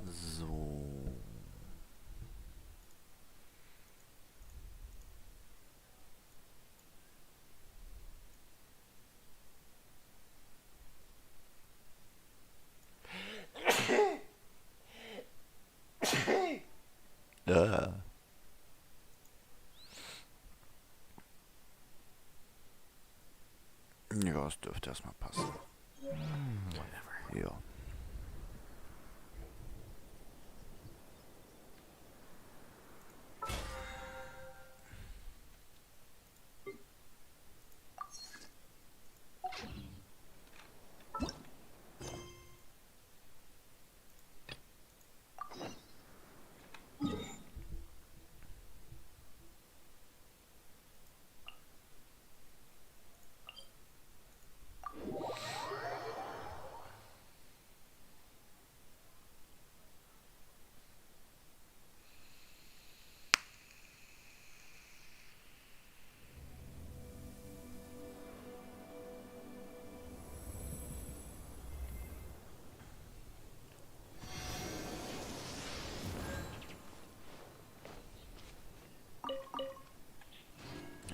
So. Ja, es dürfte erstmal passen. Ja.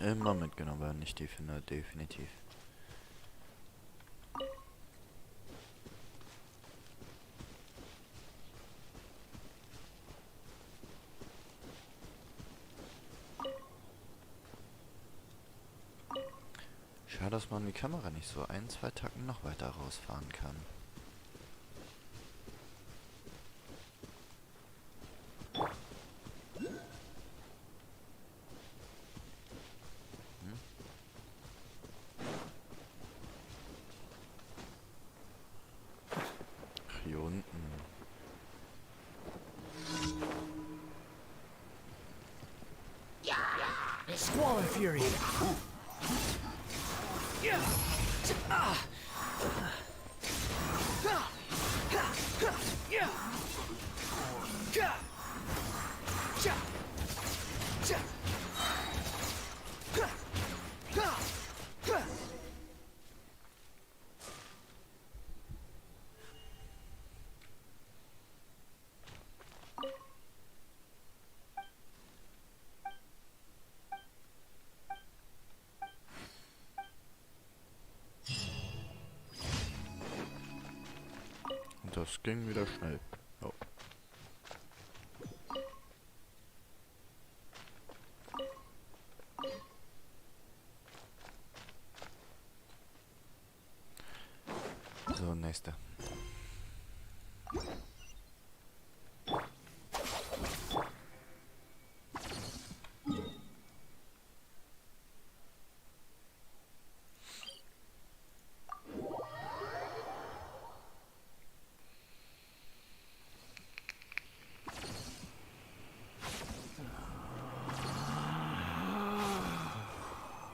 Immer mitgenommen werden, nicht die Finder, definitiv. Schade, dass man die Kamera nicht so 1, 2 Tacken noch weiter rausfahren kann. Hier unten. Squall and Fury. Und das ging wieder schnell. Oh. So, nächste.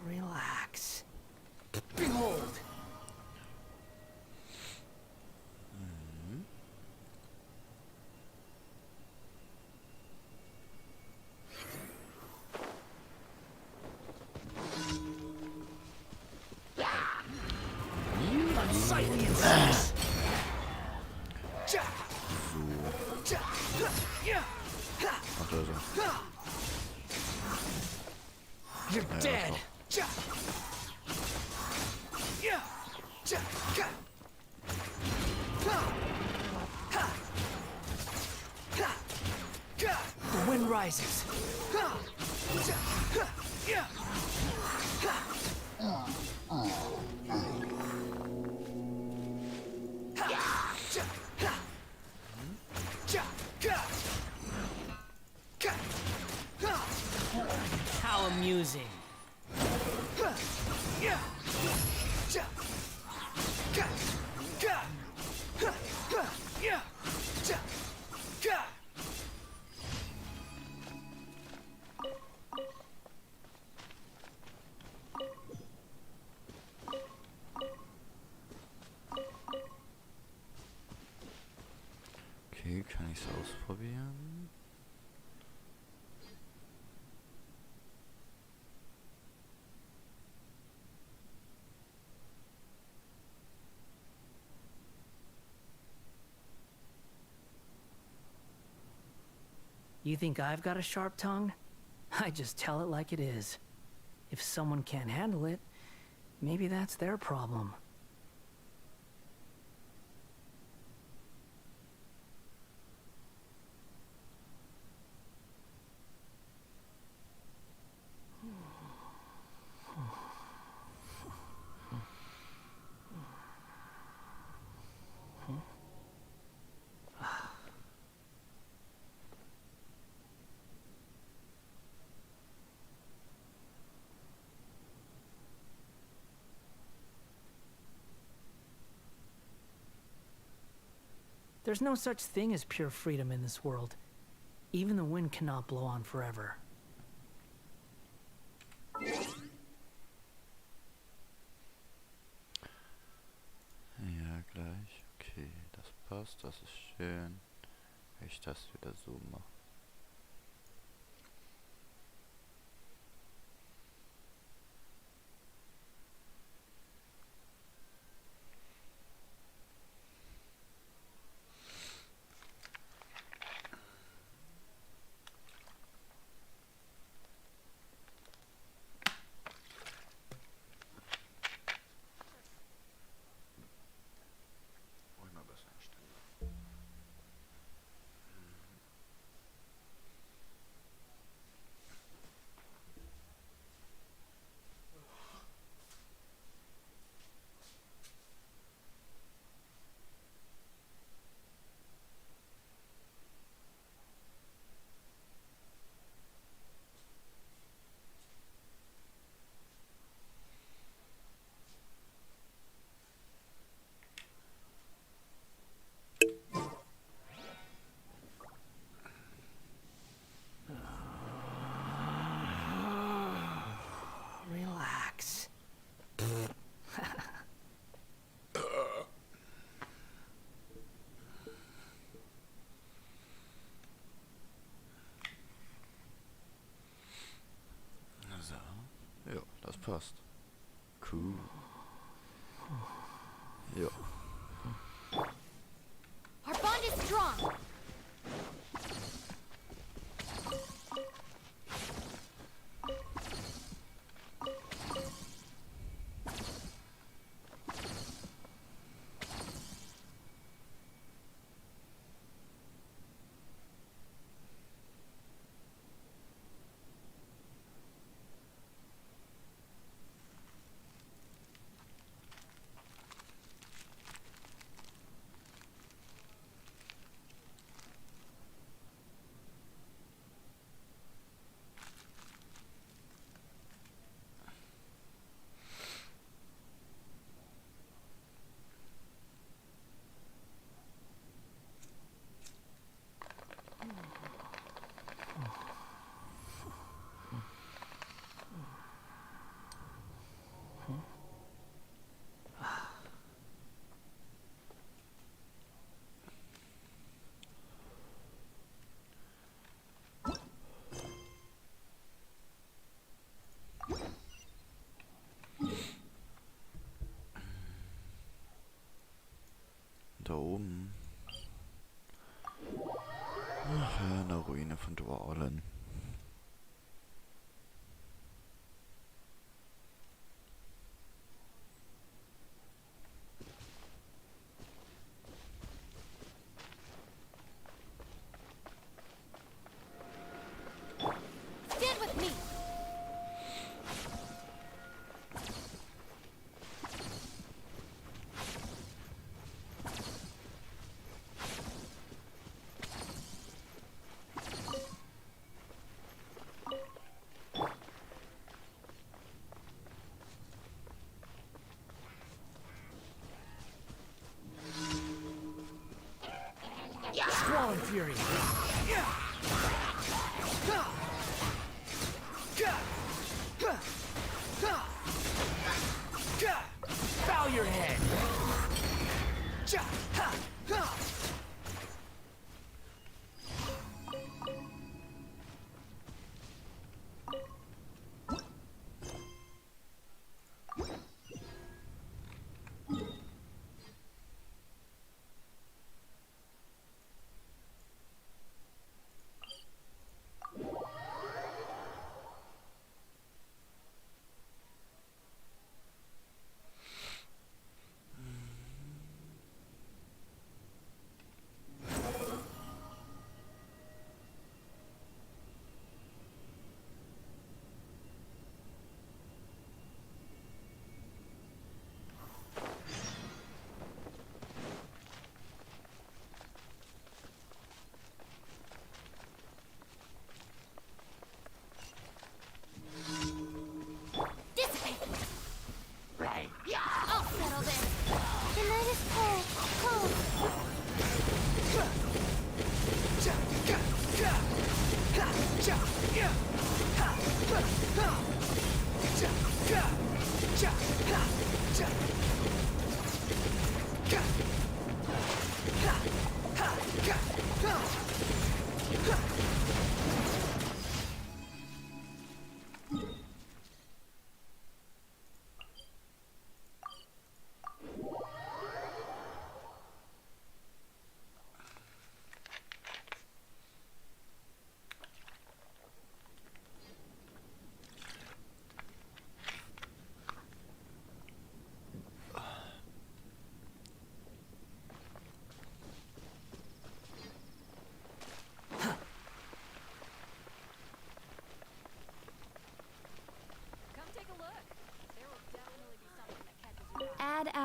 Relax. Behold. Unsightly insects. Ach, da ist er. You're Ja, dead. The wind rises. How amusing. Okay, kann ich es ausprobieren? You think I've got a sharp tongue? I just tell it like it is. If someone can't handle it, maybe that's their problem. There's no such thing as pure freedom in this world. Even the wind cannot blow on forever. Ja, gleich. Okay, das passt, das ist schön. Wenn ich das wieder so mache. Relax. So. Ja, das passt. Cool. Ja. Our bond is strong. Da oben. Ach ja, eine Ruine von Dwallen. Stand with me. Squall and Fury. Bow your head.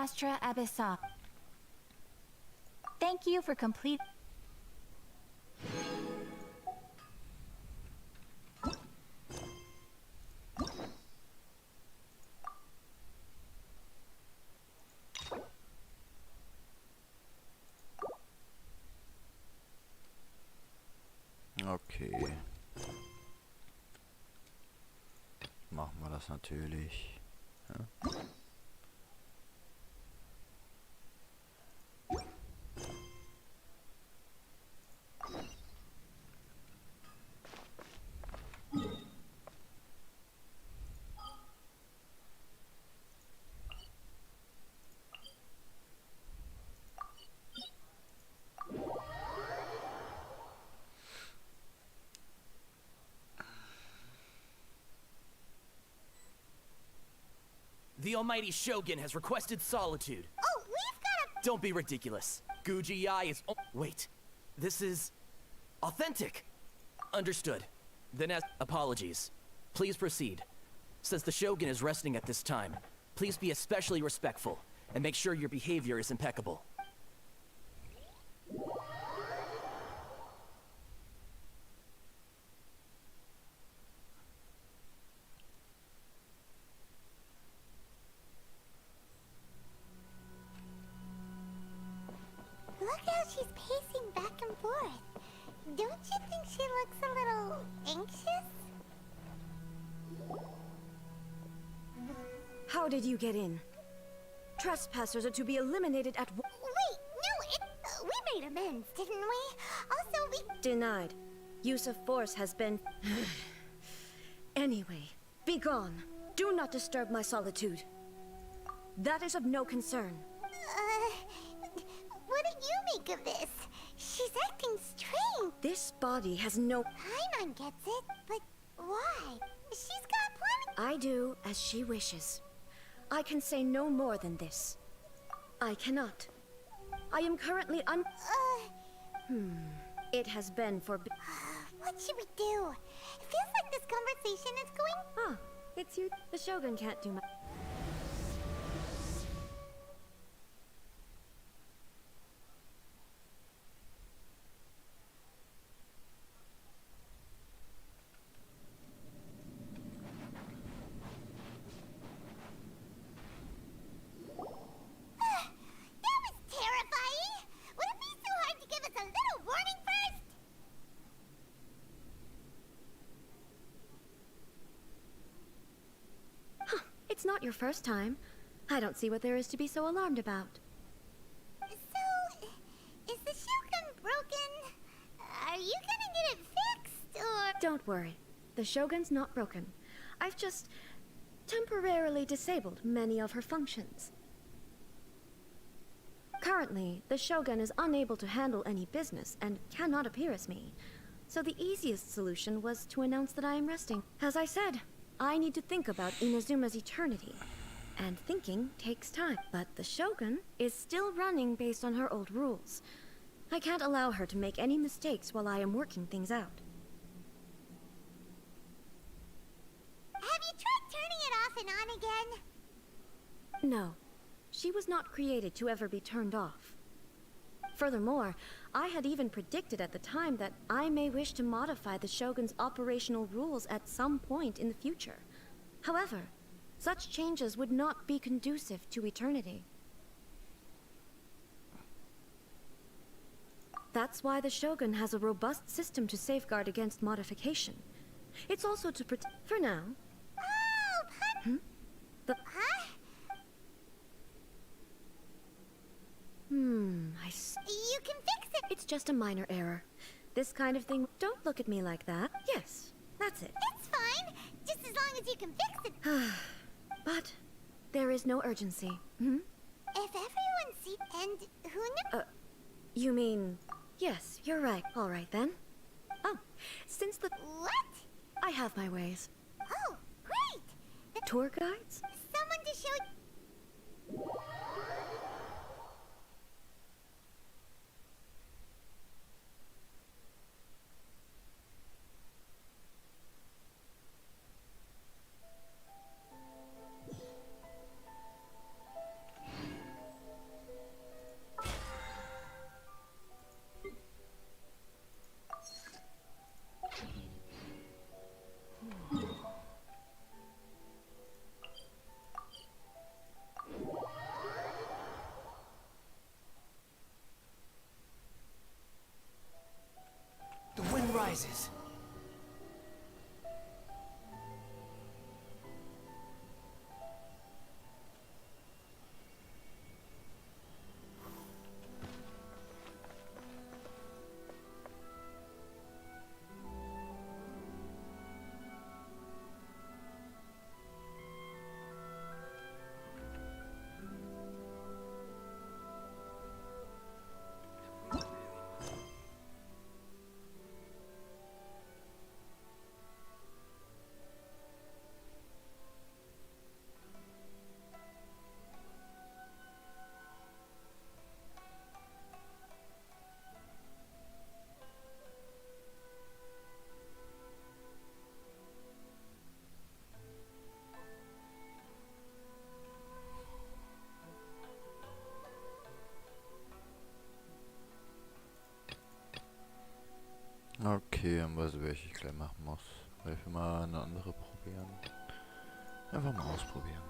Astra Abyssa. Thank you for complete. Okay. Machen wir das natürlich. Ja. The almighty Shogun has requested solitude. Oh, we've got Don't be ridiculous. Guji-ai is wait. This is... authentic. Understood. Then as... apologies. Please proceed. Since the Shogun is resting at this time, please be especially respectful, and make sure your behavior is impeccable. Look how she's pacing back and forth. Don't you think she looks a little anxious? How did you get in? Trespassers are to be eliminated at Wait, no, we made amends, didn't we? Also, we... Denied. Use of force has been... Anyway, be gone. Do not disturb my solitude. That is of no concern. What do you make of this? She's acting strange. This body has no... Paimon gets it, but why? She's got plenty... I do as she wishes. I can say no more than this. I cannot. I am currently It has been for... What should we do? It feels like this conversation is going... Huh. It's you. The Shogun can't do much. That was terrifying! Would it be so hard to give us a little warning first? It's not your first time. I don't see what there is to be so alarmed about. So, is the Shogun broken? Are you gonna get it fixed, or... Don't worry. The Shogun's not broken. I've just temporarily disabled many of her functions. Currently, the Shogun is unable to handle any business and cannot appear as me. So the easiest solution was to announce that I am resting. As I said, I need to think about Inazuma's eternity. And thinking takes time. But the Shogun is still running based on her old rules. I can't allow her to make any mistakes while I am working things out. Have you tried turning it off and on again? No. She was not created to ever be turned off. Furthermore, I had even predicted at the time that I may wish to modify the Shogun's operational rules at some point in the future. However, such changes would not be conducive to eternity. That's why the Shogun has a robust system to safeguard against modification. It's also to protect... For now... Oh, pardon? Huh? You can fix it! It's just a minor error. This kind of thing... Don't look at me like that. Yes, that's it. It's fine, just as long as you can fix it. But there is no urgency. Hmm? If everyone sees... And who knew... You mean... Yes, you're right. All right, then. Oh, since the... What? I have my ways. Oh, great! Tour guides? Someone to show... noises? Okay, und was welche ich gleich machen muss. Vielleicht mal eine andere probieren. Einfach mal ausprobieren.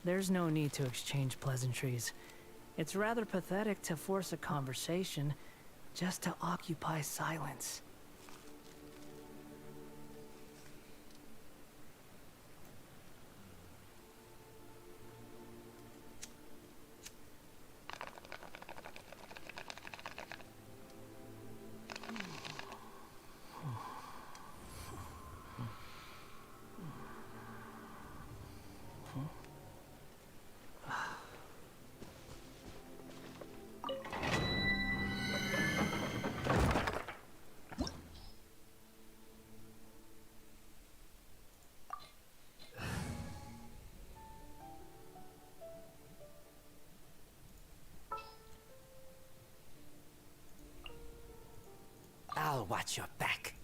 There's no need to exchange pleasantries. It's rather pathetic to force a conversation just to occupy silence. I'll watch your back.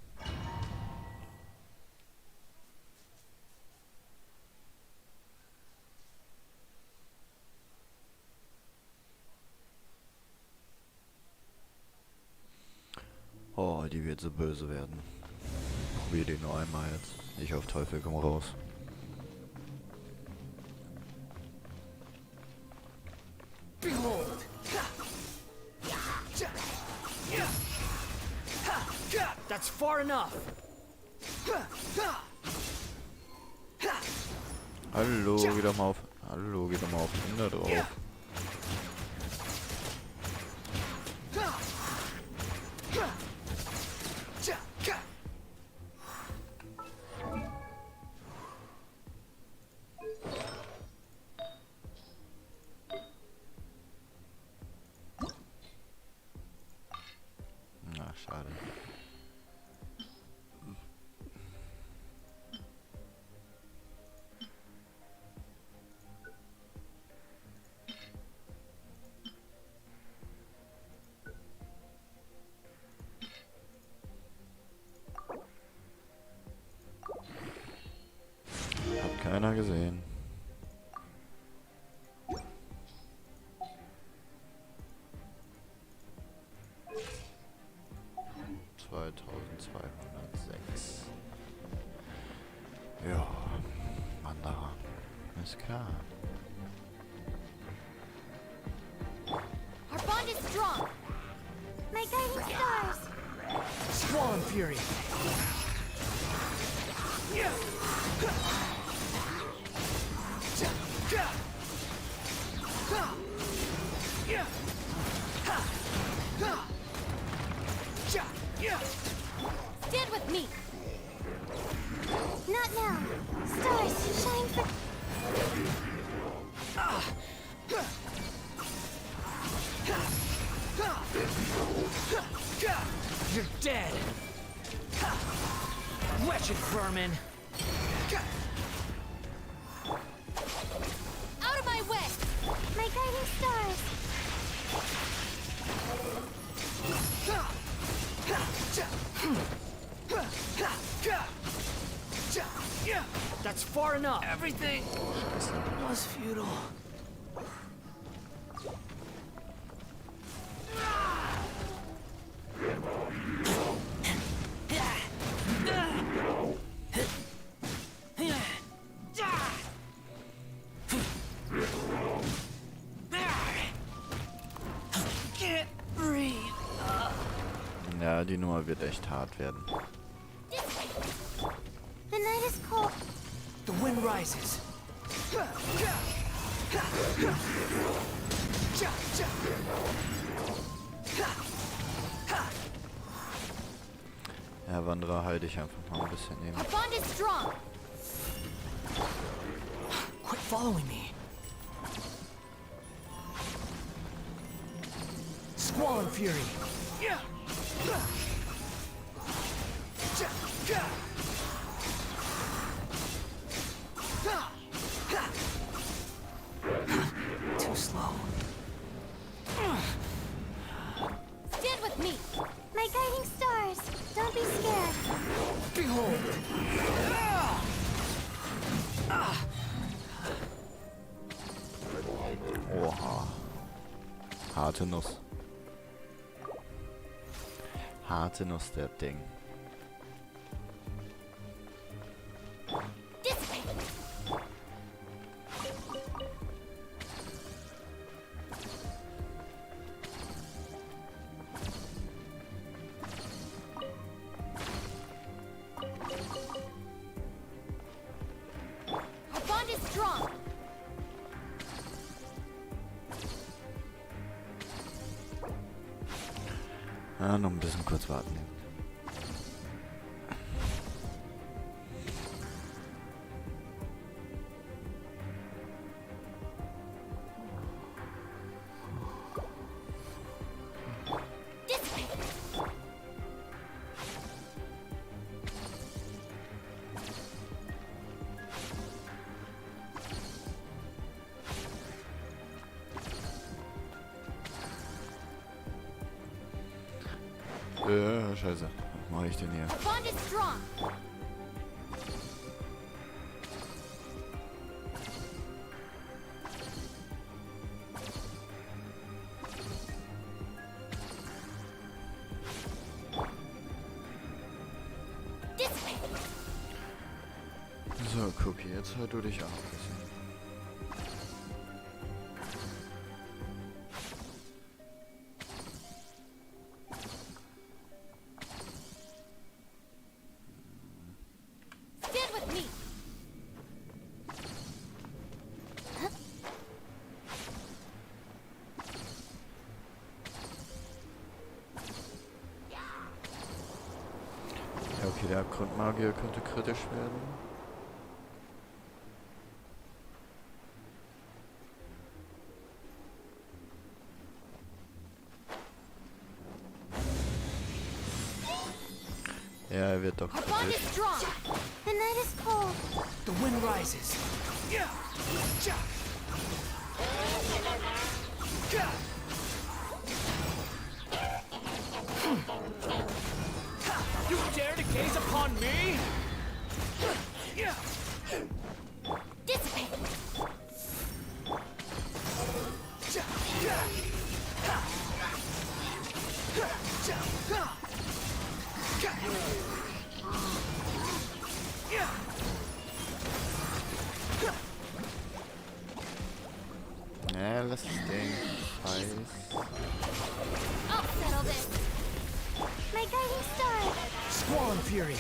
Oh, die wird so böse werden. Probier die nur einmal jetzt. Ich auf Teufel komm raus. Behold! That's far enough! Hallo, geh doch mal auf. Hallo, geh doch mal auf Kinder drauf. Na, schade. Hat keiner gesehen. ...2206. Ja, Wanderer. Ist klar. Our bond is strong. My guiding stars. Swan Fury! Stand with me. Not now. Stars, shine for... You're dead! wretched vermin. Out of my way! My guiding stars! That's far enough. Everything was futile. Can't breathe. Ja, die Nummer wird echt hart werden. The night is cold. The wind rises. Ja, Wanderer, halte ich einfach mal ein bisschen neben. Our bond is strong. Quit following me. Squall and fury. Too slow. Stand with me. My guiding stars. Don't be scared. Behold. Oha. Harte Nuss. Harte Nuss, der Ding. Dissipate. Our bond is strong. Ja, noch ein bisschen kurz warten. Dissipate. Scheiße. Was mache ich denn hier? Our bond is strong. Dissipate. So, Cookie, jetzt halt du dich auch ein bisschen. Stand with me. Ja, okay, der Grundmagier könnte kritisch werden. Ja, er wird doch Our bond kritisch. is strong. The night is cold. The wind rises. You dare to gaze upon me? Dissipate. Ja, lass das Ding. Scheiß. I'll settle this. My guiding star. Squall and fury.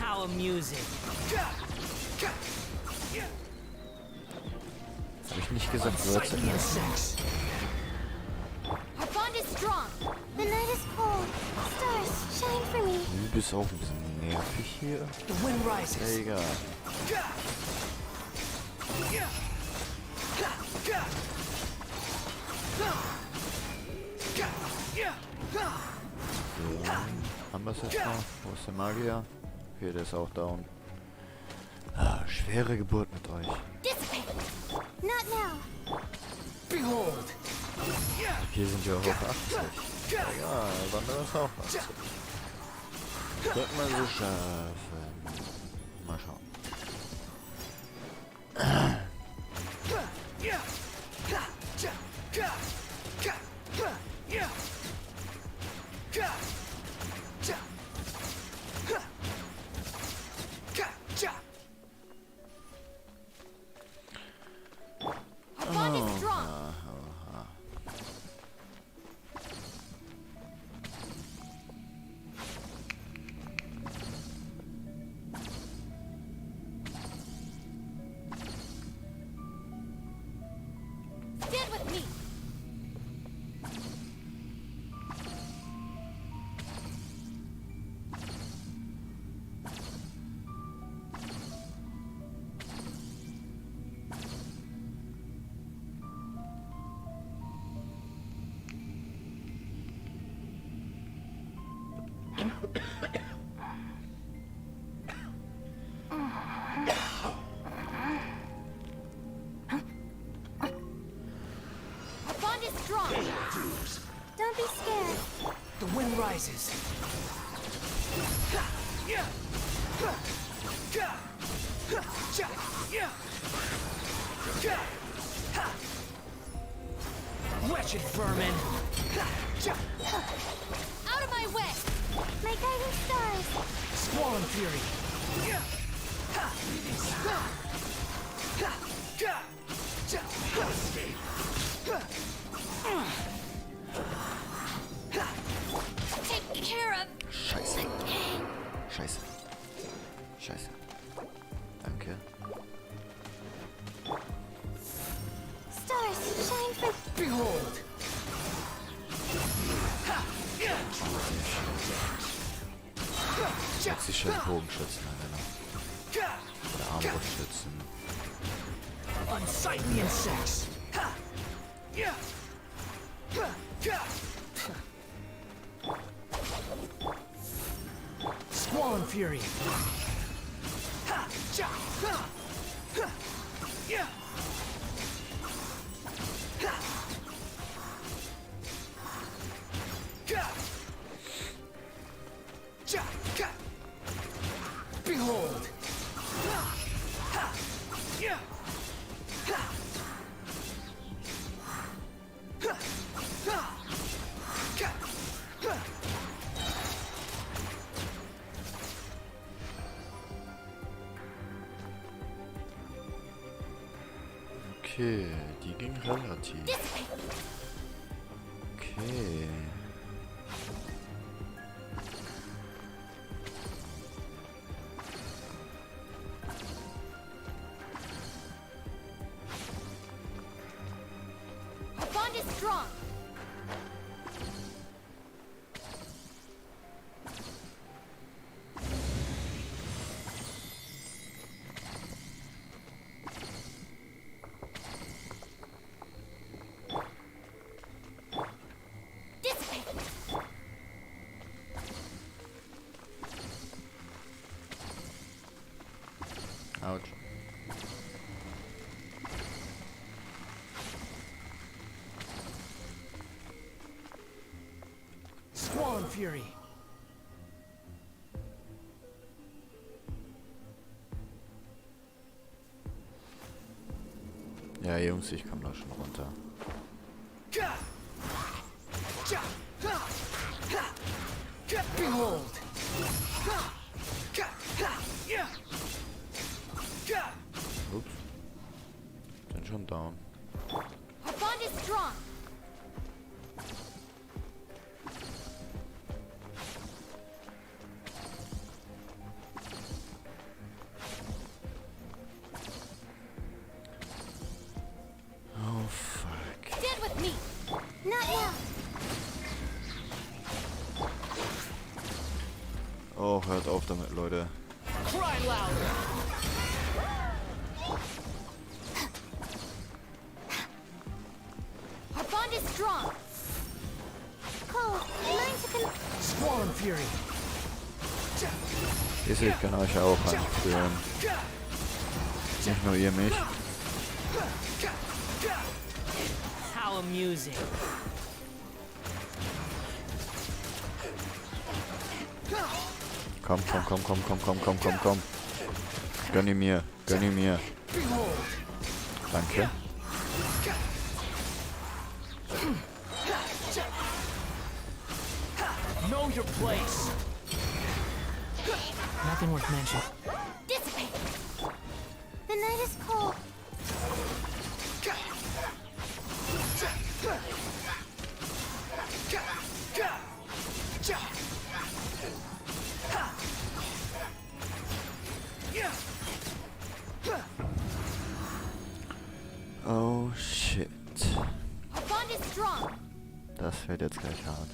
How amusing. Hab ich nicht gesagt, Würze? Sight insects. Our bond is strong. The night is cold. Stars, shine for me. Du bist auch ein bisschen nervig hier. The wind Ja, rises. egal. So, haben wir es jetzt noch? Wo ist der Magier? Okay, der ist auch down. Ah, schwere Geburt mit euch. Dissipate. Not now. Behold! Hier sind wir hoch 80. Ja, Wanderer ist auch 80. Wird man so schaffen. Mal schauen. Our bond is strong. Stand with me. Our bond is strong. Don't be scared. The wind rises. Wretched vermin! Out of my way. My guiding stars. Squall and fury! Take care of. Scheiße. Scheiße. Scheiße. Danke. Stars shine for. Behold! Jetzt die schönen Bogenschützen, genau. Oder Armbrustschützen. Unsightly insects! Squall and fury! Behold! Okay, die ging relativ. Okay. Our bond is strong. Dissipate. Autsch. Squall and fury! Ja, Jungs, ich komm da schon runter. Behold! Ups. Bin schon down. Our bond is strong. Oh, fuck. Stand with me. Not now. Oh, hört auf damit, Leute. Cry louder! Our bond is strong. Cold. Ich kann euch auch anführen. Nicht nur ihr mich. How amusing. Komm. Gönn ihn mir. Danke. Know your place. Nothing worth mentioning. Dissipate. The night is cold. Oh shit. Our bond is strong. Das wird jetzt gleich hart.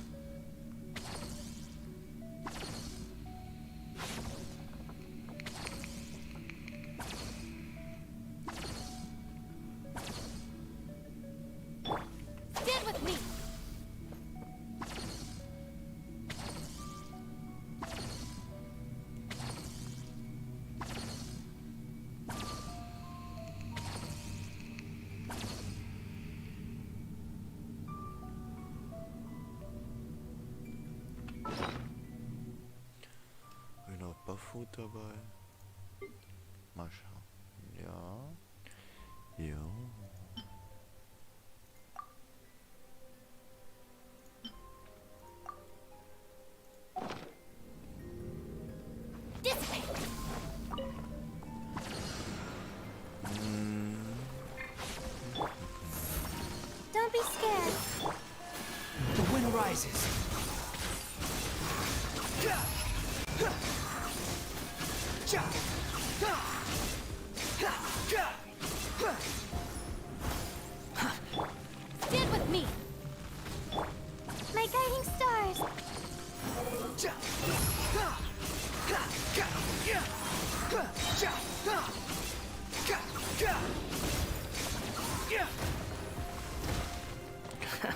Stand with me. Bin noch Barfoot dabei. Mal schauen. Ja. Jo. Dissipate. Don't be scared. The wind rises. Stand with me. My guiding stars.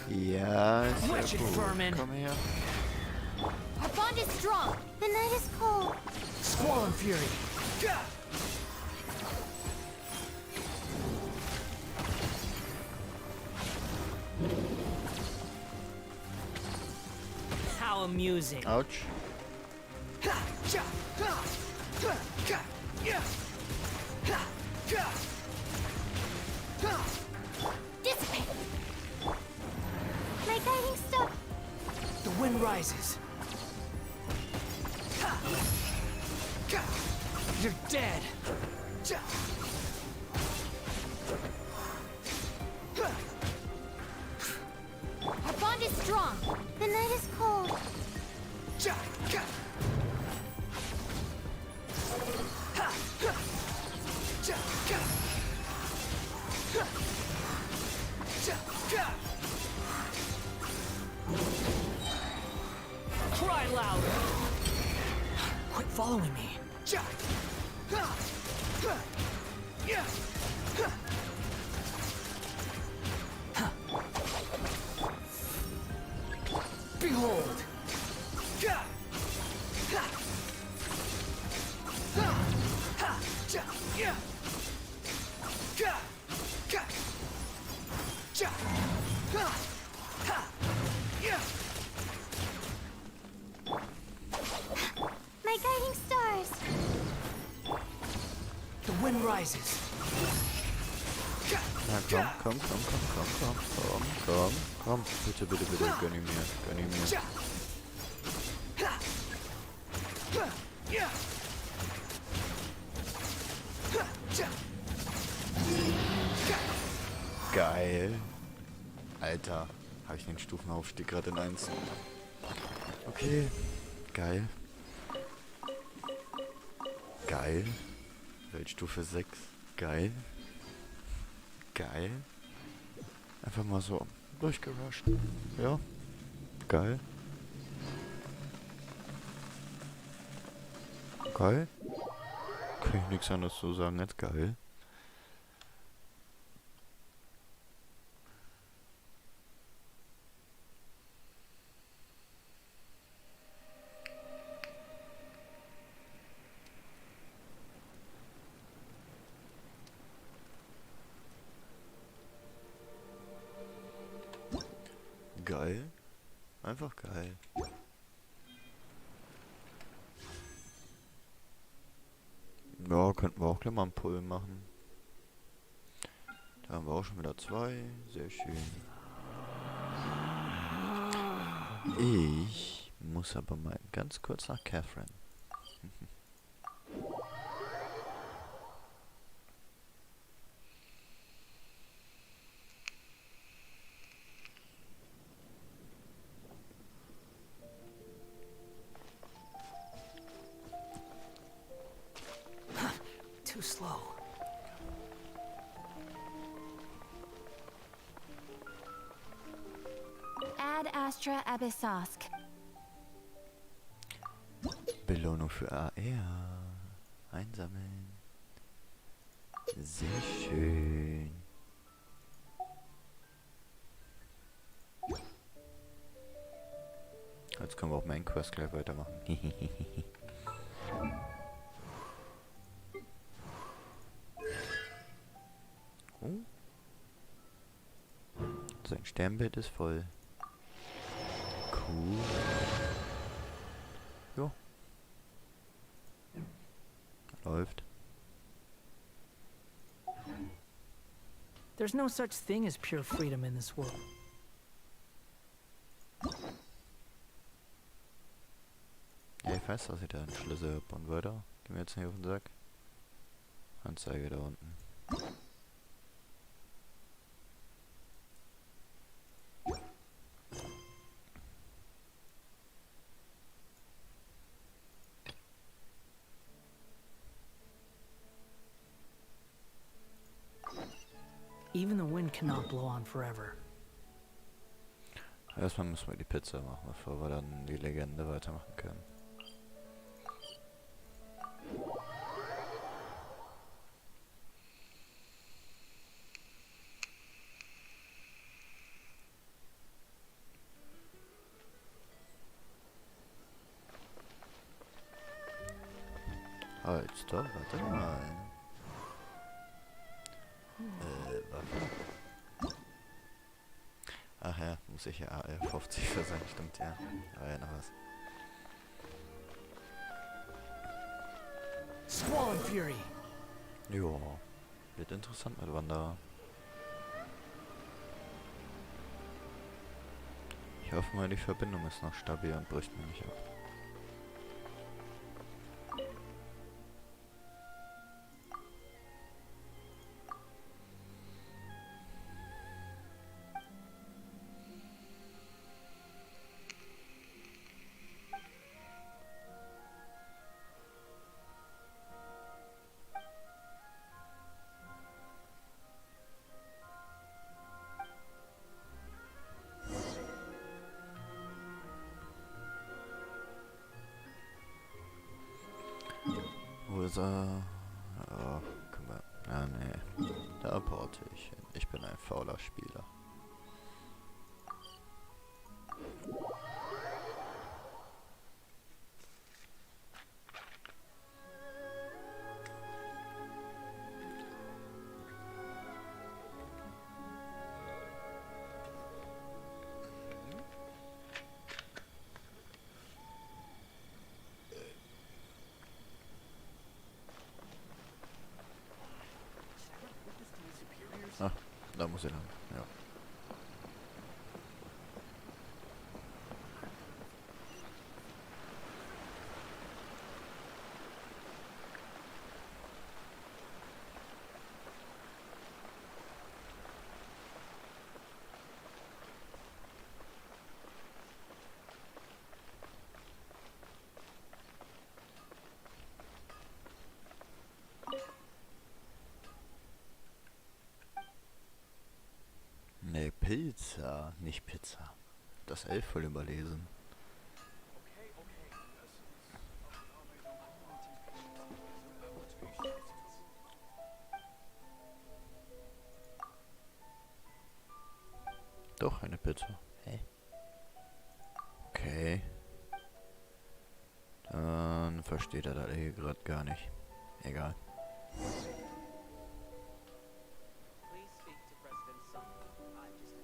Ja, ist ja Wretched gut. vermin. Komm her. Our bond is strong. The night is cold. Squall and fury. How amusing. Autsch. Dissipate. My guiding star. The wind rises. You're dead. Our bond is strong. The night is cold. Cry louder. Quit following me. Behold. My guiding stars. The wind rises. Na komm. Bitte. Gönn ihn mir. Geil. Alter, habe ich den Stufenaufstieg gerade in 1. Okay. Geil. Weltstufe 6. Geil. Einfach mal so durchgerusht. Ja. Geil. Kann ich nichts anderes zu sagen als geil. geil. Einfach geil. Ja, könnten wir auch gleich mal einen Pull machen. Da haben wir auch schon wieder 2. Sehr schön. Ich muss aber mal ganz kurz nach Catherine. Too slow. Ad Astra Abyssosk. Belohnung für AR. Einsammeln. Sehr schön. Jetzt können wir auch Main Quest gleich weitermachen. Oh. Sein Sternbild ist voll. Cool. Jo. Läuft. There's no such thing as pure freedom in this world. Ja, ich weiß, dass ich da einen Schlüssel habe. Und weiter. Gehen wir jetzt nicht auf den Sack. Anzeige da unten. Even the wind cannot blow on forever. Erstmal müssen wir die Pizza machen, bevor wir dann die Legende weitermachen können. Halt, stopp, warte mal. Warte. Ach ja, muss ich ja AR50 für sein, stimmt ja. Aber ja, noch was. Squall and Fury. Jo, wird interessant mit Wanderer. Ich hoffe mal, die Verbindung ist noch stabil und bricht mir nicht ab. Wo ist er? Oh, guck mal. Ah, nee. Da porte ich hin. Ich bin ein fauler Spieler. Ah, da muss ich lang. Ja. Nee, Pizza, nicht Pizza. Das L voll überlesen. Doch, eine Pizza. Hä? Okay. Dann versteht er das hier gerade gar nicht. Egal. Please speak to President Sonntag. I just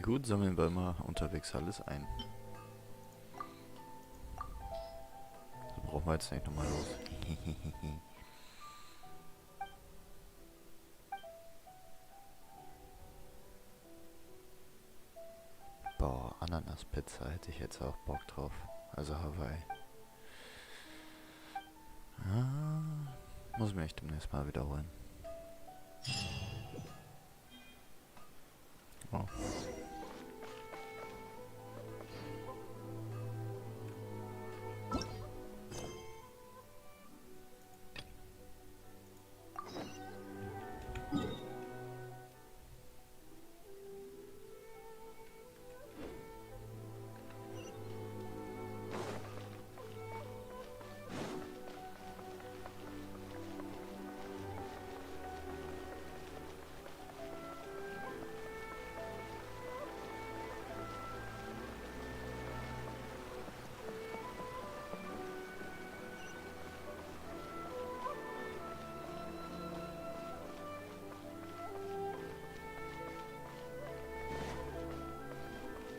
gut, sammeln wir mal unterwegs alles ein. So brauchen wir jetzt nicht nochmal los. Boah, Ananas-Pizza hätte ich jetzt auch Bock drauf. Also Hawaii. Muss mich demnächst mal wiederholen. Oh.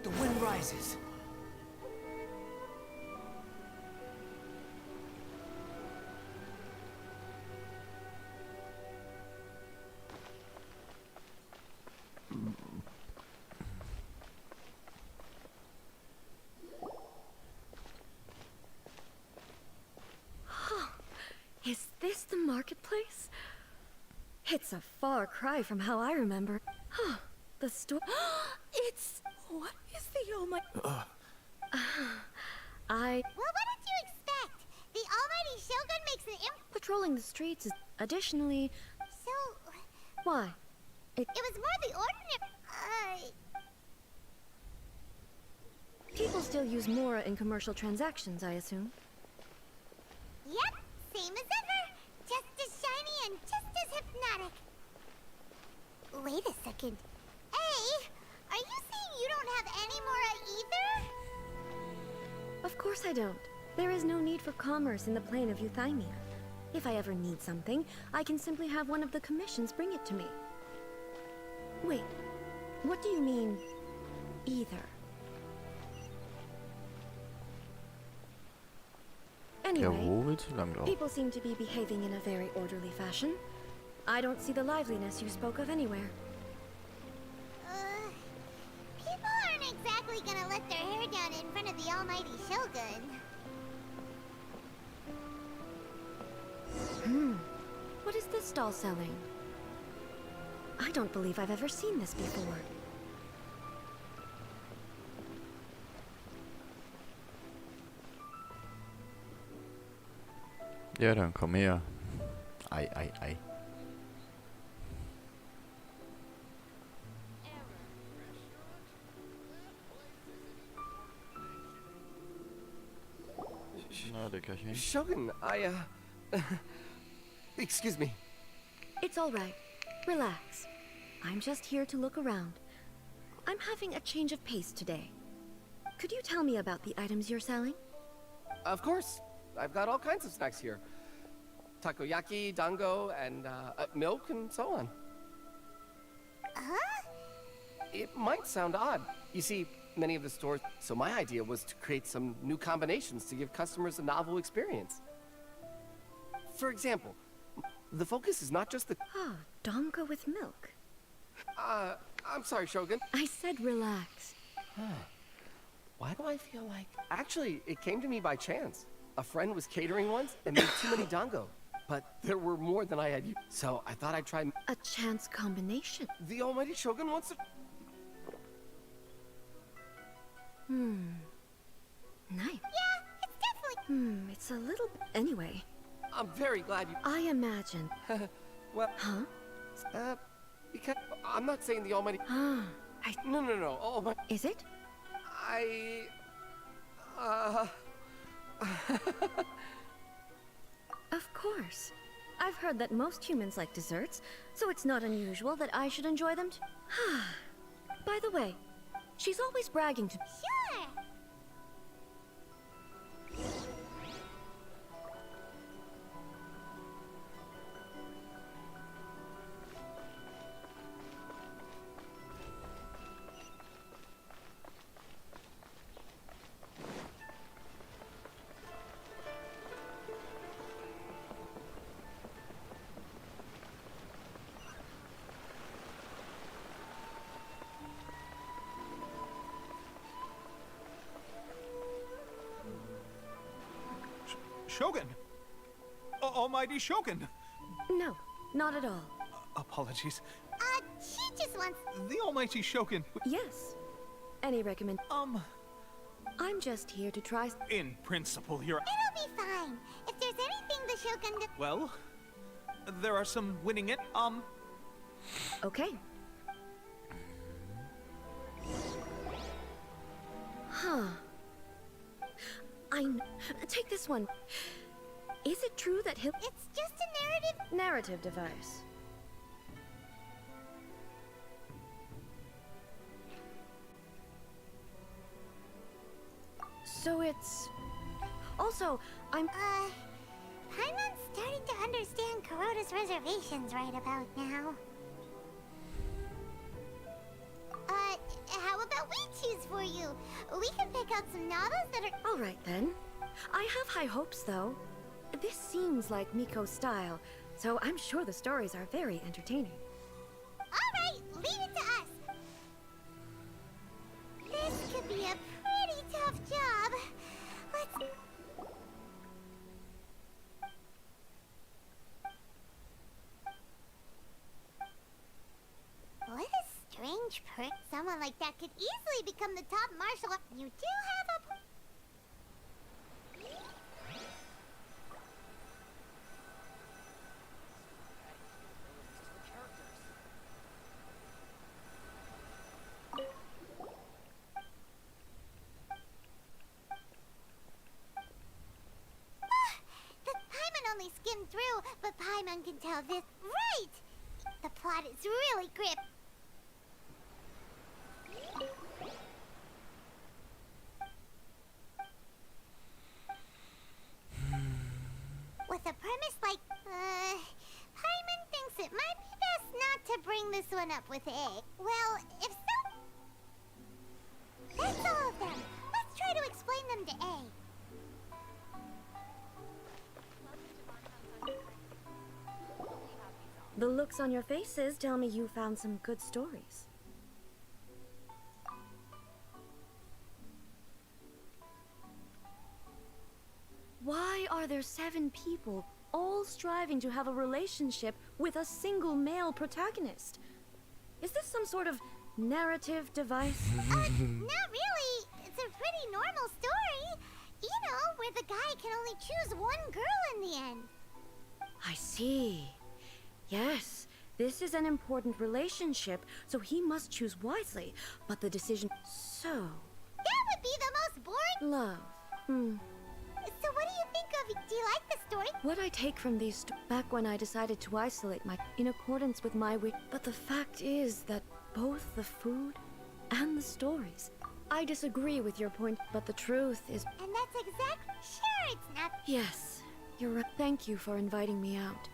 The wind rises. Is this the marketplace? It's a far cry from how I remember. Huh. The store. It's. What is the almighty? I. Well, what did you expect? The almighty Shogun makes an Patrolling the streets is. Additionally. So, Why? it was more the ordinary. People still use Mora in commercial transactions, I assume. Yep, same as ever. Just as shiny and just as hypnotic. Wait a second. Hey, are you saying you don't have any Mora either? Of course I don't. There is no need for commerce in the plane of Euthymia. If I ever need something, I can simply have one of the commissions bring it to me. Wait, what do you mean, either? Ja, Anyway, wo willst du langlaufen? people seem to be behaving in a very orderly fashion. I don't see the liveliness you spoke of anywhere. People aren't exactly gonna let their hair down in front of the almighty Shogun. What is this doll selling? I don't believe I've ever seen this before. Ja, dann komm her. Ei, ei, ei. Na, Dickerchen. Shogun, excuse me. It's all right. Relax. I'm just here to look around. I'm having a change of pace today. Could you tell me about the items you're selling? Of course. I've got all kinds of snacks here. Takoyaki, dango, and milk, and so on. Huh? It might sound odd. You see, many of the stores... So my idea was to create some new combinations to give customers a novel experience. For example, the focus is not just the... Ah, donga with milk. I'm sorry, Shogun. I said relax. Why do I feel like... Actually, it came to me by chance. A friend was catering once and made too many dango. But there were more than I had used. So I thought I'd try... A chance combination. The almighty Shogun wants to... Nice. Yeah, it's definitely. It's a little... Anyway, I'm very glad you... I imagine... Well, Huh? because... I'm not saying the almighty... Ah, No. Oh, my... is it? Of course. I've heard that most humans like desserts, so it's not unusual that I should enjoy them too. By the way, she's always bragging to... Sure. Shogun! Almighty Shogun! No, not at all. Apologies. She just wants... The Almighty Shogun... Yes. Any recommend? I'm just here to try. In principle, you're... It'll be fine. If there's anything the Shogun... Well, there are some winning it. Okay. Huh. Take this one. Is it true that he'll... It's just a Narrative device. So it's... Also, I'm... Paimon's starting to understand Kuroda's reservations right about now. How about we choose for you? We can pick out some novels that are... All right, then. I have high hopes, though. This seems like Miko's style, so I'm sure the stories are very entertaining. Alright, leave it to us. This could be a pretty tough job. Let's... What a strange perk. Someone like that could easily become the top martial art. You do have a... only skimmed through, but Paimon can tell this. Right! The plot is really grip. With a premise like, Paimon thinks it might be best not to bring this one up with A. Well, if so... That's all of them. Let's try to explain them to A. The looks on your faces tell me you found some good stories. Why are there 7 people all striving to have a relationship with a single male protagonist? Is this some sort of narrative device? Not really. It's a pretty normal story. You know, where the guy can only choose one girl in the end. I see. Yes, this is an important relationship, so he must choose wisely. But the decision... So... That would be the most boring... Love. So what do you think of... Do you like the story? What I take from these... Back when I decided to isolate my... In accordance with my wish... But the fact is that both the food and the stories... I disagree with your point, but the truth is... And that's exactly... Sure, it's not... Yes, you're right. Thank you for inviting me out.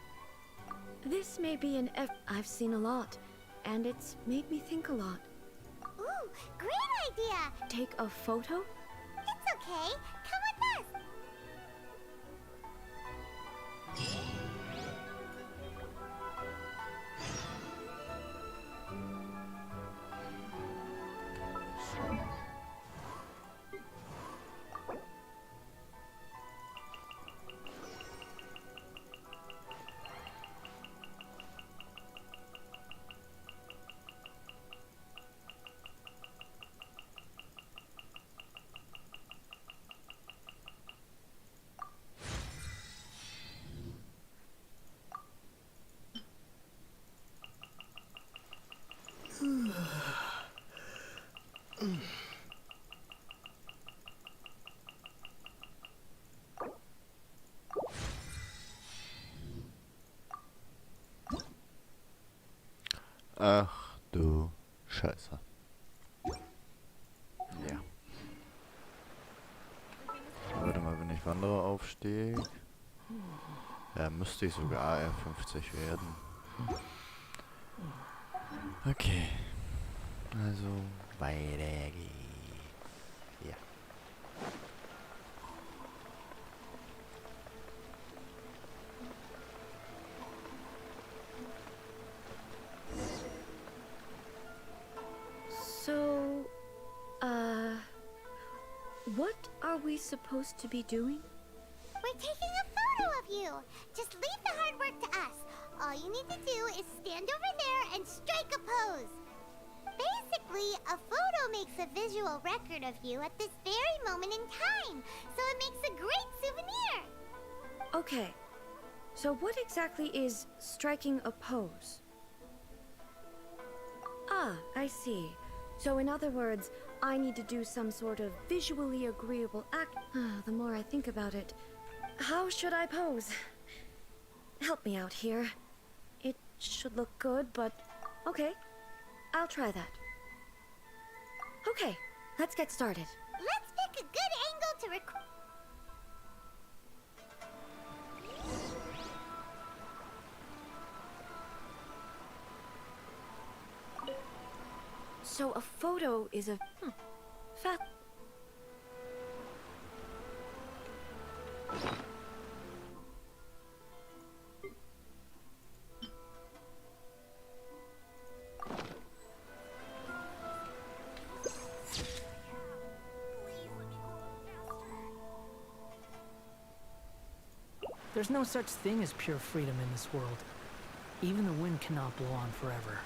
This may be an I've seen a lot, and it's made me think a lot. Ooh, great idea! Take a photo? It's okay. Come with us. Ach du Scheiße. Ja. Warte mal, wenn ich wandere Aufstieg. Ja, müsste ich sogar R50 werden. Okay. Also weiter geht's. Ja. So, what are we supposed to be doing? We're We're taking a photo of you. Just leave the hard work to us. All you need to do is stand over there and strike a pose. Basically, a photo makes a visual record of you at this very moment in time, so it makes a great souvenir. Okay, so what exactly is striking a pose? Ah, I see. So in other words, I need to do some sort of visually agreeable act. The more I think about it, how should I pose? Help me out here. It should look good, but okay, I'll try that. Okay, let's get started. Let's pick a good angle to record. So a photo is a fat. There's no such thing as pure freedom in this world. Even the wind cannot blow on forever.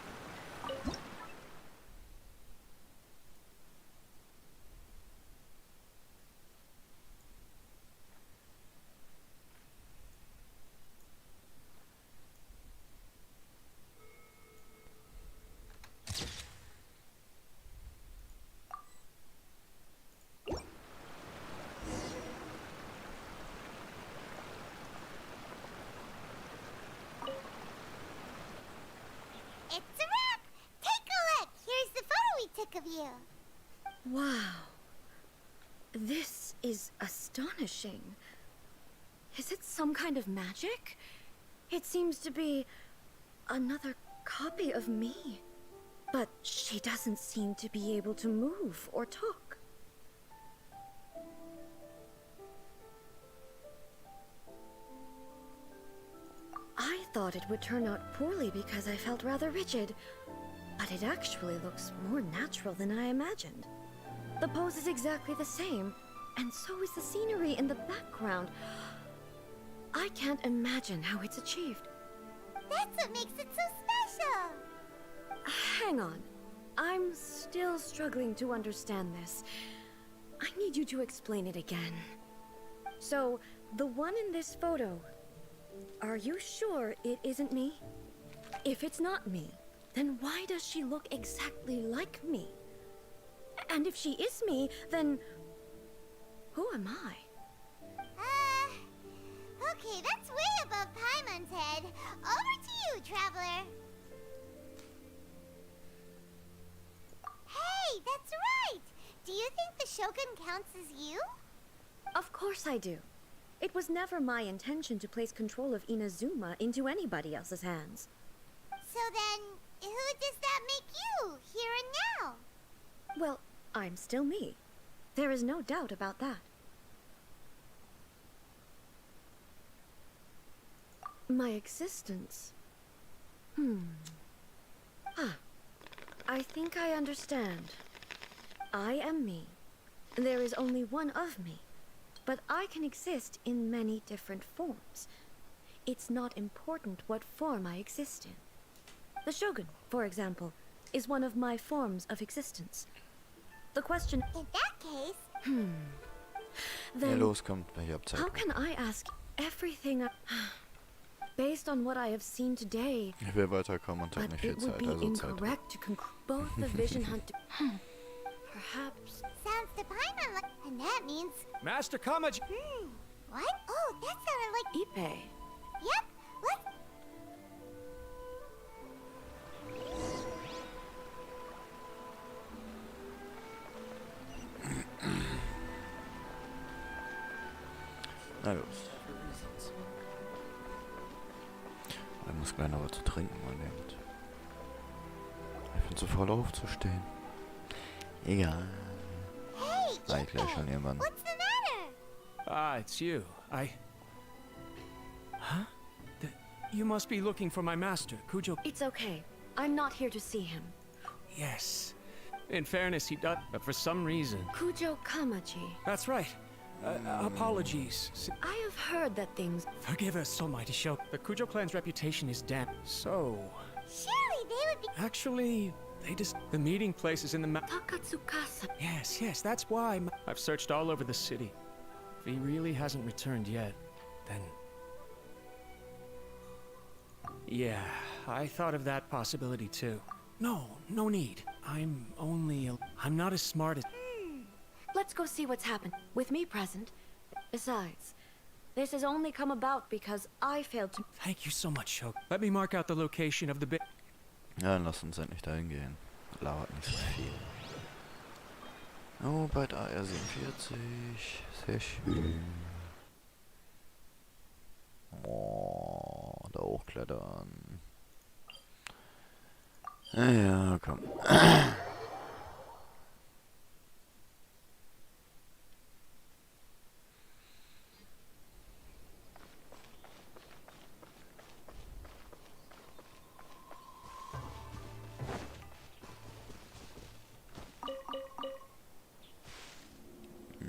It's a wrap! Take a look! Here's the photo we took of you. Wow. This is astonishing. Is it some kind of magic? It seems to be another copy of me. But she doesn't seem to be able to move or talk. I thought it would turn out poorly because I felt rather rigid, but it actually looks more natural than I imagined. The pose is exactly the same, and so is the scenery in the background. I can't imagine how it's achieved. That's what makes it so special. Hang on. I'm still struggling to understand this. I need you to explain it again. So, the one in this photo, are you sure it isn't me? If it's not me, then why does she look exactly like me? And if she is me, then who am I? Okay, that's way above Paimon's head. Over to you, Traveler. Hey, that's right! Do you think the Shogun counts as you? Of course I do. It was never my intention to place control of Inazuma into anybody else's hands. So then, who does that make you, here and now? Well, I'm still me. There is no doubt about that. My existence? I think I understand. I am me. There is only one of me. But I can exist in many different forms. It's not important what form I exist in. The Shogun, for example, is one of my forms of existence. The question... In that case... Then, loskommt, welche Abzeit. how can I ask everything based on what I have seen today? Ich will weiterkommen und habe But nicht viel it would Zeit, be also Zeit. incorrect to conclude both the vision hunt... Perhaps... Sounds to Paimon like... And that means... Master Kamaji! What? Oh, that sounded like... Ippei. Yep, let's... Na los. Ich muss gleich noch was zu trinken mal nehmen. Ich bin zu voll aufzustehen. Egal. Hey, War ich gleich schon irgendwann. what's the matter? Ah, it's you. Huh? You must be looking for my master, Kujo. It's okay. I'm not here to see him. Yes. In fairness, he does, but for some reason... Kujo Kamaji. That's right. Apologies. I have heard that things. Forgive us, so mighty Shogun. The Kujo clan's reputation is damp. So, Surely they would be. actually, the meeting place is in the Takatsukasa. Yes, that's why. I've searched all over the city. If he really hasn't returned yet, then... Yeah, I thought of that possibility too. No need. I'm not as smart as... Let's go see what's happened. With me present. Besides, this has only come about because I failed to... Thank you so much, Shogun. Let me mark out the location of the bit. Ja, dann lass uns endlich dahin gehen. Lauert nicht so viel. Oh, bei der AR-47. Sehr schön. Oh, da hochklettern. Ja, komm.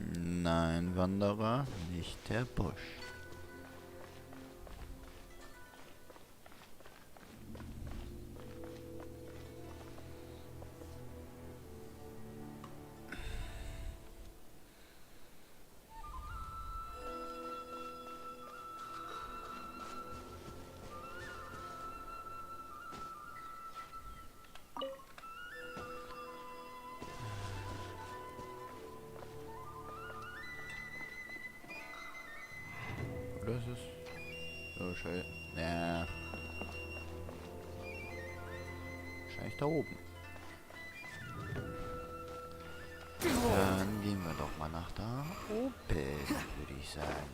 Nein, Wanderer, nicht der Busch. Das ist... Oh, scheiße. Ja. Wahrscheinlich da oben. Dann gehen wir doch mal nach da oben, würde ich sagen.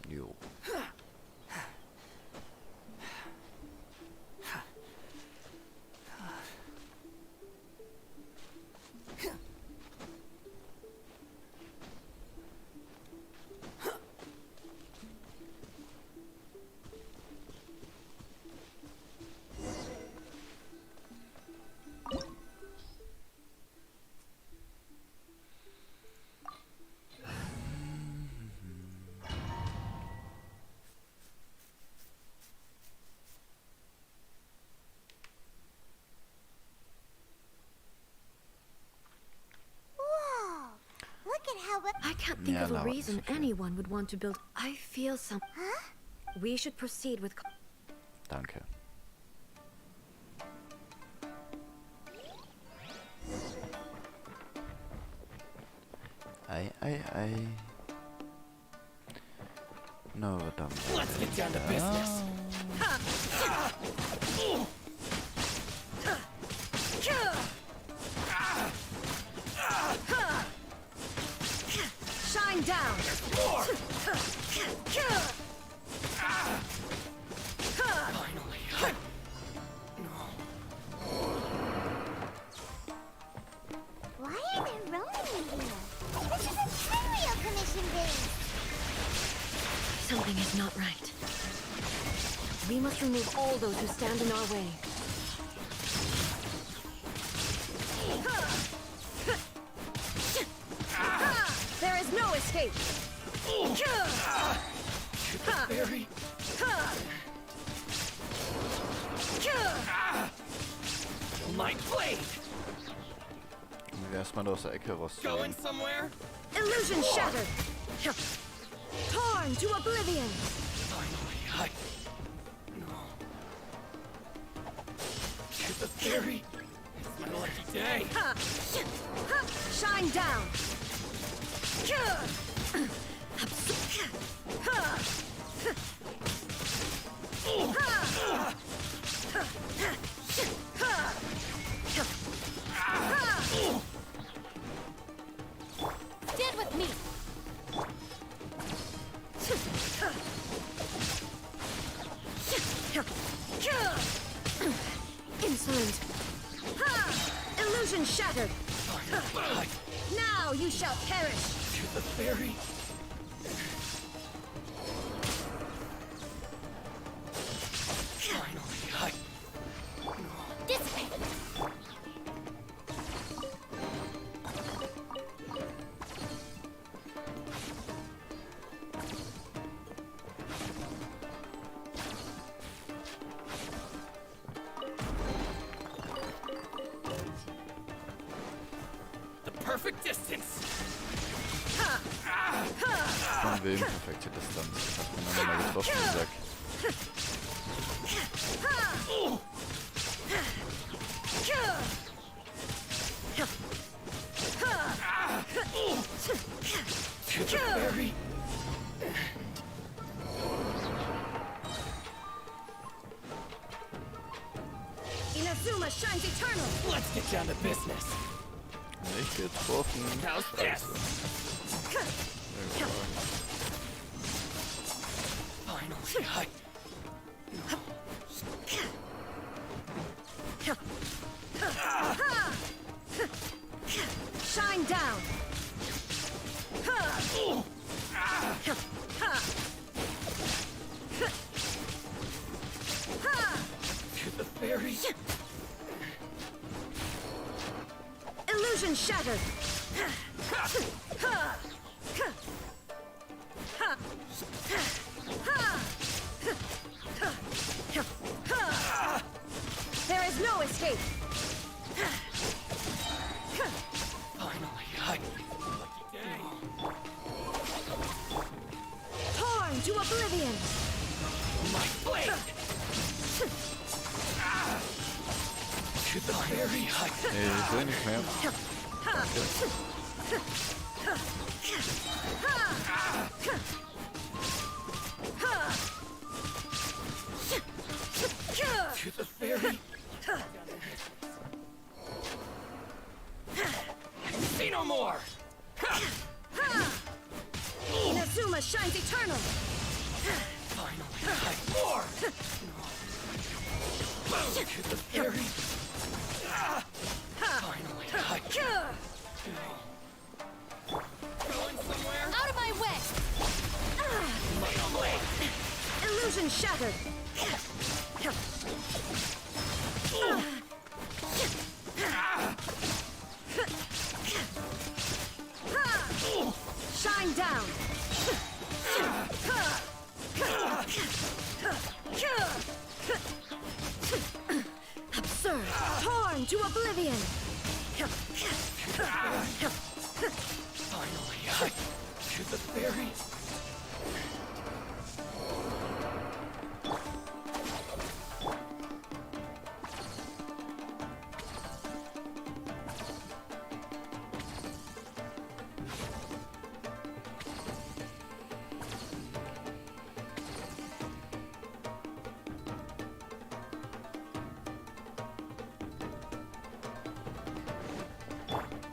Jo. I can't think Ja, of a lauert nicht reason so viel. anyone would want to build. I feel some. Huh? We should proceed with. Danke. Ei. No, dann. Let's get down to business. Shine down. Why are there Ronin in here? This is a Tyrio Commission base. Something is not right. We must remove all those who stand in our way. There is no escape. Barry. My blade. Erstmal aus der Ecke raus. Going somewhere? Illusion shattered. Torn to oblivion. Finally, No. Here's the theory. It's my lucky day. Shine down. Stand with me. Insolent. Illusion shattered. Now you shall perish. Here's the theory. Finally, Dissipate. Willen perfekte Distanz. Ich hab ihn dann mal getroffen, den Sack. Inazuma shines eternal. Let's get down to business. Nicht getroffen. How's this? Finally, Shine down. to the fairy. Illusion shattered. There is no escape. Finally, Torn to oblivion. my blade. To the fairy. Nee, ich will nicht mehr. To the fairy. See no more. Inazuma shines eternal. Finally, more. To the fairy. Finally, going somewhere. Out of my way! My blade. Illusion shattered. Shine down. Absurd. Torn to oblivion. Finally, to the fairy.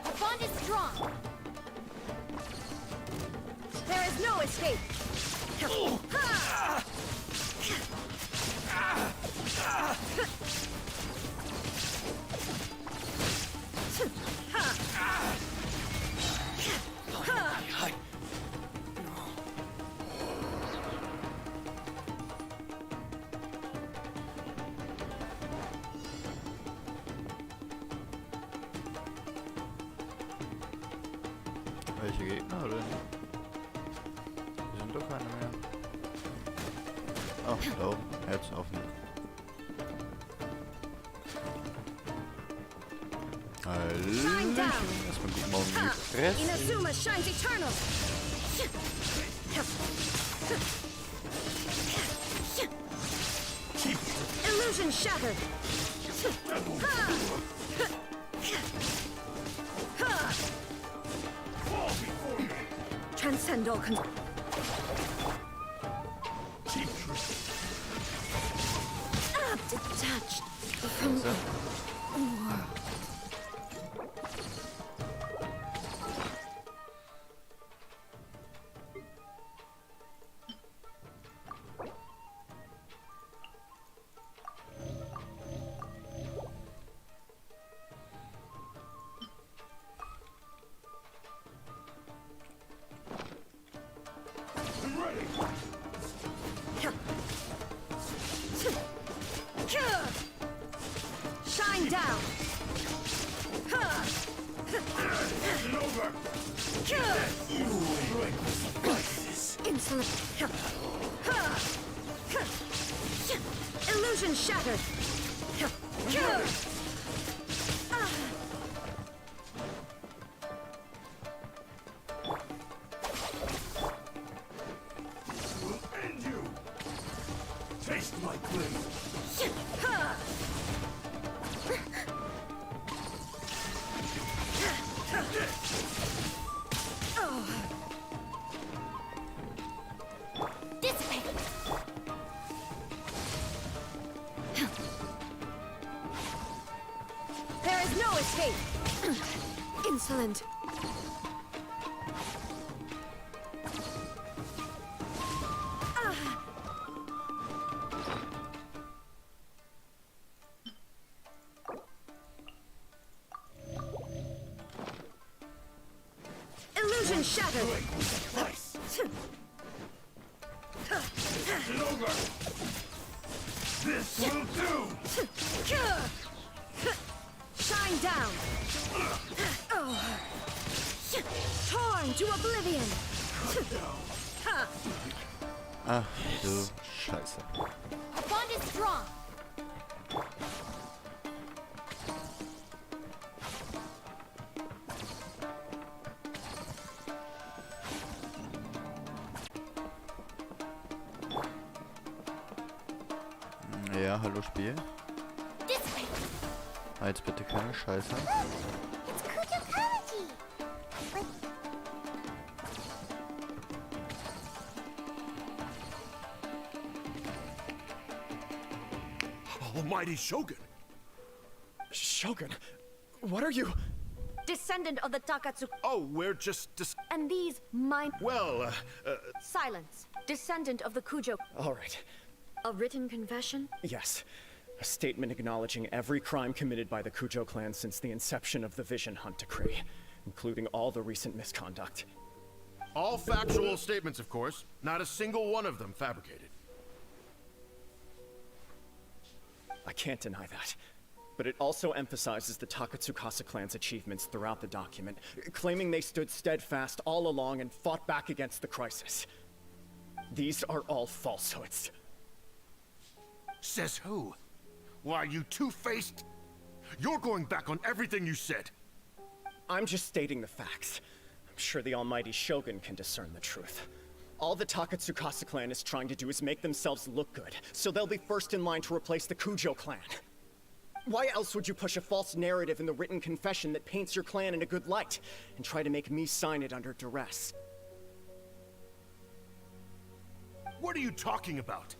The bond is strong. There is no escape. Welche Gegner oder nicht? Hier sind doch keine mehr. Ach, da oben. Jetzt offen. Shine down. Erstmal guten Morgen in die Fresse. Inazuma shines eternal. Illusion shattered. Transcend all control. Detached from the world. Shine down. Insolent. Illusion shattered. Taste my blade. Dissipate. There is no escape! Insolent. Illusion shattered! This will do! Shine down! Torn to oblivion! Ach du Scheiße. Our bond is strong. Ja, hallo Spiel. Dissipate. Jetzt bitte keine Scheiße. It's Kujokology! But Almighty Shogun! Shogun, what are you? Descendant of the Takatsu... Oh, we're just And these mine... well, Silence. Descendant of the Kujo... All right. A written confession? Yes. A statement acknowledging every crime committed by the Kujo clan since the inception of the Vision Hunt Decree, including all the recent misconduct. all factual statements, of course. Not a single one of them fabricated. I can't deny that. But it also emphasizes the Takatsukasa clan's achievements throughout the document, claiming they stood steadfast all along and fought back against the crisis. These are all falsehoods. Says who? Why, you two-faced... You're going back on everything you said. I'm just stating the facts. I'm sure the almighty Shogun can discern the truth. All the Takatsukasa clan is trying to do is make themselves look good, so they'll be first in line to replace the Kujo clan. Why else would you push a false narrative in the written confession that paints your clan in a good light, and try to make me sign it under duress? What are you talking about?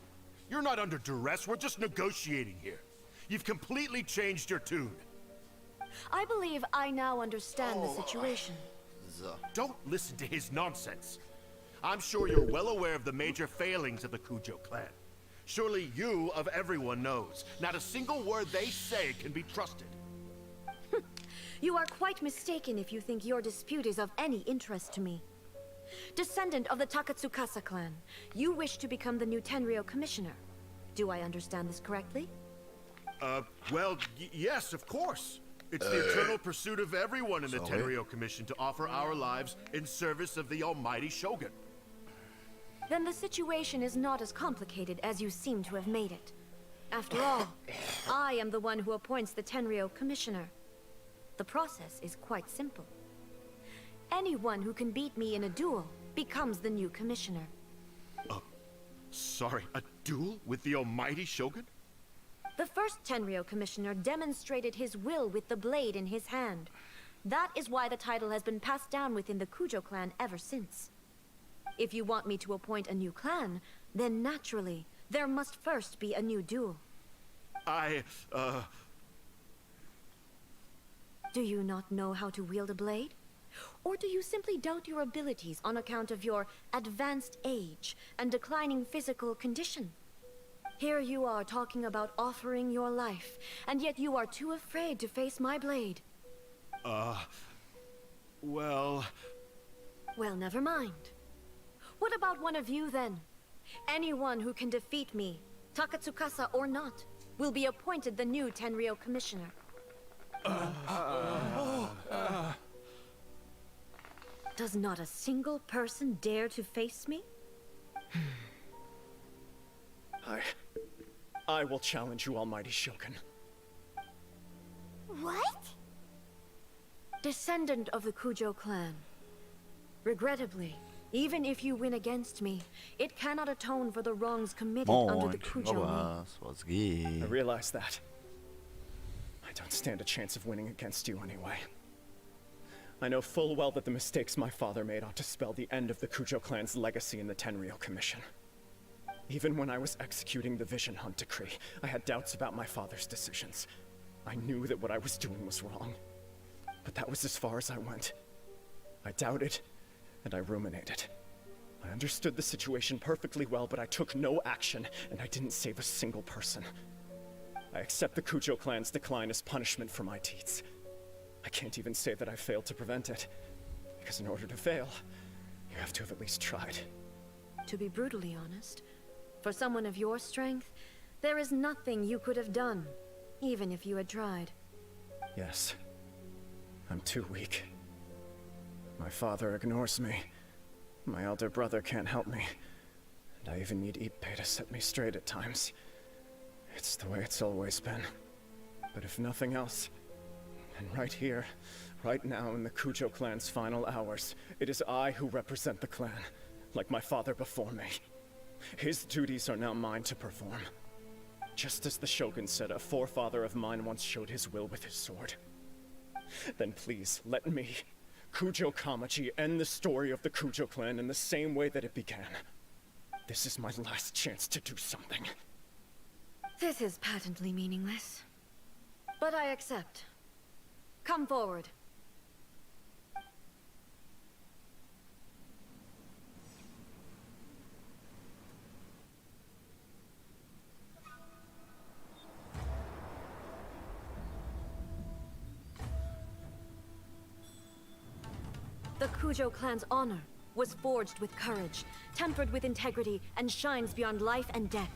You're not under duress, we're just negotiating here. You've completely changed your tune. I believe I now understand the situation. Don't listen to his nonsense. I'm sure you're well aware of the major failings of the Kujo clan. Surely you, of everyone, knows. Not a single word they say can be trusted. You are quite mistaken if you think your dispute is of any interest to me. Descendant of the Takatsukasa clan, you wish to become the new Tenryou commissioner. Do I understand this correctly? Well, yes, of course. It's the eternal pursuit of everyone in the Tenryou Commission to offer our lives in service of the almighty Shogun. Then the situation is not as complicated as you seem to have made it. After all, I am the one who appoints the Tenryou commissioner. The process is quite simple. Anyone who can beat me in a duel becomes the new commissioner. Sorry, a duel with the almighty Shogun? The first Tenryou commissioner demonstrated his will with the blade in his hand. That is why the title has been passed down within the Kujo clan ever since. If you want me to appoint a new clan, then naturally, there must first be a new duel. Do you not know how to wield a blade? Or do you simply doubt your abilities on account of your advanced age and declining physical condition? Here you are talking about offering your life, and yet you are too afraid to face my blade. Well... Well, never mind. What about one of you, then? Anyone who can defeat me, Takatsukasa or not, will be appointed the new Tenryou commissioner. Does not a single person dare to face me? I will challenge you, almighty Shogun. What? Descendant of the Kujo clan. Regrettably, Even if you win against me, it cannot atone for the wrongs committed under the Moin, Kujo name. was, was geht? I realize that. I don't stand a chance of winning against you anyway. I know full well that the mistakes my father made ought to spell the end of the Kujo clan's legacy in the Tenryou Commission. Even when I was executing the Vision Hunt decree, I had doubts about my father's decisions. I knew that what I was doing was wrong. But that was as far as I went. I doubted, and I ruminated. I understood the situation perfectly well, but I took no action, and I didn't save a single person. I accept the Kujo clan's decline as punishment for my deeds. I can't even say that I failed to prevent it, because in order to fail, you have to have at least tried. To be brutally honest, for someone of your strength, there is nothing you could have done, even if you had tried. Yes. I'm too weak. My father ignores me. My elder brother can't help me. And I even need Ippei to set me straight at times. It's the way it's always been. But if nothing else, and right here, right now in the Kujo clan's final hours, it is I who represent the clan, like my father before me. His duties are now mine to perform. Just as the Shogun said, a forefather of mine once showed his will with his sword. Then please, let me, Kujo Kamaji, end the story of the Kujo clan in the same way that it began. This is my last chance to do something. This is patently meaningless. But I accept. Come forward. The Kujo clan's honor was forged with courage, tempered with integrity, and shines beyond life and death.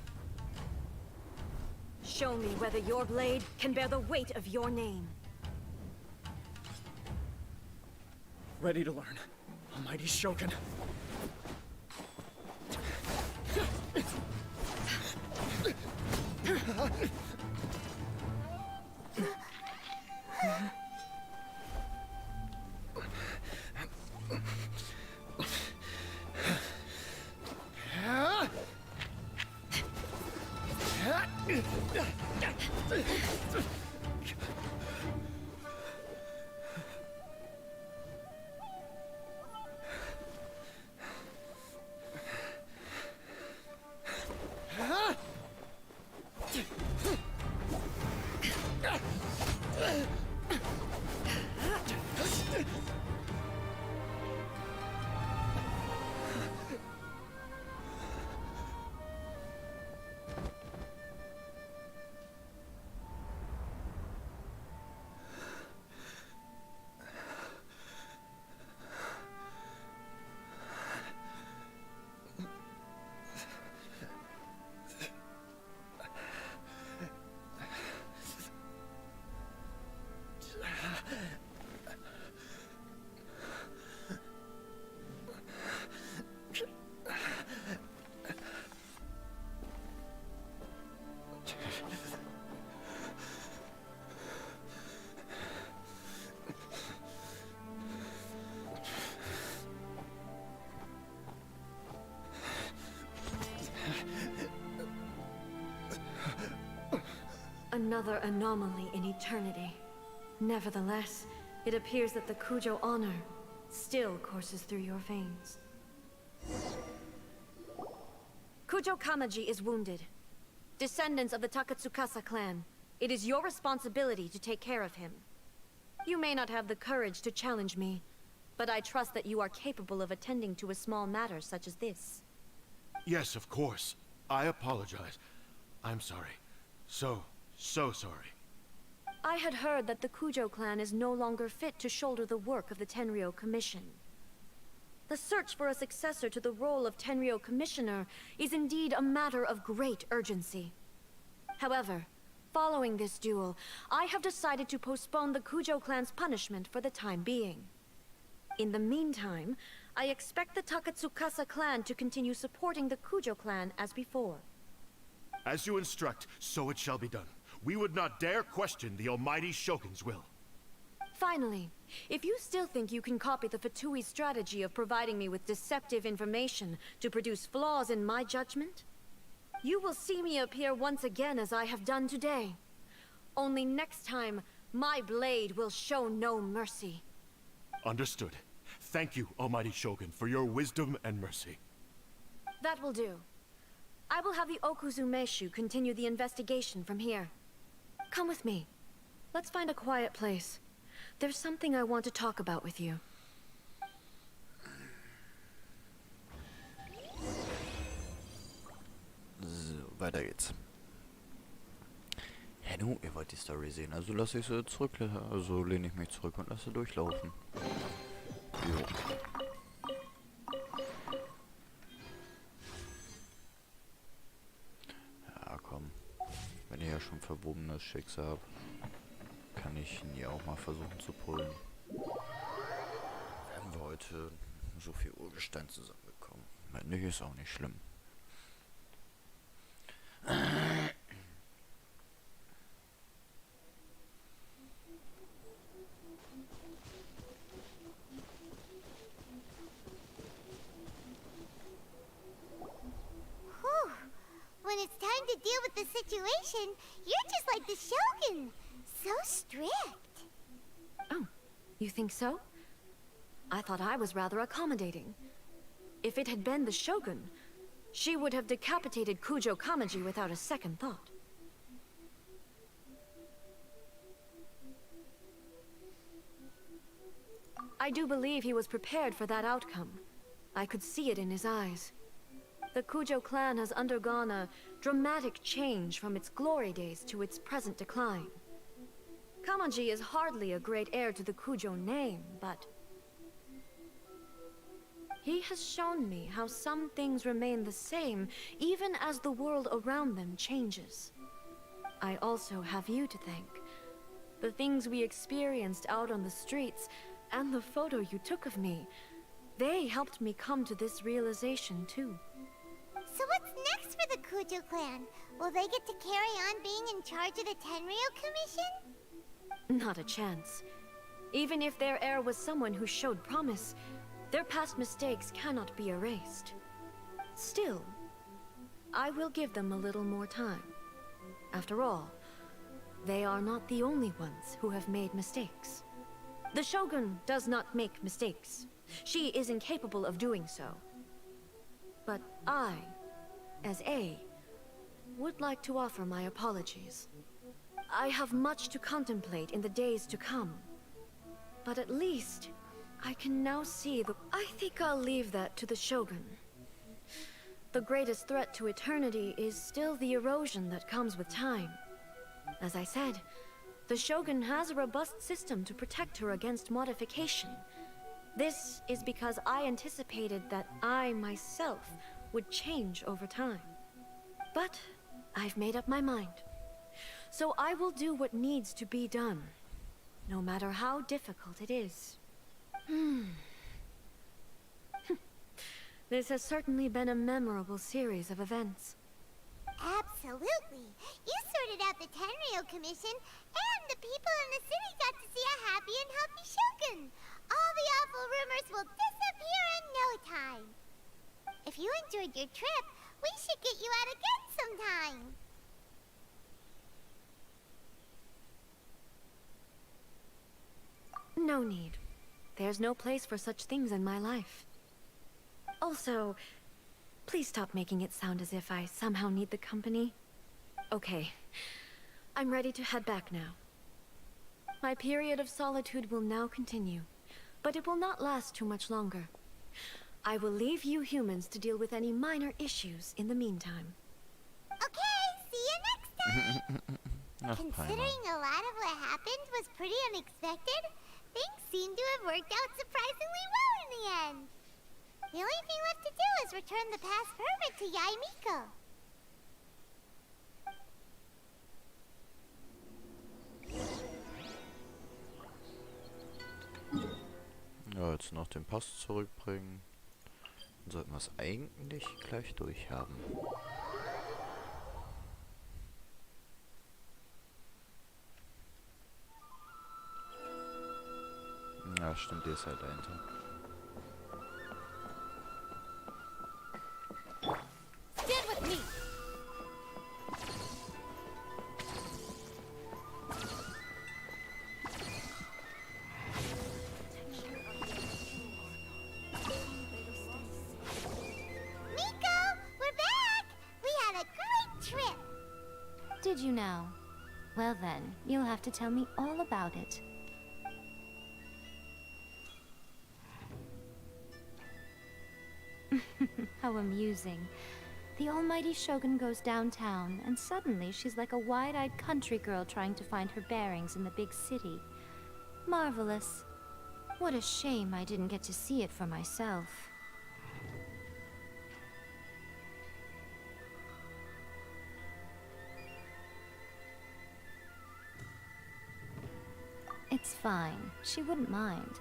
Show me whether your blade can bear the weight of your name. Ready to learn, Almighty Shogun. Another anomaly in eternity. Nevertheless, it appears that the Kujo honor still courses through your veins. Kujo Kamaji is wounded. Descendants of the Takatsukasa clan, it is your responsibility to take care of him. You may not have the courage to challenge me, but I trust that you are capable of attending to a small matter such as this. Yes, of course. I apologize. I'm sorry. So sorry. I had heard that the Kujo clan is no longer fit to shoulder the work of the Tenryou Commission. The search for a successor to the role of Tenryou Commissioner is indeed a matter of great urgency. However, following this duel, I have decided to postpone the Kujo clan's punishment for the time being. In the meantime, I expect the Takatsukasa clan to continue supporting the Kujo clan as before. As you instruct, so it shall be done. We would not dare question the Almighty Shogun's will. Finally, if you still think you can copy the Fatui strategy of providing me with deceptive information to produce flaws in my judgment, you will see me appear once again as I have done today. Only next time, my blade will show no mercy. Understood. Thank you, Almighty Shogun, for your wisdom and mercy. That will do. I will have the Okuzumeshu continue the investigation from here. Come with me. Let's find a quiet place. There's something I want to talk about with you. So, weiter geht's. Ja, nu, ihr wollt die Story sehen, also lasse ich sie zurück, also lehne ich mich zurück und lasse durchlaufen. Jo. Ja, komm. Wenn ich ja schon verwobenes Schicksal habe, kann ich ihn ja auch mal versuchen zu pullen. Werden wir heute so viel Urgestein zusammenbekommen. Wenn nicht, ist auch nicht schlimm. Whew. When it's time to deal with the situation, you're just like the Shogun. So strict. Oh, you think so? I thought I was rather accommodating. If it had been the Shogun, she would have decapitated Kujo Kamaji without a second thought. I do believe he was prepared for that outcome. I could see it in his eyes. The Kujo clan has undergone a dramatic change from its glory days to its present decline. Kamaji is hardly a great heir to the Kujo name, but he has shown me how some things remain the same even as the world around them changes. I also have you to thank. The things we experienced out on the streets and the photo you took of me, they helped me come to this realization too. So what's next for the Kujo clan? Will they get to carry on being in charge of the Tenryo Commission? Not a chance. Even if their heir was someone who showed promise, their past mistakes cannot be erased. Still, I will give them a little more time. After all, they are not the only ones who have made mistakes. The Shogun does not make mistakes. She is incapable of doing so. But I, as A, would like to offer my apologies. I have much to contemplate in the days to come. But at least, I can now see the... I think I'll leave that to the Shogun. The greatest threat to eternity is still the erosion that comes with time. As I said, the Shogun has a robust system to protect her against modification. This is because I anticipated that I myself would change over time. But I've made up my mind. So I will do what needs to be done, no matter how difficult it is. This has certainly been a memorable series of events. Absolutely. You sorted out the Tenryo Commission, and the people in the city got to see a happy and healthy Shogun. All the awful rumors will disappear in no time. If you enjoyed your trip, we should get you out again sometime. No need. There's no place for such things in my life. Also, please stop making it sound as if I somehow need the company. Okay, I'm ready to head back now. My period of solitude will now continue, but it will not last too much longer. I will leave you humans to deal with any minor issues in the meantime. Okay, see you next time! Ach, Considering a lot of what happened was pretty unexpected, things seem to have worked out surprisingly well in the end. The only thing left to do is return the past permit to Yae Miko. Ja, jetzt noch den Pass zurückbringen. Dann sollten wir es eigentlich gleich durchhaben. Ja, stimmt, der ist halt dahinter. Stand with me. Miko, we're back! We had a great trip! Did you now? Well then, you'll have to tell me all about it. How amusing. The almighty Shogun goes downtown, and suddenly she's like a wide-eyed country girl trying to find her bearings in the big city. Marvelous. What a shame I didn't get to see it for myself. It's fine. She wouldn't mind.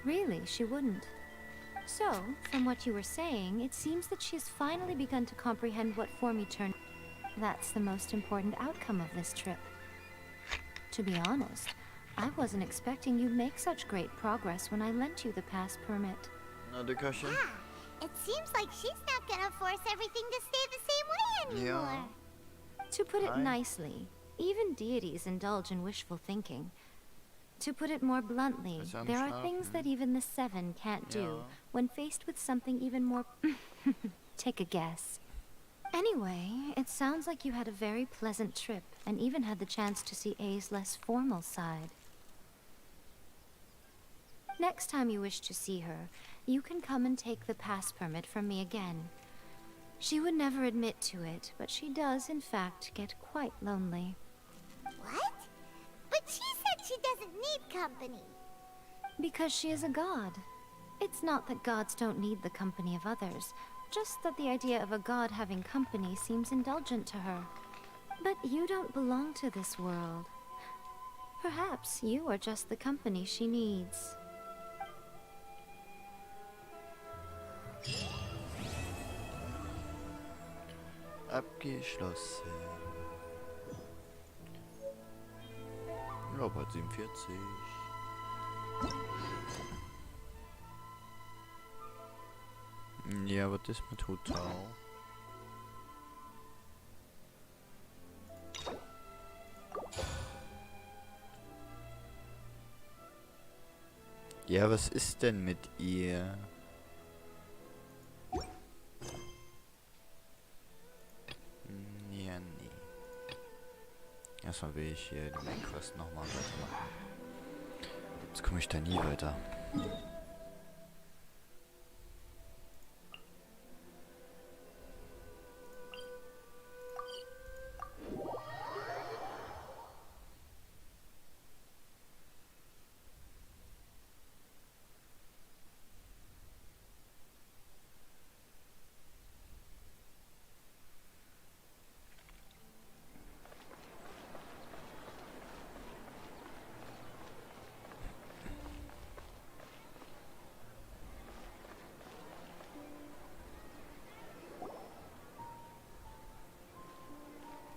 Really, she wouldn't. So, from what you were saying, it seems that she has finally begun to comprehend what form eternity. That's the most important outcome of this trip. To be honest, I wasn't expecting you'd make such great progress when I lent you the pass permit. Na, Dickerchen. Ah, it seems like she's not gonna force everything to stay the same way anymore. To put it Hi. nicely, even deities indulge in wishful thinking. To put it more bluntly, Is am there are Schlafen. things that even the Seven can't do Ja. when faced with something even more... Take a guess. Anyway, it sounds like you had a very pleasant trip and even had the chance to see A's less formal side. Next time you wish to see her, you can come and take the pass permit from me again. She would never admit to it, but she does, in fact, get quite lonely. What? But she said she doesn't need company. Because she is a god. It's not that gods don't need the company of others, just that the idea of a god having company seems indulgent to her. But you don't belong to this world. Perhaps you are just the company she needs. Abgeschlossen. Robert 47. Ja, was ist mit Hotel? Ja, was ist denn mit ihr? Ja, nee. Erstmal will ich hier die Main Quest nochmal weitermachen. Jetzt komme ich da nie weiter.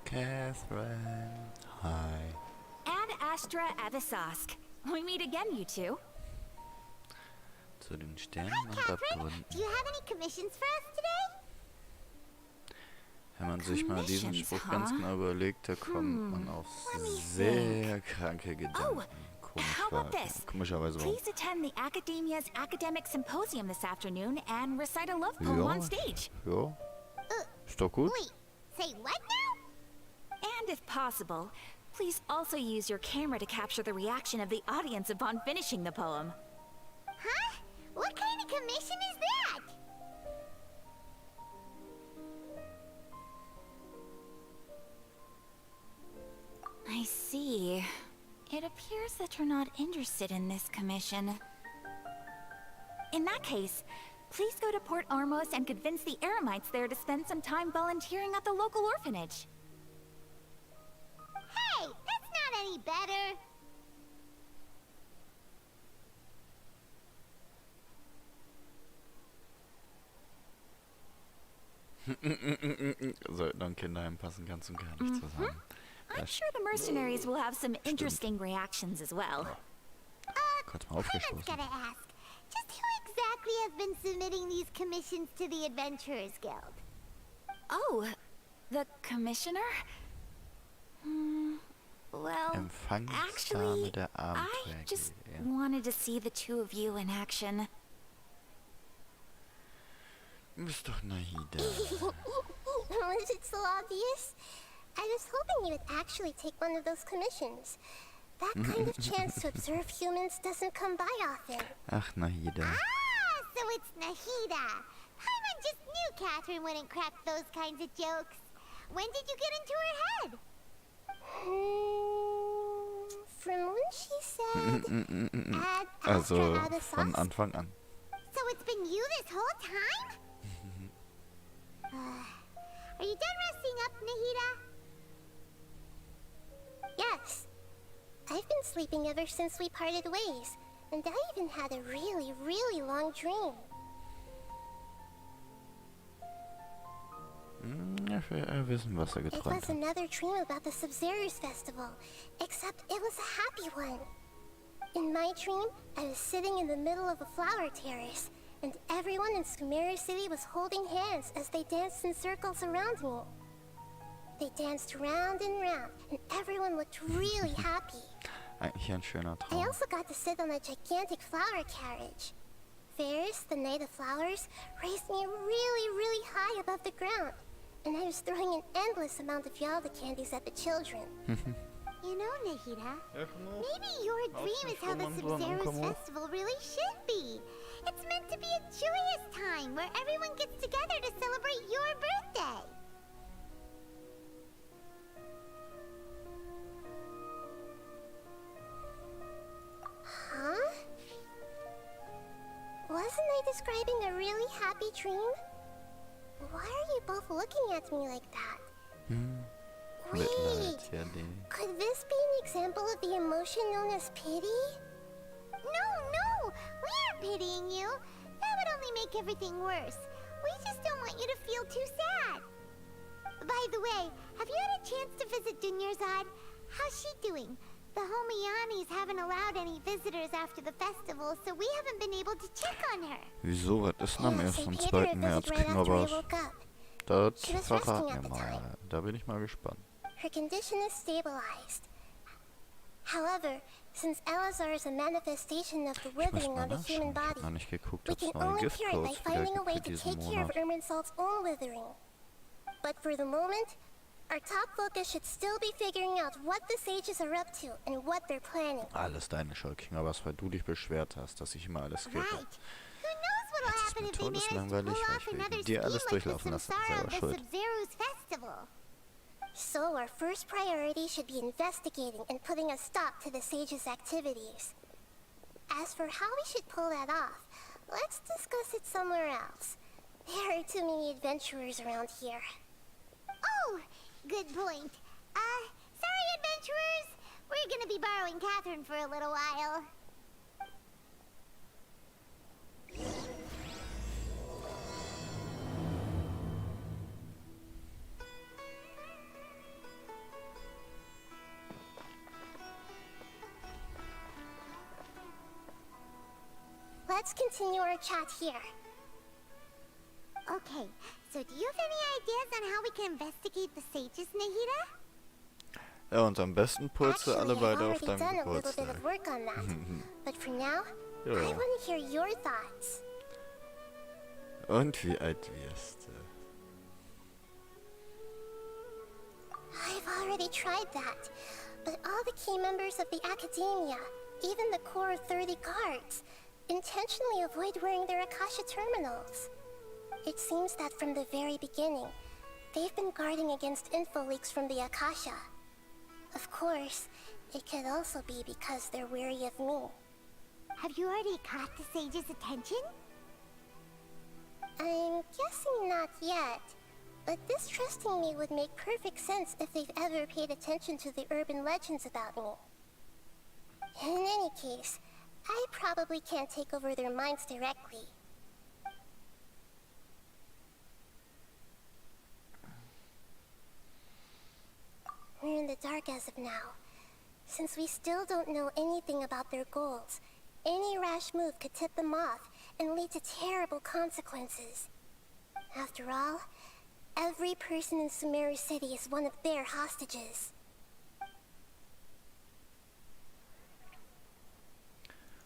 Catherine, hi. Ad Astra Avisask. We meet again, you two. Zu den Sternen Hi, und Catherine. Abgründen. Do you have any commissions for us today? Wenn man sich mal diesen Commissions, Spruch ganz huh? genau überlegt, da kommt man auf Let me sehr kranke Gedanken. How about this? Komischerweise warum? Please attend the Academia's academic symposium this afternoon and recite a love poem on stage. Ja. Ist doch gut. Wait, say what now? And if possible, please also use your camera to capture the reaction of the audience upon finishing the poem. Huh? What kind of commission is that? I see. It appears that you're not interested in this commission. In that case, please go to Port Ormos and convince the Eremites there to spend some time volunteering at the local orphanage. Hey, that's not any better. Sollten an Kinderheim passen, kannst du gar nichts zu sagen. I'm sure the mercenaries will have some interesting reactions as well. kurz mal Paimon aufgestoßen. gotta ask, just who exactly has been submitting these commissions to the Adventurers Guild? Oh, the commissioner? Well, Empfangsdame actually, der I just Abenteuergilde. wanted to see the two of you in action. Du bist doch Nahida. Was it so obvious? I was hoping you would actually take one of those commissions. That kind of chance to observe humans doesn't come by often. Ach, Nahida. Ah, so it's Nahida. Paimon just knew Catherine wouldn't crack those kinds of jokes. When did you get into her head? From when she said, add Also, extra the von sauce. Anfang an. So it's been you this whole time? Are you done resting up, Nahida? Yes. I've been sleeping ever since we parted ways, and I even had a really, really long dream. Ja, wir wissen, was It geträumt was hat. another dream about the Sub-Zero's festival, except it was a happy one. In my dream, I was sitting in the middle of a flower terrace, and everyone in Sumera City was holding hands as they danced in circles around me. They danced round and round, and everyone looked really happy. Eigentlich ein schöner I Traum. also got to sit on a gigantic flower carriage. Ferris, the Knight of Flowers, raised me really, really high above the ground, and I was throwing an endless amount of Yalda candies at the children. You know, Nahida, maybe your dream is how the Sub-Zero's festival really should be. It's meant to be a joyous time where everyone gets together to celebrate your birthday. Huh? Wasn't I describing a really happy dream? Why are you both looking at me like that? Wait, Mitleid, ja, die. could this be an example of the emotion known as pity? No, we aren't pitying you. That would only make everything worse. We just don't want you to feel too sad. By the way, have you had a chance to visit Dunyarzad? How's she doing? The Homianis haven't allowed any visitors after the festival, so we haven't been able to check on her. Wieso? Was ist denn am Yes, 1. I und paid her a 2. März? visit right Kriegen wir after I was? woke up. Das She was verraten resting wir at the time. mal. Da bin ich mal gespannt. Her condition is stabilized. However, since Elazar is a manifestation of the Ich muss withering mal of the human nachschauen. Ich body, hab noch nicht geguckt, we ob es can neue only cure it by Giftcodes wieder finding a gibt way für to diesen take care of Monat. Irminsul's own withering. But for the moment, our top focus should still be figuring out what the sages are up to and what they're planning. Alles deine Schuld, King, aber weil du dich beschwert hast, dass ich immer alles skippe. Right. Who knows what'll Jetzt ist happen mir if they manage to todeslangweilig, pull weil off ich will another dir scheme alles like the durchlaufen lassen. Samsara Selber of the schuld. Sub-Zero's festival. So our first priority should be investigating and putting a stop to the sages' activities. As for how we should pull that off, let's discuss it somewhere else. There are too many adventurers around here. Oh, good point. Sorry, adventurers. We're gonna be borrowing Catherine for a little while. Let's continue our chat here. Okay, so do you have any ideas on how we can investigate the sages, Nahida? Ja, und am besten pulse alle Actually, I've beide auf already deinem done a little bit Geburtstag. of work on that. But for now, Ja. I want to hear your thoughts. Und wie alt wirst du? I've already tried that, but all the key members of the Academia, even the core 30 guards, intentionally avoid wearing their Akasha terminals. It seems that from the very beginning, they've been guarding against info leaks from the Akasha. Of course, it could also be because they're wary of me. Have you already caught the sage's attention? I'm guessing not yet, but this trusting me would make perfect sense if they've ever paid attention to the urban legends about me. In any case, I probably can't take over their minds directly. We're in the dark as of now. Since we still don't know anything about their goals, Any rash move could tip them off and lead to terrible consequences. After all, every person in Sumeru City is one of their hostages.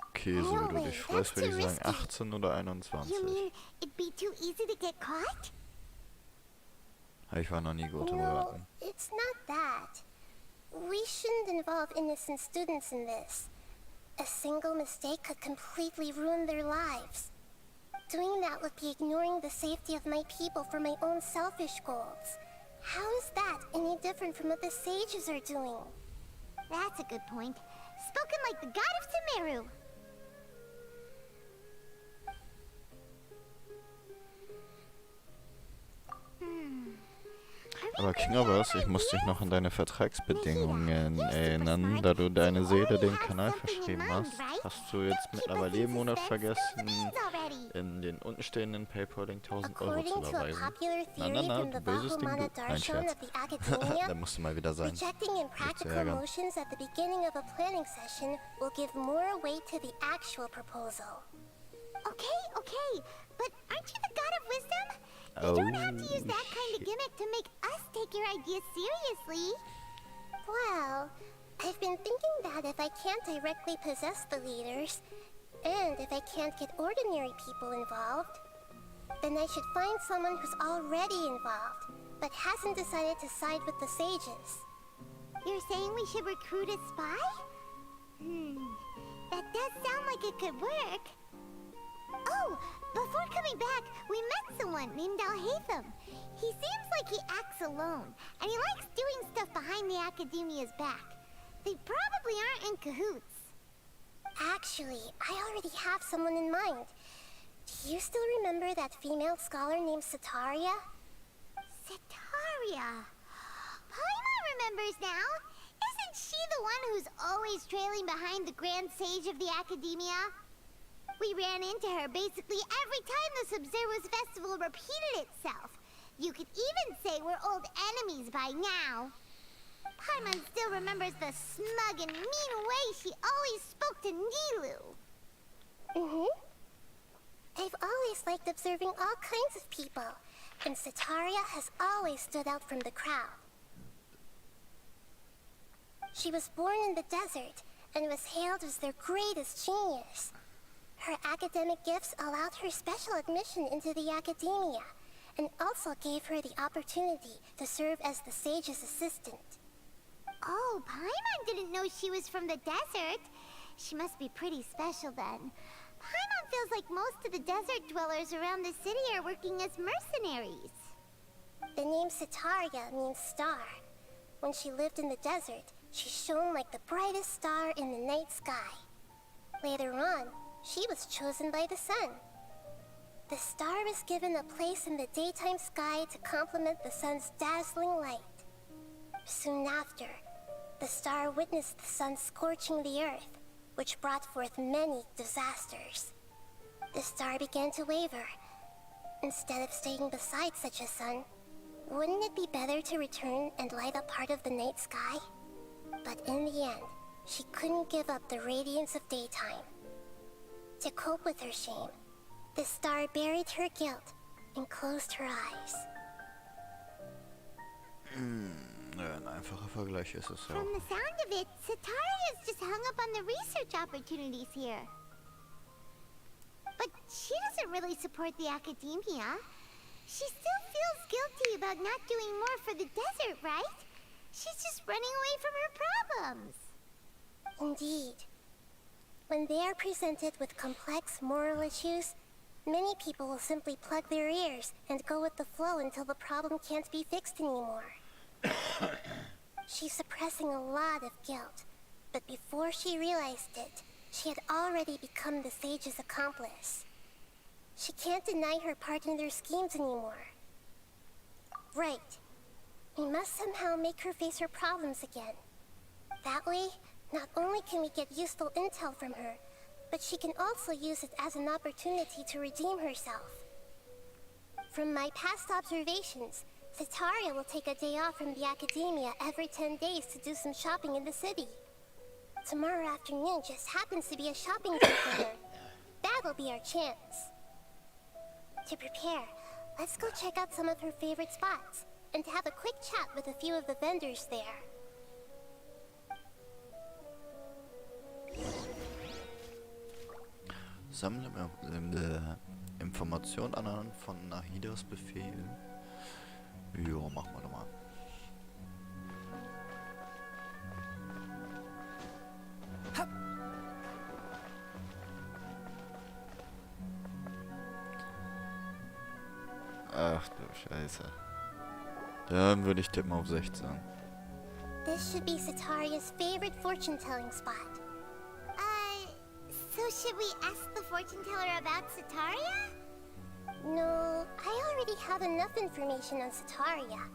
Okay, so wie du dich freust, würde ich sagen 18 oder You 21. mean it'd be too easy to get caught? Ich war noch nie gut im No, Raten. it's not that. We shouldn't involve innocent students in this. A single mistake could completely ruin their lives. Doing that would be ignoring the safety of my people for my own selfish goals. How is that any different from what the sages are doing? That's a good point. Spoken like the god of Sumeru. Aber Kingerbers, ich muss dich noch an deine Vertragsbedingungen erinnern. Da du deine Seele dem Kanal verschrieben hast, hast du jetzt mittlerweile jeden Monat vergessen, in den untenstehenden PayPal-Link 1000 Euro zu überweisen. Na, du böses Ding, du. Nein, Scherz. Da musst du mal wieder sein. Rejecting impractical motions at the beginning of a planning session will give more weight to the actual proposal. Okay, but aren't you the god of wisdom? You don't have to use that kind of gimmick to make us take your ideas seriously. Well, I've been thinking that if I can't directly possess the leaders, and if I can't get ordinary people involved, then I should find someone who's already involved, but hasn't decided to side with the sages. You're saying we should recruit a spy? That does sound like it could work. Oh, before coming back, we met someone named Alhaitham. He seems like he acts alone, and he likes doing stuff behind the Academia's back. They probably aren't in cahoots. Actually, I already have someone in mind. Do you still remember that female scholar named Setaria? Setaria? Paimon remembers now. Isn't she the one who's always trailing behind the Grand Sage of the Academia? We ran into her basically every time the Sub-Zero's festival repeated itself. You could even say we're old enemies by now. Paimon still remembers the smug and mean way she always spoke to Nilou. I've always liked observing all kinds of people, and Setaria has always stood out from the crowd. She was born in the desert and was hailed as their greatest genius. Her academic gifts allowed her special admission into the Academia, and also gave her the opportunity to serve as the sage's assistant. Oh, Paimon didn't know she was from the desert. She must be pretty special then. Paimon feels like most of the desert dwellers around the city are working as mercenaries. The name Setaria means star. When she lived in the desert, she shone like the brightest star in the night sky. Later on, she was chosen by the sun. The star was given a place in the daytime sky to complement the sun's dazzling light. Soon after, the star witnessed the sun scorching the earth, which brought forth many disasters. The star began to waver. Instead of staying beside such a sun, wouldn't it be better to return and light up part of the night sky? But in the end, she couldn't give up the radiance of daytime. To cope with her shame, the star buried her guilt and closed her eyes. Ja, ein einfacher Vergleich ist es ja. From the sound of it, Setaria's just hung up on the research opportunities here. But she doesn't really support the Academia. She still feels guilty about not doing more for the desert, right? She's just running away from her problems. Indeed. When they are presented with complex moral issues, many people will simply plug their ears and go with the flow until the problem can't be fixed anymore. She's suppressing a lot of guilt, but before she realized it, she had already become the sage's accomplice. She can't deny her part in their schemes anymore. Right. We must somehow make her face her problems again. That way, not only can we get useful intel from her, but she can also use it as an opportunity to redeem herself. From my past observations, Setaria will take a day off from the Academia every 10 days to do some shopping in the city. tomorrow afternoon just happens to be a shopping day for her. That'll be our chance. To prepare, let's go check out some of her favorite spots and have a quick chat with a few of the vendors there. Sammle Informationen anhand von Nahidas Befehl. Jo, machen wir doch mal. Ach du Scheiße. Dann würde ich tippen auf 16. This should be Sataria's favorite fortune-telling spot. So should we ask the fortune teller about Sataria? No, I already have enough information on Sataria.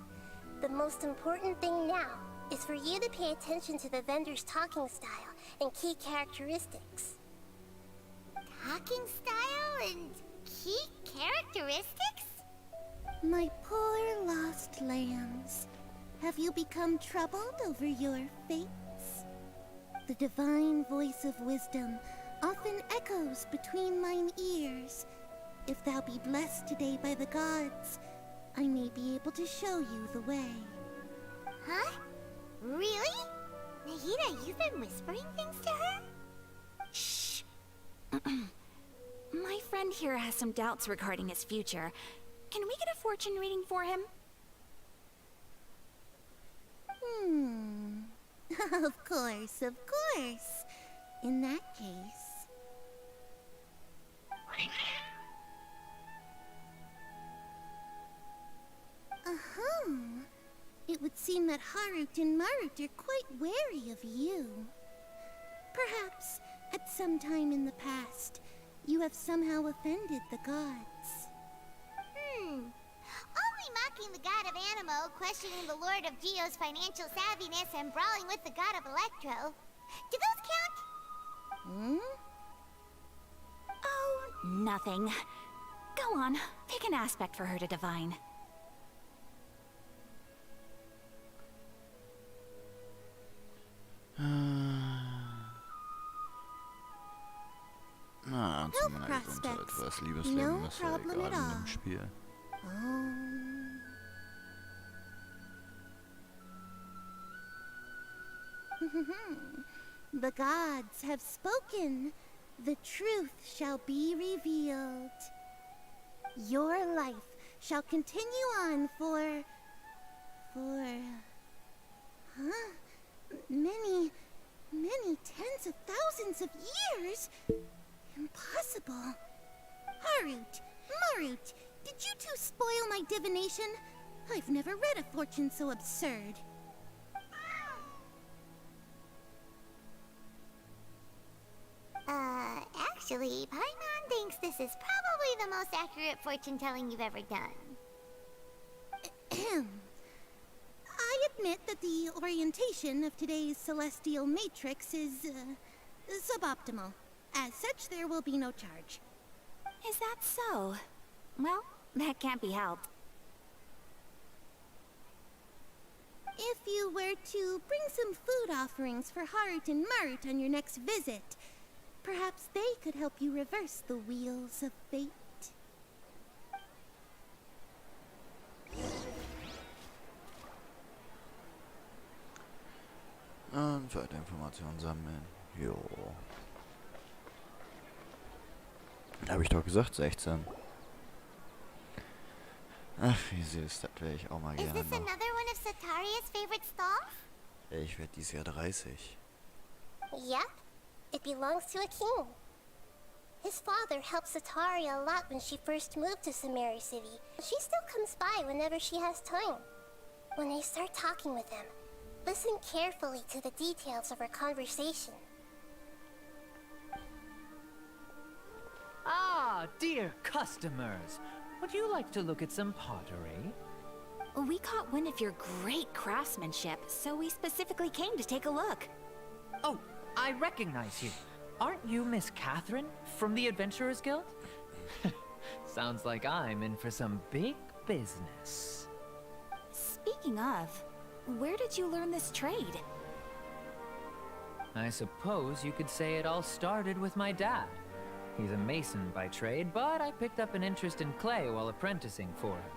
The most important thing now is for you to pay attention to the vendor's talking style and key characteristics. Talking style and key characteristics? My poor lost lambs, have you become troubled over your fates? The divine voice of wisdom often echoes between mine ears. If thou be blessed today by the gods, I may be able to show you the way. Huh? Really? Nahida, you've been whispering things to her? Shh. My friend here has some doubts regarding his future. Can we get a fortune reading for him? Of course, of course. In that case... It would seem that Harut and Marut are quite wary of you. Perhaps, at some time in the past, you have somehow offended the gods. Only mocking the god of Animo, questioning the lord of Geo's financial savviness, and brawling with the god of Electro. Do those count? Oh, nothing. Go on, pick an aspect for her to divine. Na, zu meiner Gesundheit. Was Liebesleben ist ja egal in dem Spiel. The gods have spoken. The truth shall be revealed. Your life shall continue on for... many tens of thousands of years? Impossible. Harut, Marut, did you two spoil my divination? I've never read a fortune so absurd. Actually, Paimon thinks this is probably the most accurate fortune-telling you've ever done. I admit that the orientation of today's celestial matrix is, suboptimal. As such, there will be no charge. Is that so? Well, that can't be helped. If you were to bring some food offerings for Harut and Marut on your next visit, perhaps they could help you reverse the wheels of fate. Und weiter Informationen sammeln. Jo. Habe ich doch gesagt, 16. Ach, wie süß, das wäre ich auch mal Is gerne this noch. another one of Sataria's favorite stalls? Ich werde dieses Jahr 30. Yep. It belongs to a king. His father helped Sataria a lot when she first moved to Samari City. She still comes by whenever she has time. When I start talking with him, listen carefully to the details of our conversation. Ah, dear customers. Would you like to look at some pottery? We caught wind of your great craftsmanship, so we specifically came to take a look. Oh, I recognize you. Aren't you Miss Catherine from the Adventurers Guild? Sounds like I'm in for some big business. Speaking of, where did you learn this trade? I suppose you could say it all started with my dad. He's a mason by trade, but I picked up an interest in clay while apprenticing for him.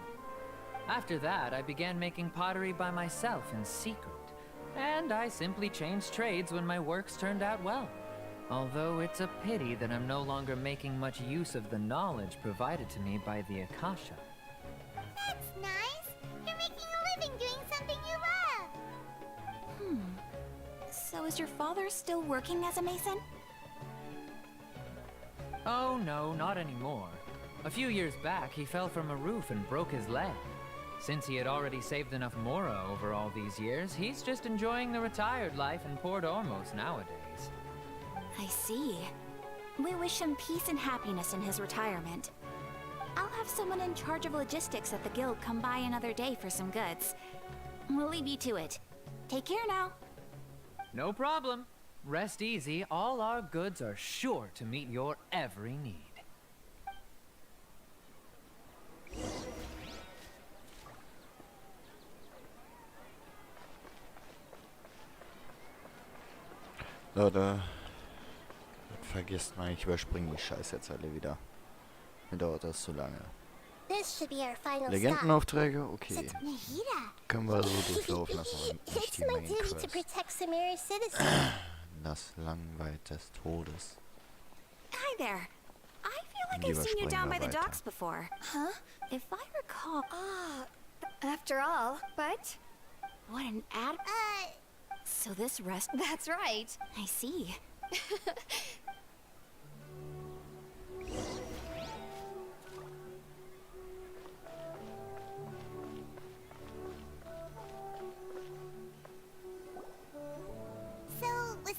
After that, I began making pottery by myself in secret, and I simply changed trades when my works turned out well. Although it's a pity that I'm no longer making much use of the knowledge provided to me by the Akasha. That's nice. You're making a living doing something you love. So is your father still working as a mason? Oh no, not anymore. A few years back, he fell from a roof and broke his leg. Since he had already saved enough mora over all these years, he's just enjoying the retired life in Port Ormos nowadays. I see. We wish him peace and happiness in his retirement. I'll have someone in charge of logistics at the guild come by another day for some goods. We'll leave you to it. Take care now. No problem. Rest easy, all our goods are sure to meet your every need. Leute, vergesst mal, ich überspringe die Scheiß jetzt alle wieder. Mir dauert das zu lange. This should be our final stop. Legendenaufträge? Okay. Nahida. Können wir so durchlaufen lassen, aber nicht It's die my Main duty to Quest. protect Samari's citizens. Das Langweid des Todes. Hi there. I feel like Die I've seen you überspringen down by wir the weiter. docks before. Huh? If I recall... After all, but What an ad... So this rest... that's right. I see. So, was...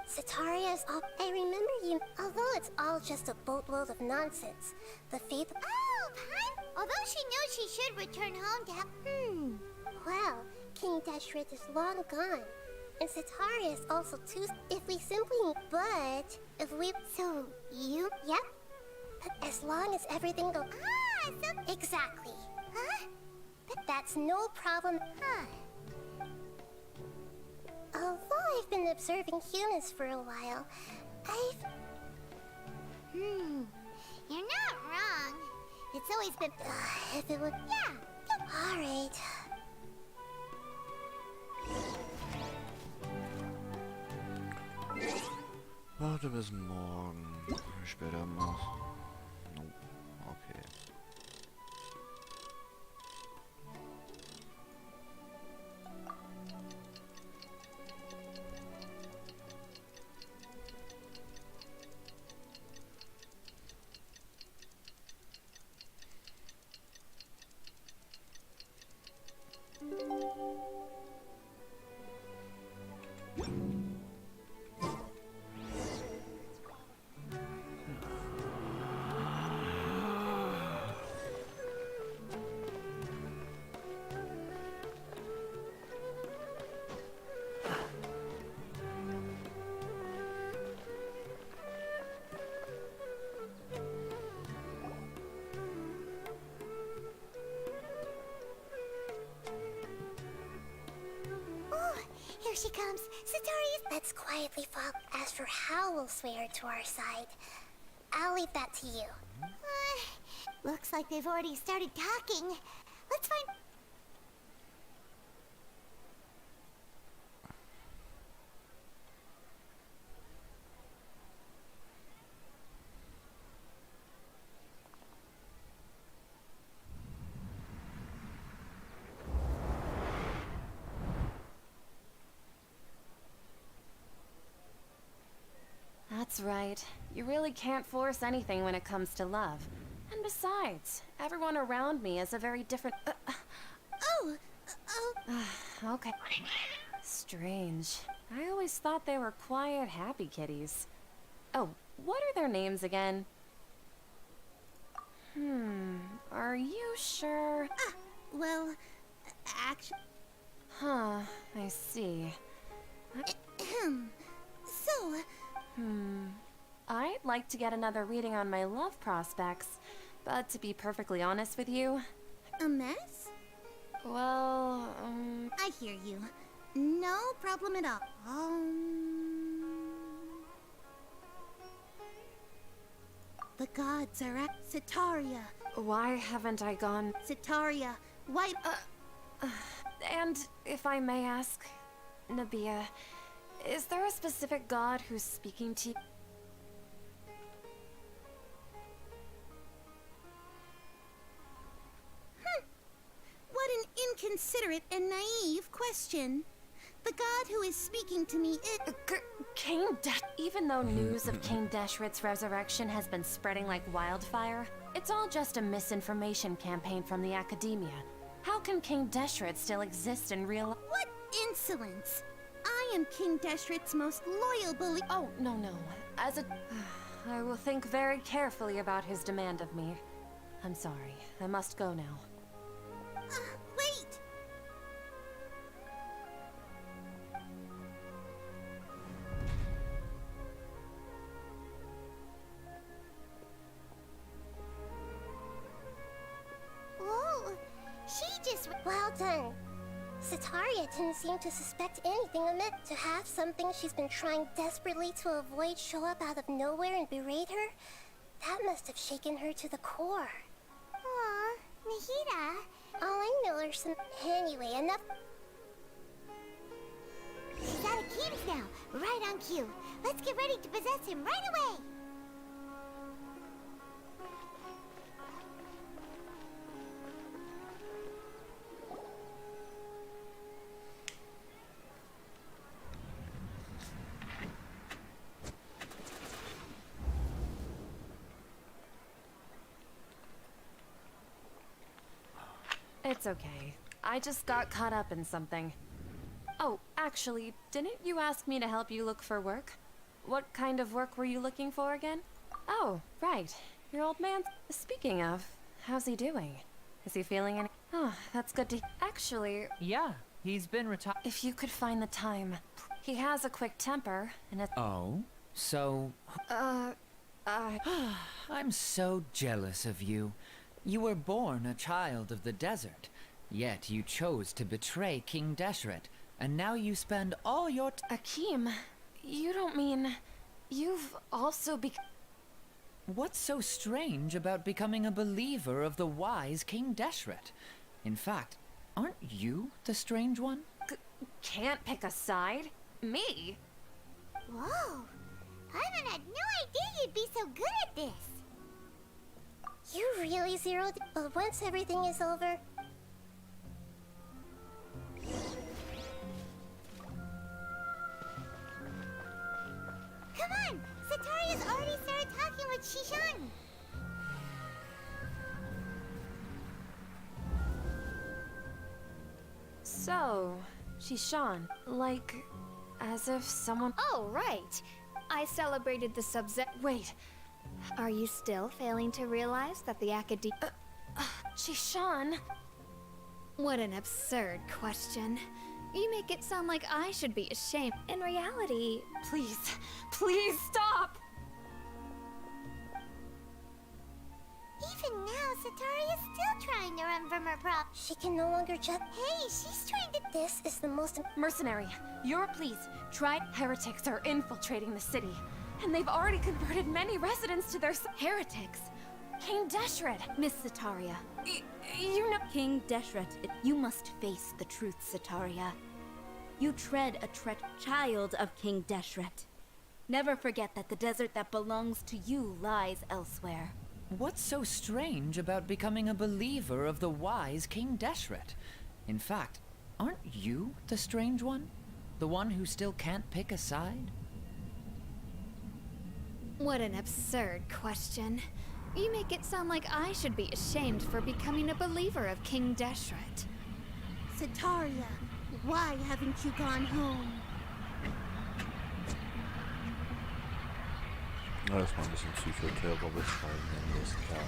Sataria's all... I remember you... Although it's all just a boatload of nonsense, the faith... Oh, Pun! Although she knows she should return home to... Well, King Dashred is long gone. And Sataria is also too... If we simply... But... If we... So, you... Yep. But as long as everything goes... so... Exactly. Huh? But that's no problem. Although I've been observing humans for a while, You're not wrong. It's always been... if it would... Yeah. Alright. Warte bis morgen. Später noch. No. Okay. Here she comes. Satari's... Let's quietly fall. As for how we'll sway her to our side, I'll leave that to you. Looks like they've already started talking. Let's find... That's right. You really can't force anything when it comes to love. And besides, everyone around me is a very different... Okay. Strange. I always thought they were quiet, happy kitties. Oh, what are their names again? Are you sure? Well, actually... Huh, I see. So... I'd like to get another reading on my love prospects, but to be perfectly honest with you... A mess? Well, I hear you. No problem at all. The gods are at Sitaria. Why haven't I gone? Sitaria, why? And if I may ask, Nabia, is there a specific god who's speaking to you? What an inconsiderate and naive question. The god who is speaking to me is... King Even though news of King Deshret's resurrection has been spreading like wildfire, it's all just a misinformation campaign from the academia. How can King Deshret still exist in real life? What insolence! I am King Deshret's most loyal bully. Oh, no. As a... I will think very carefully about his demand of me. I'm sorry. I must go now. Wait! Whoa! She just... Well done. Sitaria didn't seem to suspect anything amiss. To have something she's been trying desperately to avoid show up out of nowhere and berate her, that must have shaken her to the core. Aw, Nahida. All I know are some... Anyway, enough... He's out of Keys now, right on cue. Let's get ready to possess him right away! It's okay. I just got caught up in something. Oh, actually, didn't you ask me to help you look for work? What kind of work were you looking for again? Oh, right. Your old man. Speaking of, how's he doing? Is he feeling any... Oh, that's good to... Actually... Yeah, he's been retired. If you could find the time. He has a quick temper, and it's... Oh? So... I'm so jealous of you. You were born a child of the desert, yet you chose to betray King Deshret, and now you spend all your Akeem, you don't mean... You've also What's so strange about becoming a believer of the wise King Deshret? In fact, aren't you the strange one? Can't pick a side? Me? Whoa! Paimon had no idea you'd be so good at this! You really zeroed... But once everything is over... Come on! Sataria's already started talking with Shishan! So, Shishan, like, as if someone... Oh, right. I celebrated the Wait. Are you still failing to realize that the academy... Shishan... What an absurd question. You make it sound like I should be ashamed. In reality... Please stop! Even now, Sataria's still trying to run from her prop. She can no longer just... Hey, she's trying to... This is the most... Mercenary, please, try... Heretics are infiltrating the city, and they've already converted many residents to their... Heretics? King Deshret! Miss Sitaria. You know... King Deshret, you must face the truth, Sitaria. You tread a child of King Deshret. Never forget that the desert that belongs to you lies elsewhere. What's so strange about becoming a believer of the wise King Deshret? In fact, aren't you the strange one? The one who still can't pick a side? What an absurd question. You make it sound like I should be ashamed for becoming a believer of King Deshret. Sitaria, why haven't you gone home? Das mal ein bisschen Psychoterror beschreiben, dann ist klar.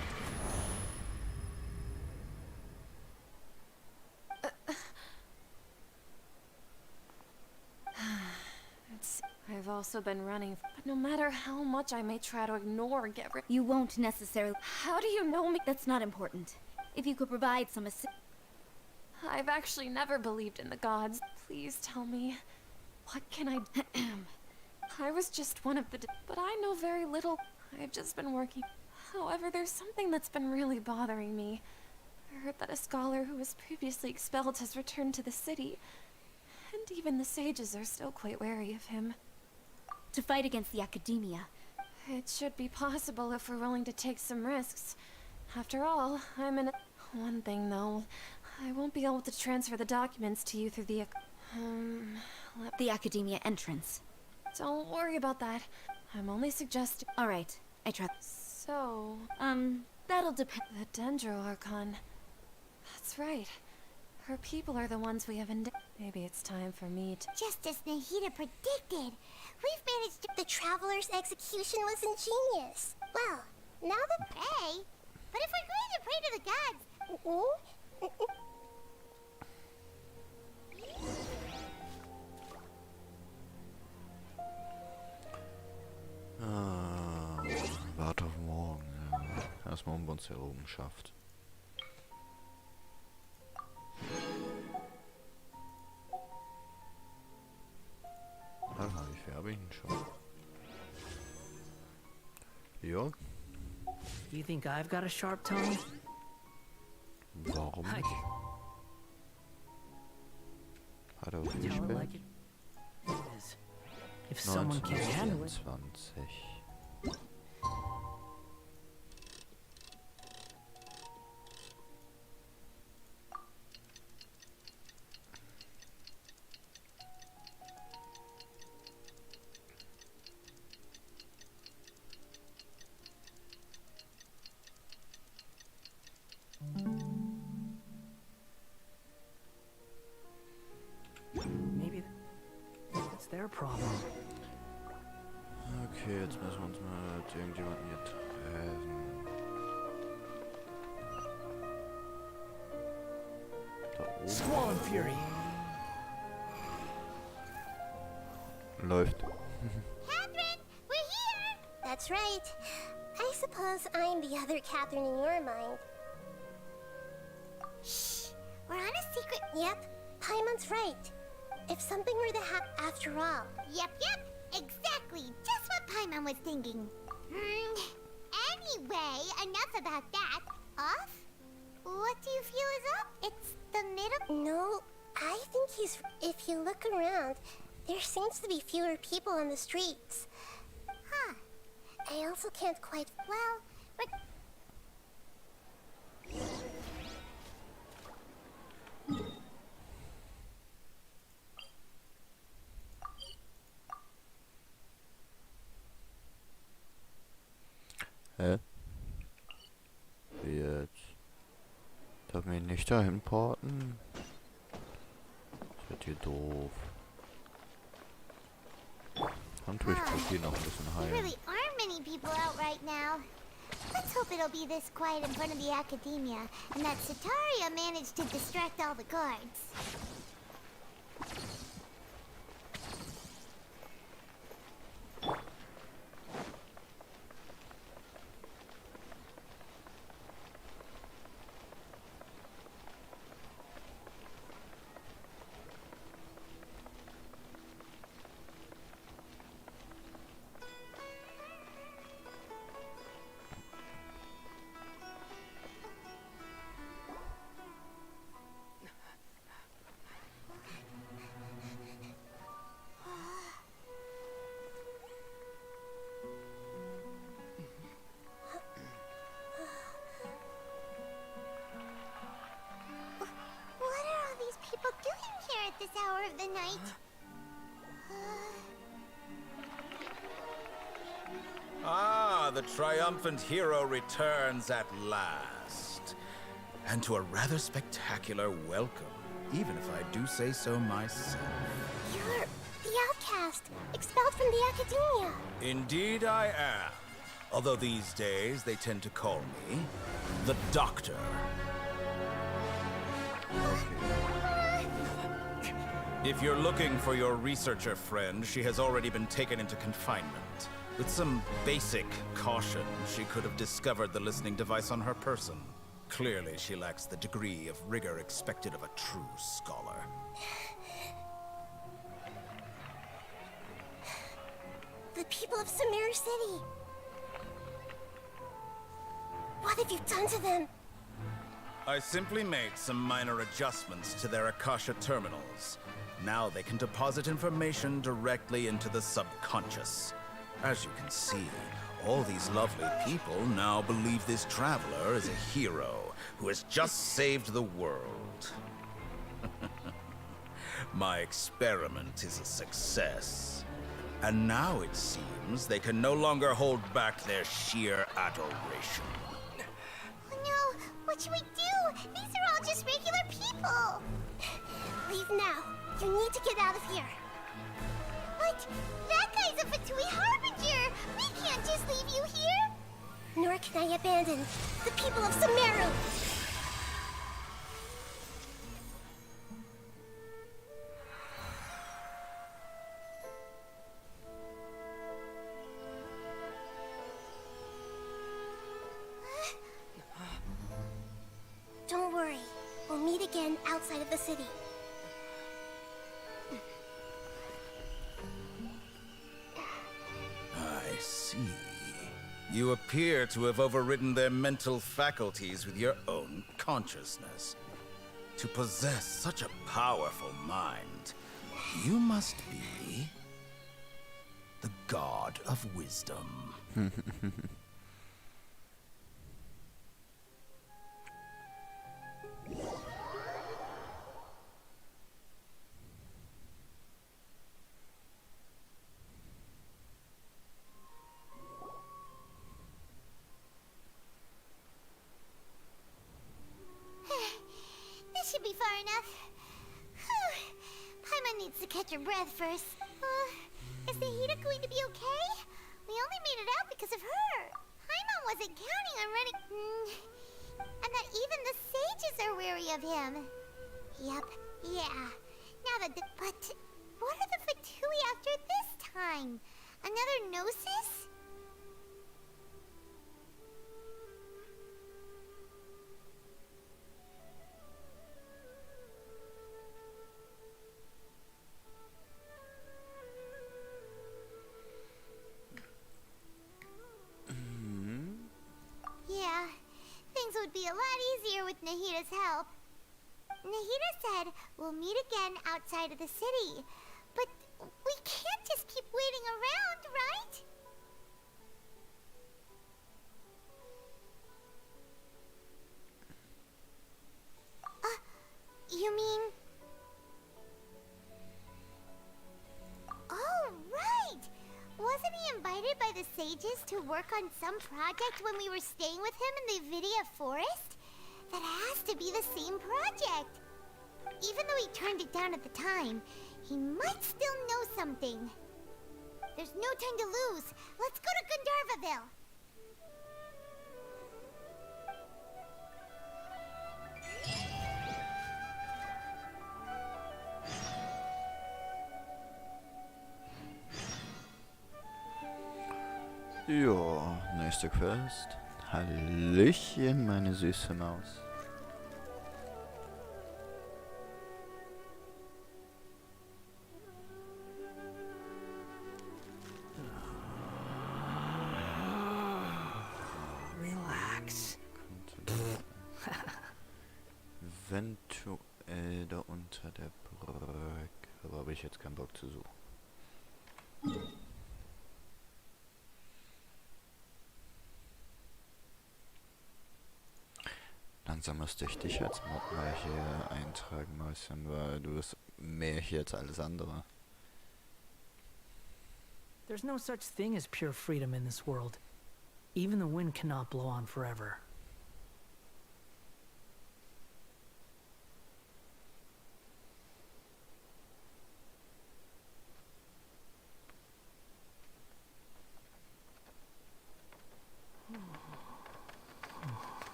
I've also been running, but no matter how much I may try to ignore or get rid... You won't necessarily... How do you know me? That's not important. If you could provide some assistance... I've actually never believed in the gods. Please tell me, what can I do? I was just one of the but I know very little. I've just been working. However, there's something that's been really bothering me. I heard that a scholar who was previously expelled has returned to the city. And even the sages are still quite wary of him. To fight against the academia. It should be possible if we're willing to take some risks. After all, I'm in a... One thing, though. I won't be able to transfer the documents to you through the... The academia entrance. Don't worry about that. I'm only suggesting... Alright, I trust. So... that'll depend... The Dendro Archon. That's right. Her people are the ones we have Maybe it's time for me to... Just as Nahida predicted, we've managed to... The Traveler's execution was ingenious. Well, now the pray. But if we're going to pray to the gods... Warte auf morgen. Ja. Erstmal um uns herum schafft. Aha, wie viel habe ich denn schon? Jo. You think I've got a sharp tongue? Warum nicht? Hat er auch nicht Tell it like it is. If someone can handle it. 1924. Maybe that's their problem. Okay, jetzt müssen wir uns mal mit irgendjemandem hier treffen. Da oben. Squall Fury. Läuft. Catherine, we're here! That's right. I suppose I'm the other Catherine in your mind. Shh! We're on a secret... Yep, Paimon's right. If something were to happen after all... Yep. Exactly. Just what Paimon was thinking. Anyway, enough about that. Off? What do you feel is up? It's the middle... No, I think he's... If you look around, there seems to be fewer people on the streets. Huh. I also can't quite... Well, but... Hä? Wie jetzt? Darf mich nicht dahin porten? Seid ihr doof? Dann tue ich Cookie noch ein bisschen There heilen. really aren't many people out right now. Let's hope it'll be this quiet in front of the academia, and that Sataria managed to distract all the guards. This hour of the night. Ah, the triumphant hero returns at last. And to a rather spectacular welcome, even if I do say so myself. You're the outcast, expelled from the academia. Indeed I am. Although these days they tend to call me the Doctor. If you're looking for your researcher friend, she has already been taken into confinement. With some basic caution, she could have discovered the listening device on her person. Clearly, she lacks the degree of rigor expected of a true scholar. The people of Samir City. What have you done to them? I simply made some minor adjustments to their Akasha terminals. Now they can deposit information directly into the subconscious. As you can see, all these lovely people now believe this traveler is a hero who has just saved the world. My experiment is a success. And now it seems they can no longer hold back their sheer adoration. Oh no, what should we do? These are all just regular people. Leave now. You need to get out of here. But that guy's a Fatui Harbinger. We can't just leave you here. Nor can I abandon the people of Sumeru. Don't worry. We'll meet again outside of the city. I see. You appear to have overridden their mental faculties with your own consciousness. To possess such a powerful mind, you must be the god of wisdom. This should be far enough. Whew. Paimon needs to catch her breath first. Is Nahida going to be okay? We only made it out because of her. Paimon wasn't counting on running... And that even the sages are wary of him. Yep, yeah. Now that But what are the Fatui after this time? Another Gnosis? Yeah, things would be a lot easier with Nahida's help. Nahida said we'll meet again outside of the city. But we can't just keep waiting around, right? You mean... Oh, right! Wasn't he invited by the sages to work on some project when we were staying with him in the Vidia forest? That has to be the same project. Even though he turned it down at the time, he might still know something. There's no time to lose. Let's go to Gandharvaville. Ja, nächste Quest. Hallöchen, meine süße Maus. Relax. Eventuell da unter der Brücke. Aber habe ich jetzt keinen Bock zu suchen. Langsam müsste ich dich als Mod mal hier eintragen, Mäuschen, weil du bist mehr hier als alles andere. There's no such thing as pure freedom in this world. Even the wind cannot blow on forever.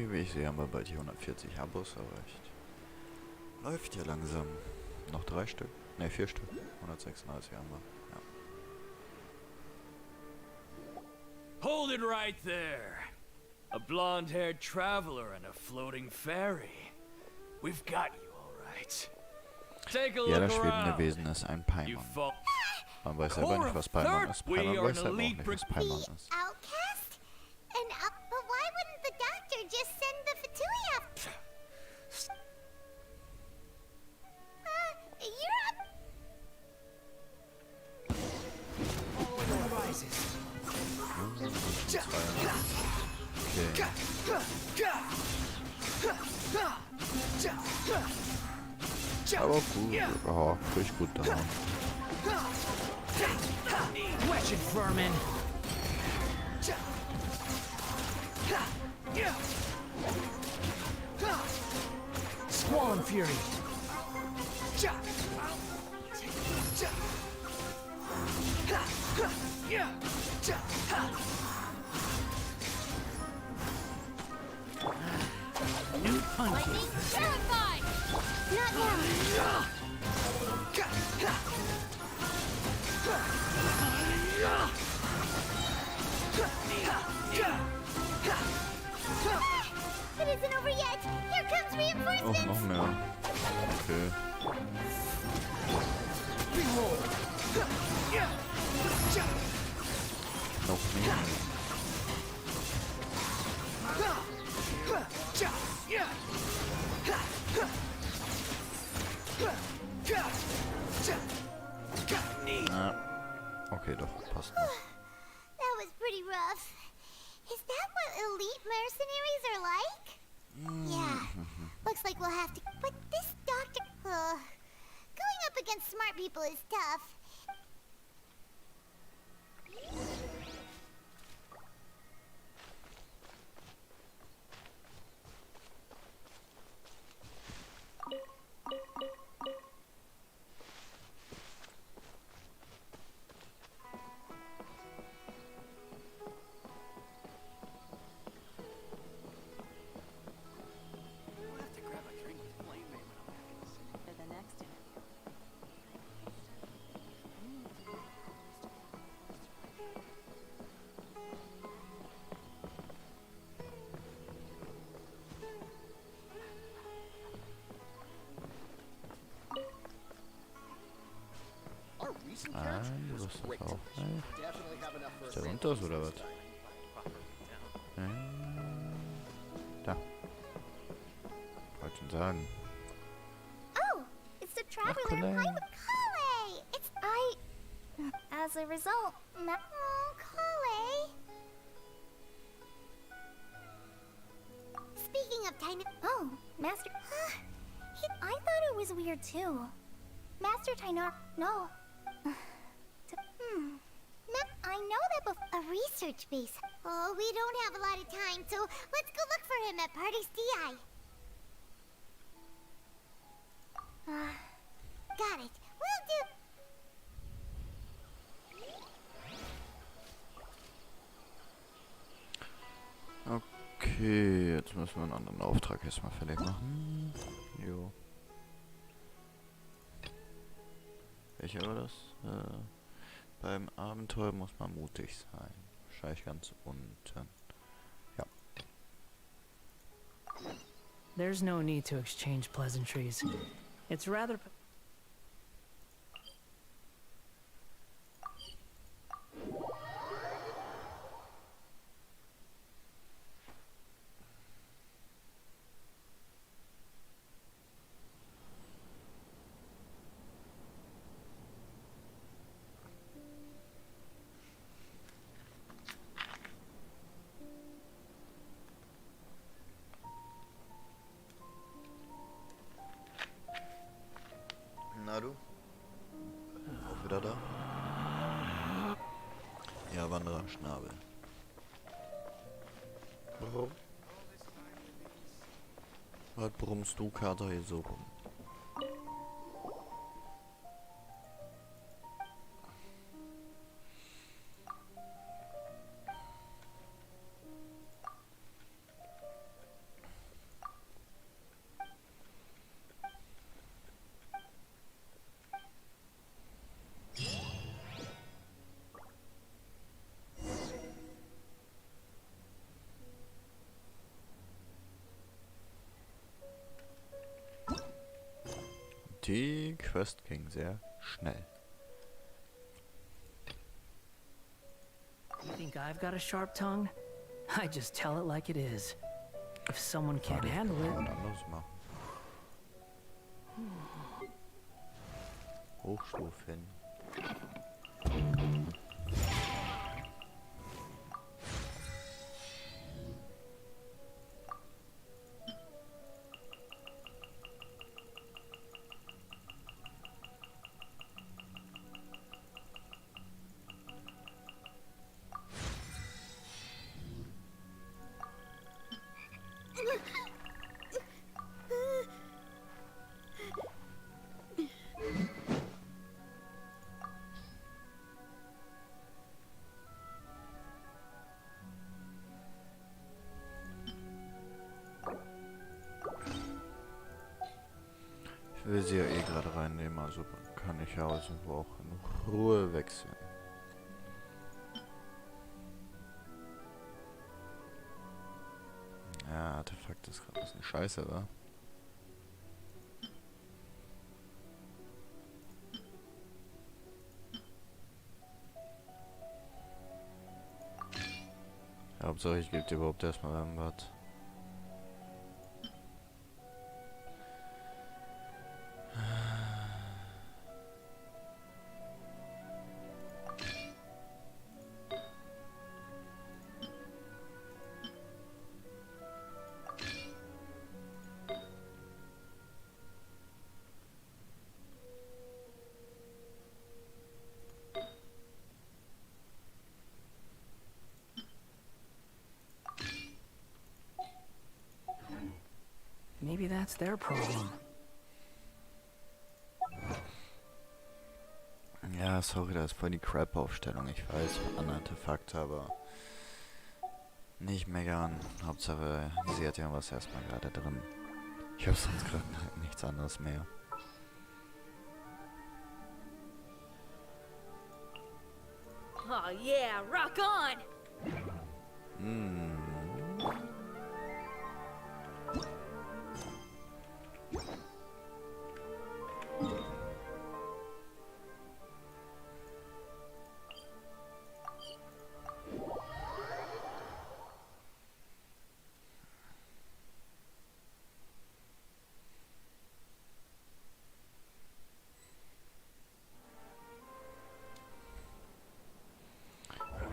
Wie ich sehe, haben wir bald die 140 Abos erreicht. Läuft ja langsam. Noch 3 Stück. Ne, 4 Stück. 136 haben wir. Ja. Hold it right there. A blonde-haired traveler and a floating fairy. We've got you all right. Take a Ja, look das schwebende around. Wesen ist ein Paimon. Man weiß aber nicht, was Paimon ist. Paimon weiß aber auch nicht, was Paimon ist. Outcast? But why wouldn't the doctor just send the Fatuia? You're up. Okay. Aber gut, ja, krieg gut da. Wretched vermin! Squall and fury! New punches! Terrified! Not now. It isn't over yet. Here comes Oh, reinforcements. noch mehr. Okay. Noch mehr. Ah, okay, doch, passt noch. That was pretty rough. Is that what elite mercenaries are like? Yeah. Looks like we'll have to. But this doctor. Going up against smart people is tough. Ah, du wirst das auch. Ist der unter uns oder was? Da. Wollte schon sagen. Oh, it's the traveler Kale. It's as a result, Kale. Speaking of tiny. Oh, Master. I thought it was weird too. Master Tynar. No. I know that a research base. Oh, we don't have a lot of time, so let's go look for him at Party's DI. Got it. We'll do. Okay, jetzt müssen wir einen anderen Auftrag erstmal fertig machen. Jo. Welcher war das? Beim Abenteuer muss man mutig sein. Wahrscheinlich ganz unten. Ja. There's no need to exchange pleasantries. It's rather... Na du? Auch wieder da? Ja, Wanderer Schnabel. Warum? Was brummst du, Kater, hier so rum? Die Quest ging sehr schnell. You think I've got a sharp tongue? I just tell it like it is. If someone can't handle it... Los machen. Hochstufen. Ich will sie ja eh gerade reinnehmen, also kann ich ja also auch in Ruhe wechseln. Ja, Artefakt ist gerade ein bisschen scheiße, wa? Hauptsache ich gebe dir überhaupt erstmal irgendwas. Maybe that's their problem. Ja, sorry, das ist voll die Crap-Aufstellung. Ich weiß, an Artefakte, aber nicht meckern. Hauptsache, sie hat irgendwas erstmal gerade drin. Ich habe sonst gerade nichts anderes mehr. Oh yeah, rock on!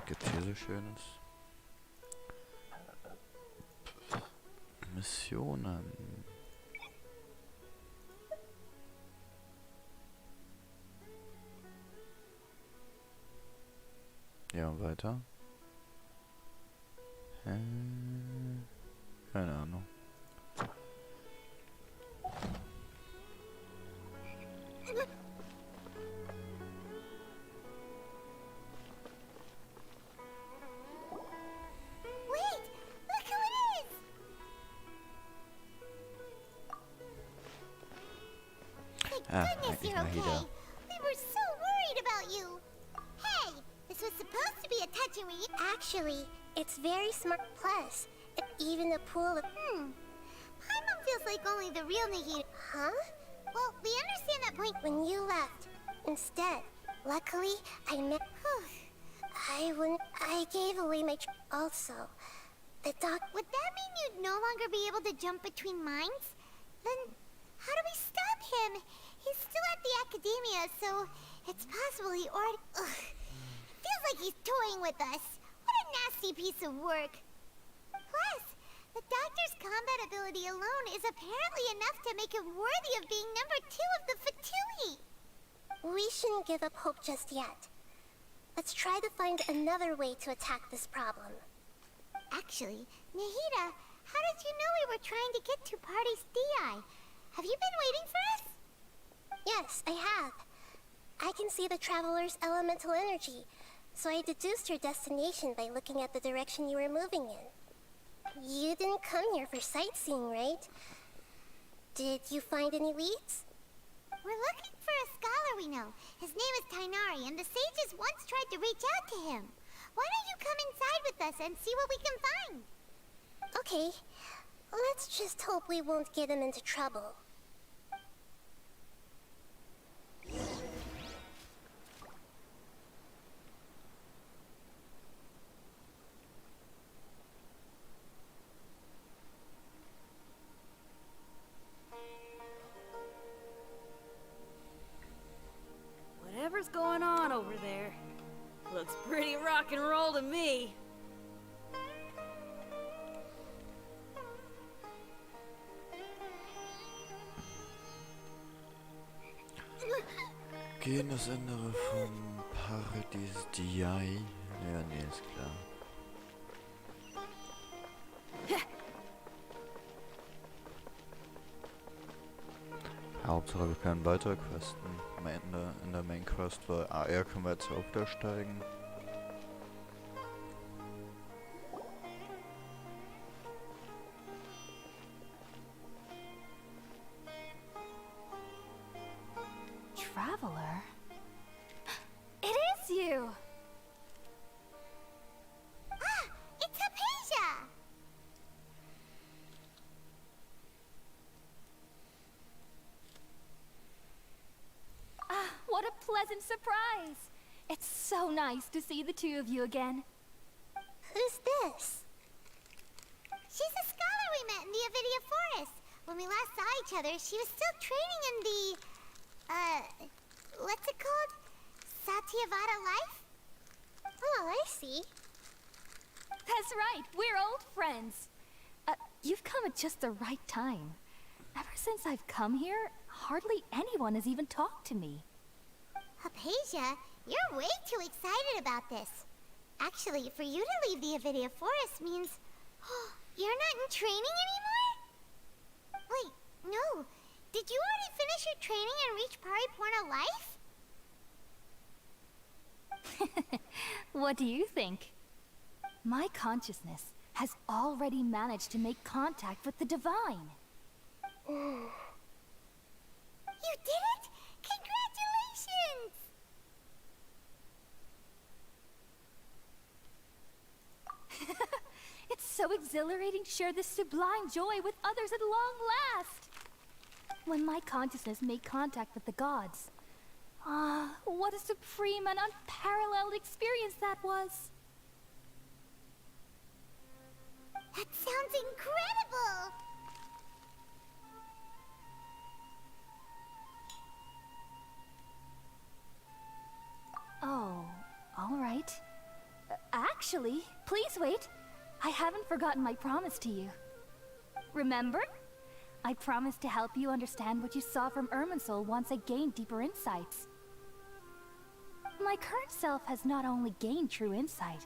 Gibt's hier so Schönes? Missionen. Ja, und weiter? Keine Ahnung. Goodness, you're okay. We were so worried about you. Hey, this was supposed to be a touch and read. Actually, it's very smart. Plus, even a pool of... Paimon feels like only the real Nahida. Huh? Well, we understand that point. When you left, instead, luckily, I met... I gave away my... Also, the doc... Would that mean you'd no longer be able to jump between minds? Then, how do we stop him? He's still at the academia, so it's possible he already... Feels like he's toying with us. What a nasty piece of work. Plus, the doctor's combat ability alone is apparently enough to make him worthy of being number 2 of the Fatui. We shouldn't give up hope just yet. Let's try to find another way to attack this problem. Actually, Nahida, how did you know we were trying to get to Party's DI? Have you been waiting for us? Yes, I have. I can see the Traveler's elemental energy, so I deduced your destination by looking at the direction you were moving in. You didn't come here for sightseeing, right? Did you find any leads? We're looking for a scholar we know. His name is Tainari, and the sages once tried to reach out to him. Why don't you come inside with us and see what we can find? Okay. Let's just hope we won't get him into trouble. whatever's going on over there. Looks pretty rock and roll to me. Gehen das Innere vom Paradies Diai. Ja, nee, ist klar. Hauptsache wir können weitere Questen. Am Ende in der Main Quest war AR können wir jetzt auch wieder steigen. Traveler? It is you! Ah, it's Hypatia! Ah, what a pleasant surprise! It's so nice to see the two of you again. Who's this? She's a scholar we met in the Avidia Forest. When we last saw each other, she was still training in the... what's it called? Satyavada life? Oh, I see. That's right, we're old friends. You've come at just the right time. Ever since I've come here, hardly anyone has even talked to me. Hypatia, you're way too excited about this. Actually, for you to leave the Avidia Forest means... you're not in training anymore? Wait, no. Did you already finish your training and reach Pariporna life? What do you think? My consciousness has already managed to make contact with the divine. You did it! Congratulations! It's so exhilarating to share this sublime joy with others at long last. When my consciousness made contact with the gods. Ah, what a supreme and unparalleled experience that was. That sounds incredible! Oh, all right. Actually, please wait. I haven't forgotten my promise to you. Remember? I promised to help you understand what you saw from Irminsul once I gained deeper insights. My current self has not only gained true insight,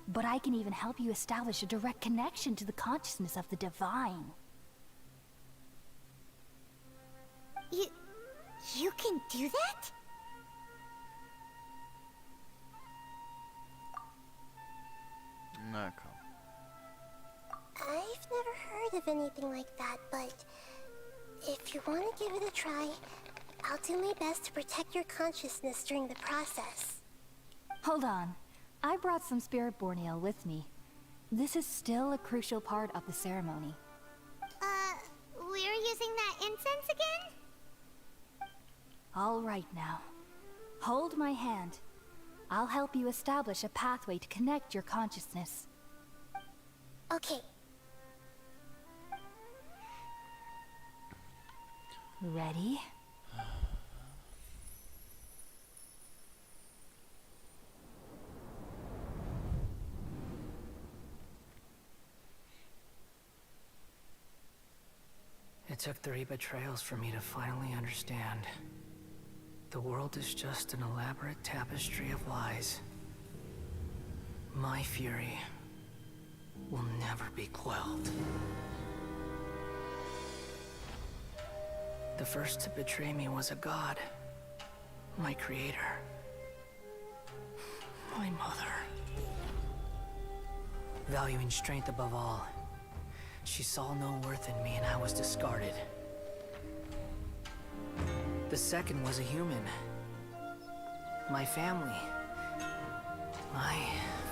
but I can even help you establish a direct connection to the consciousness of the divine. You can do that? Na komm. I've never heard of anything like that, but if you want to give it a try, I'll do my best to protect your consciousness during the process. Hold on. I brought some spirit-born ale with me. This is still a crucial part of the ceremony. We're using that incense again? All right now. Hold my hand. I'll help you establish a pathway to connect your consciousness. Okay. Ready? It took 3 betrayals for me to finally understand. The world is just an elaborate tapestry of lies. My fury will never be quelled. The first to betray me was a god. My creator. My mother. Valuing strength above all, she saw no worth in me and I was discarded. The second was a human. My family. My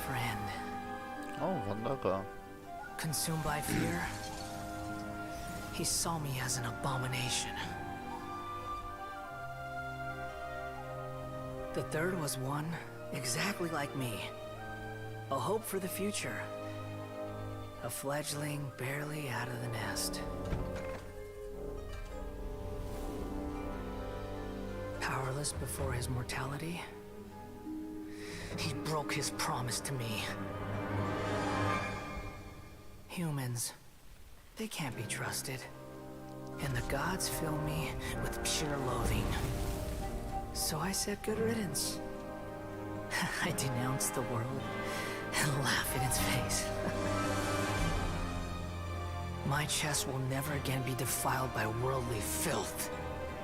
friend. Oh, Wanderer. Consumed by fear, he saw me as an abomination. The third was one exactly like me. A hope for the future. A fledgling barely out of the nest. powerless before his mortality. He broke his promise to me. Humans, they can't be trusted. And the gods fill me with pure loathing. So I said good riddance. I denounced the world and laugh in its face. My chest will never again be defiled by worldly filth.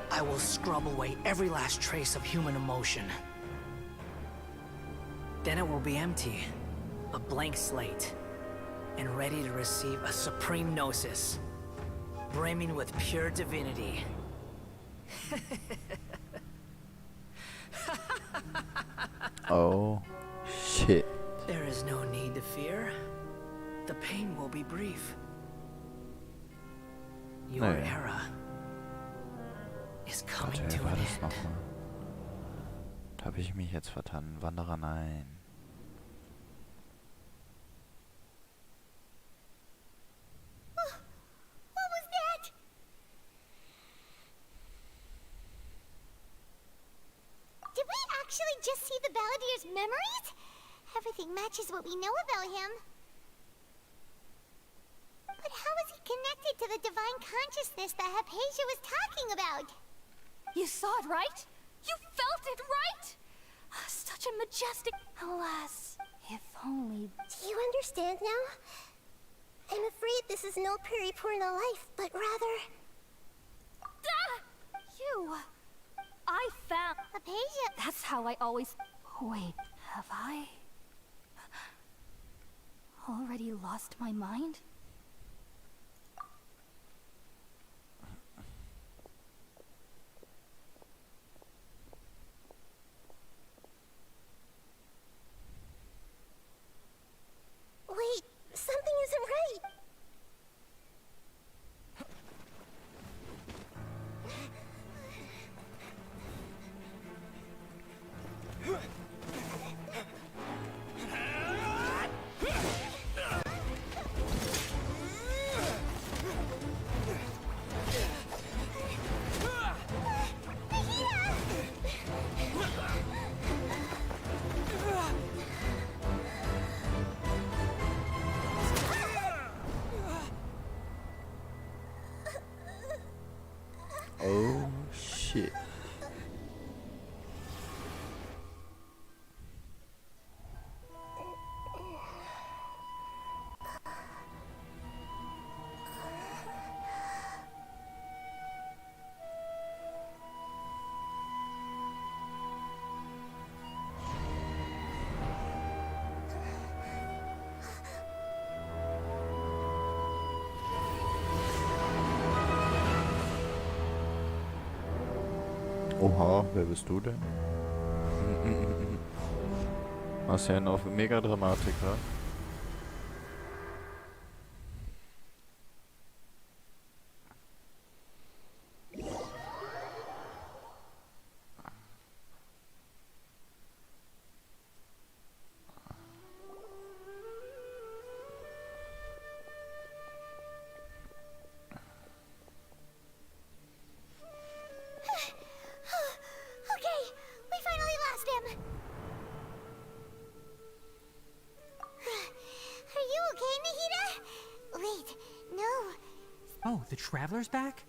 I will scrub away every last trace of human emotion. Then it will be empty, a blank slate, and ready to receive a supreme gnosis, brimming with pure divinity. Oh, shit. There is no need to fear. The pain will be brief. Your era is coming Warte, to wer war an das end. nochmal? Da habe ich mich jetzt vertan. Wanderer, nein. What was that? Did we actually just see the Balladier's memories? Everything matches what we know about him. But how is he connected to the divine consciousness that Hypatia was talking about? You saw it, right? You felt it, right? Such a majestic... Alas, if only... Do you understand now? I'm afraid this is no Purna life, but rather... You... I found... Hypatia... That's how I always... Wait, have I... already lost my mind? Wait, something isn't right. Oh, shit. Oha, wer bist du denn? Was ja auf Mega-Dramatiker. Okay, we finally lost him. Are you okay, Nahida? Wait, no. Oh, the Traveler's back?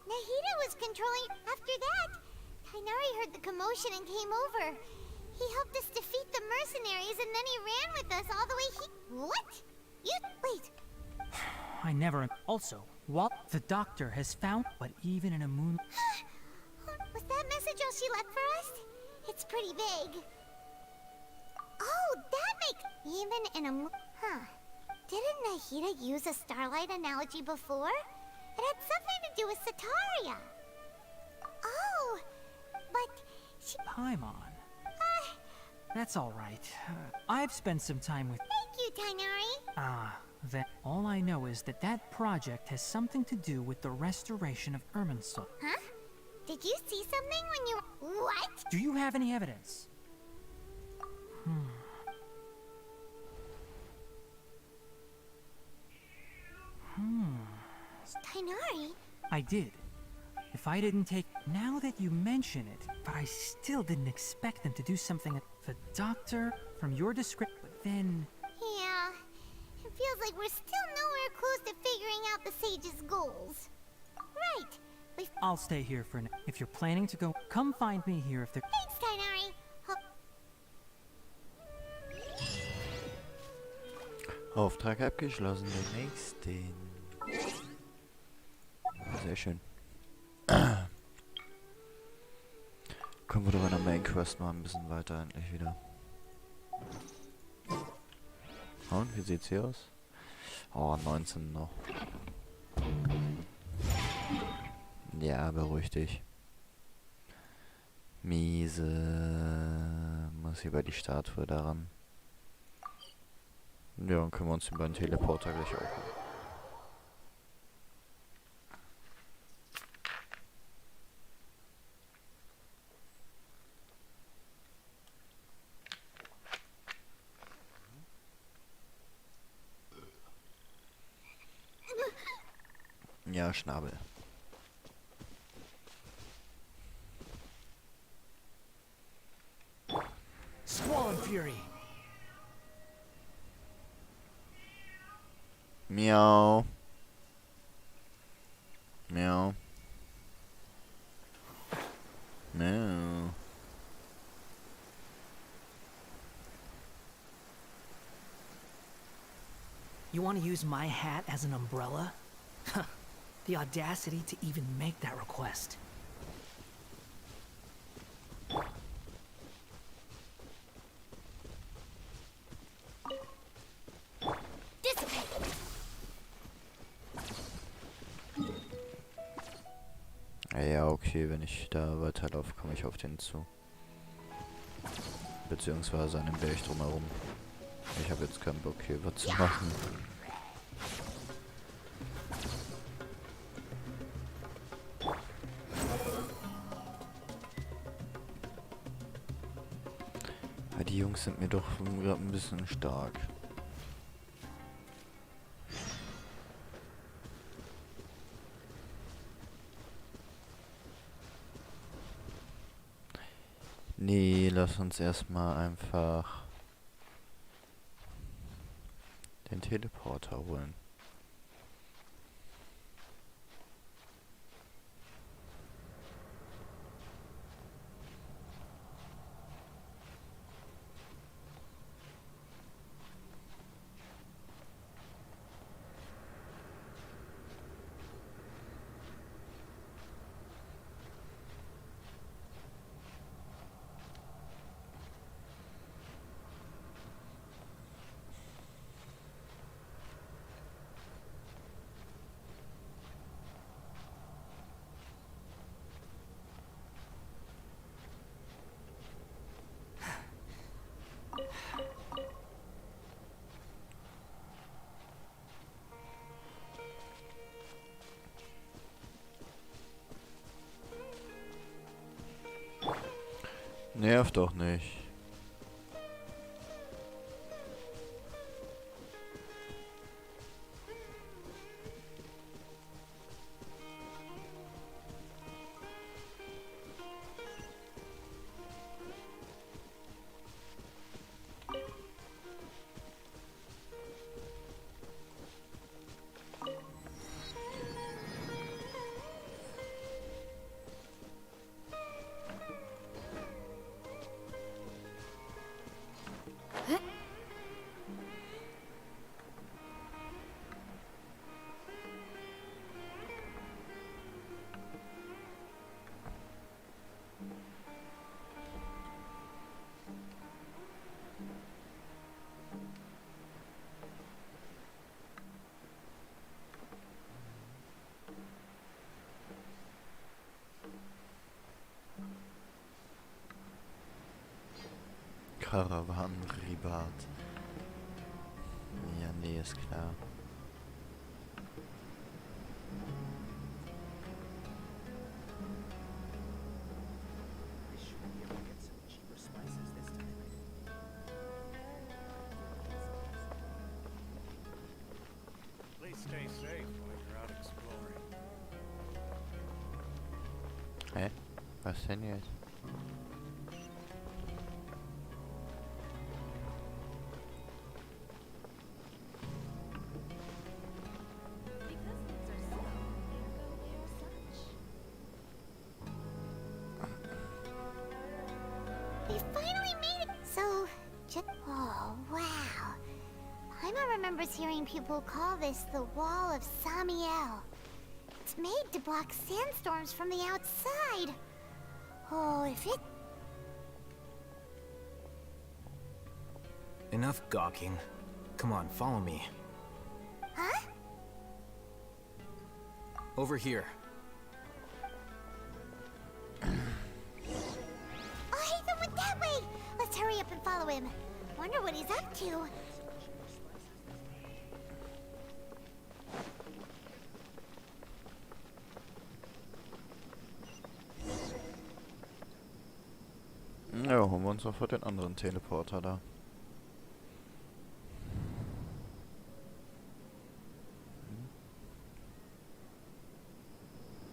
Nahida was controlling. After that, Tainari heard the commotion and came over. He helped us defeat the mercenaries and then he ran with us all the way What? You... Wait. I never... Also, Walt, the doctor, has found... But even in a moon... Was that message all she left for us? It's pretty vague. Oh, that makes... Even in a Huh. Didn't Nahida use a starlight analogy before? It had something to do with Sataria. Oh, but she... Paimon. That's all right. I've spent some time with... Thank you, Tainari. Then all I know is that that project has something to do with the restoration of Irminsul. Huh? Did you see something when you... What? Do you have any evidence? Tainari? I did. If I didn't take... Now that you mention it, but I still didn't expect them to do something... The doctor, from your description, but then... Yeah, it feels like we're still nowhere close to figuring out the sage's goals. Right. I'll stay here for now. If you're planning to go, come find me here if there... Thanks, Tainari. Auftrag abgeschlossen, den nächsten. Sehr schön. Kommen wir doch bei der Main Quest mal ein bisschen weiter endlich wieder. Und, wie sieht's hier aus? Oh, 19 noch. Ja, beruhig dich. Miese. Muss über die Statue daran. Ja, und können wir uns über den Teleporter gleich aufholen. Ja, Schnabel. Squall and Fury. Miau. Miau. Miau. You want to use my hat as an umbrella? The audacity to even make that request. Ja, okay, wenn ich da weiterlaufe, komme ich auf den zu. Beziehungsweise an dem Berg drumherum. Ich habe jetzt keinen Bock hier was zu machen. Ja, die Jungs sind mir doch gerade ein bisschen stark. Nee, lass uns erstmal einfach den Teleporter holen. Nervt doch nicht. Karawanenribat. Ja, nee, ist klar. Please stay safe while you're out exploring. Hä? Was denn jetzt? We finally made it! So, oh, wow. Paimon remembers hearing people call this the Wall of Samiel. It's made to block sandstorms from the outside. Oh, if it... Enough gawking. Come on, follow me. Huh? Over here. Oh, Haytham went that way! Let's hurry up and follow him. Wonder what he's up to. Ja, holen wir uns sofort den anderen Teleporter da.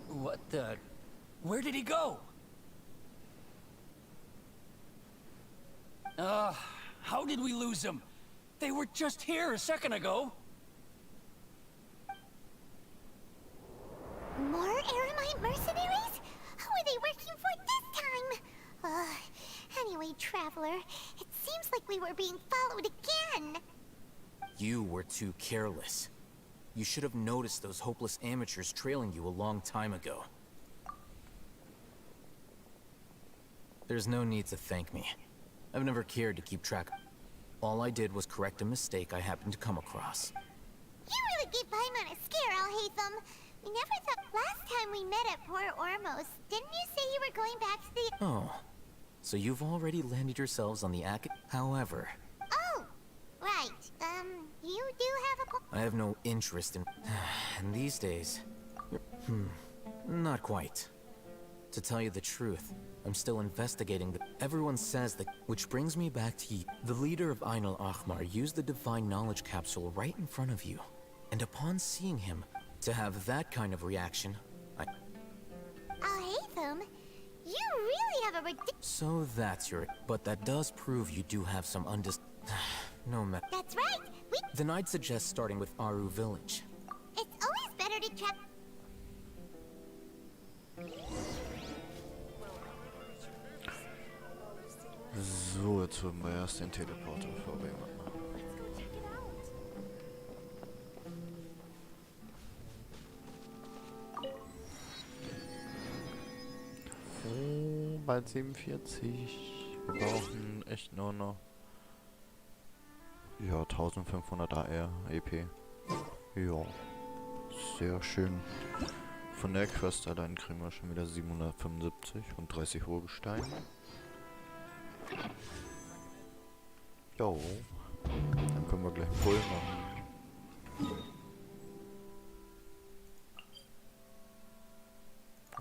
What the? Where did he go? How did we lose him? They were just here a second ago. More Eremite mercenaries? Who are they working for this time? Anyway, Traveler, it seems like we were being followed again. You were too careless. You should have noticed those hopeless amateurs trailing you a long time ago. There's no need to thank me. I've never cared to keep track. All I did was correct a mistake I happened to come across. You really gave Paimon a scare, Alhaitham. We never thought last time we met at Port Ormos, didn't you say you were going back to the... Oh, so you've already landed yourselves on the However, Oh, right. You do have a... I have no interest in... And these days... Not quite. To tell you the truth, I'm still investigating the... Everyone says that... Which brings me back to you. The leader of Ain al-Ahmar used the Divine Knowledge Capsule right in front of you. And upon seeing him, to have that kind of reaction, Alhaitham, you really have a So that's your... But that does prove you do have some No matter... That's right! Then I'd suggest starting with Aru Village. It's always better to track... So, jetzt holen wir erst den Teleporter, bevor wir jemand machen. Oh, bald 47. Wir brauchen echt nur noch... Ja, 1500 AR, EP. Ja, sehr schön. Von der Quest allein kriegen wir schon wieder 775 und 30 Urgestein. Jo, dann können wir gleich einen Pull machen.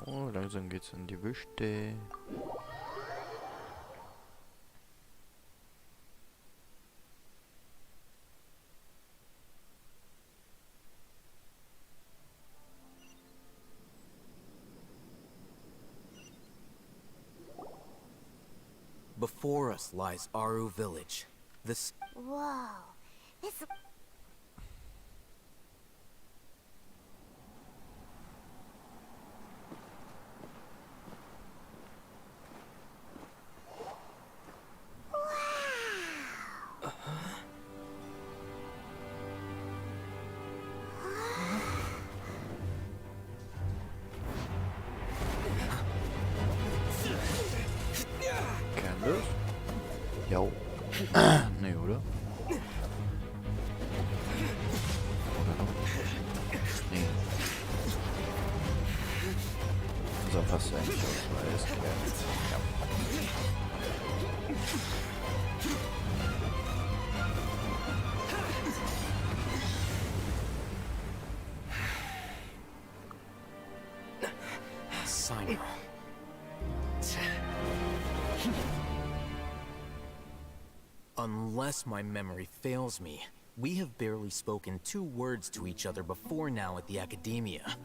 Oh, langsam geht's in die Wüste. Before us lies Aru Village. This... Whoa. This... Candace? Jo. Nee, oder? Oder noch? Nee. So, fast eigentlich alles klärt. Ja. Sign. Unless my memory fails me, we have barely spoken 2 words to each other before now at the Academia.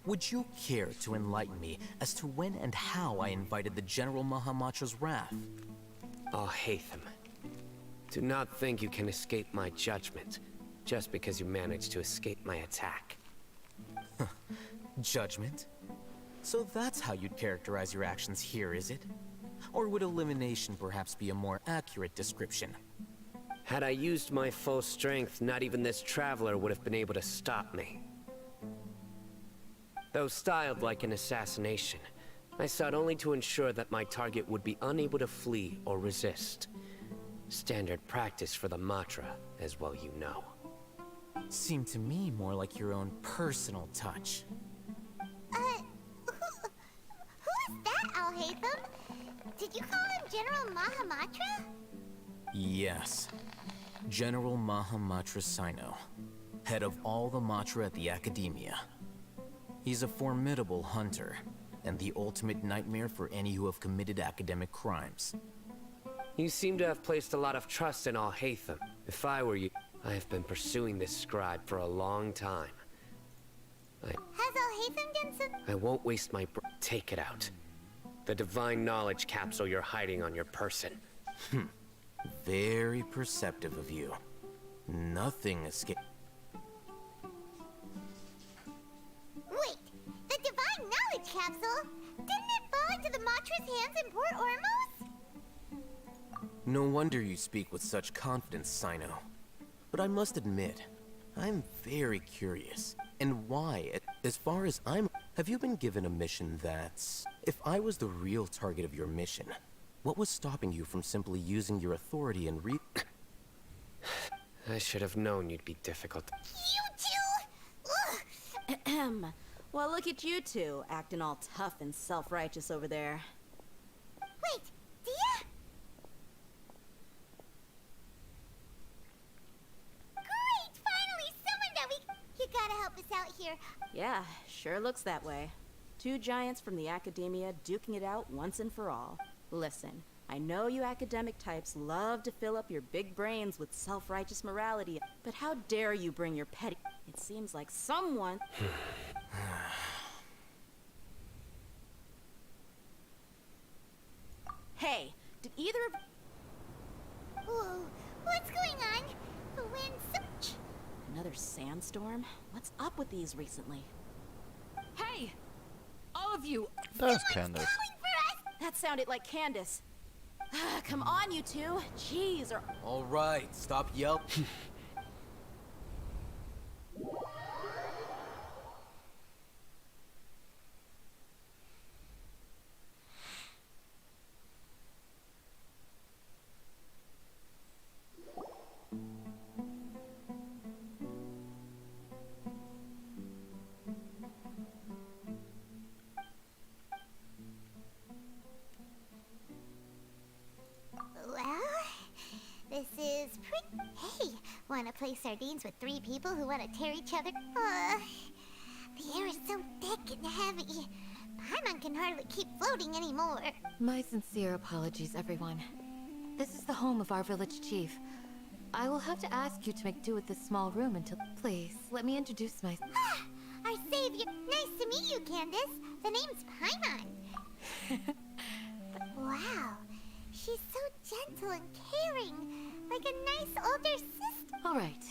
Would you care to enlighten me as to when and how I invited the General Mahamatra's wrath? Oh, Hatham. Do not think you can escape my judgment, just because you managed to escape my attack. Judgment? So that's how you'd characterize your actions here, is it? Or would elimination perhaps be a more accurate description? Had I used my full strength, not even this traveler would have been able to stop me. Though styled like an assassination, I sought only to ensure that my target would be unable to flee or resist. Standard practice for the Matra, as well you know. Seemed to me more like your own personal touch. Who is that, Al-Haytham? Did you call him General Mahamatra? Yes. General Mahamatra Sino, head of all the Matra at the Academia. He's a formidable hunter, and the ultimate nightmare for any who have committed academic crimes. You seem to have placed a lot of trust in Al-Haytham. If I were you, I have been pursuing this scribe for a long time. Has Al-Haytham done some... I won't waste my take it out. The divine knowledge capsule you're hiding on your person. Very perceptive of you. Nothing escaped. Wait, the divine knowledge capsule? Didn't it fall into the Matra's hands in Port Ormos? No wonder you speak with such confidence, Sino. But I must admit, I'm very curious. And why, as far as have you been given a mission that's... If I was the real target of your mission, what was stopping you from simply using your authority and I should have known you'd be difficult. You two? Well, look at you two, acting all tough and self-righteous over there. Wait, Dia? Great! Finally, someone that we... You gotta help us out here. Yeah, sure looks that way. Two giants from the Academia duking it out once and for all. Listen, I know you academic types love to fill up your big brains with self-righteous morality, but how dare you bring your petty... It seems like someone... Hey, did either of... Whoa, what's going on? The wind's so... Another sandstorm? What's up with these recently? Hey! All of you! That's Candace. That sounded like Candace. Come on, you two. Jeez, or... All right, stop yelping. Well, this is pretty... Hey, wanna play sardines with three people who wanna tear each other? The air is so thick and heavy. Paimon can hardly keep floating anymore. My sincere apologies, everyone. This is the home of our village chief. I will have to ask you to make do with this small room until... Please, let me introduce myself. Our savior. Nice to meet you, Candace. The name's Paimon. Wow. She's so gentle and caring, like a nice older sister. All right.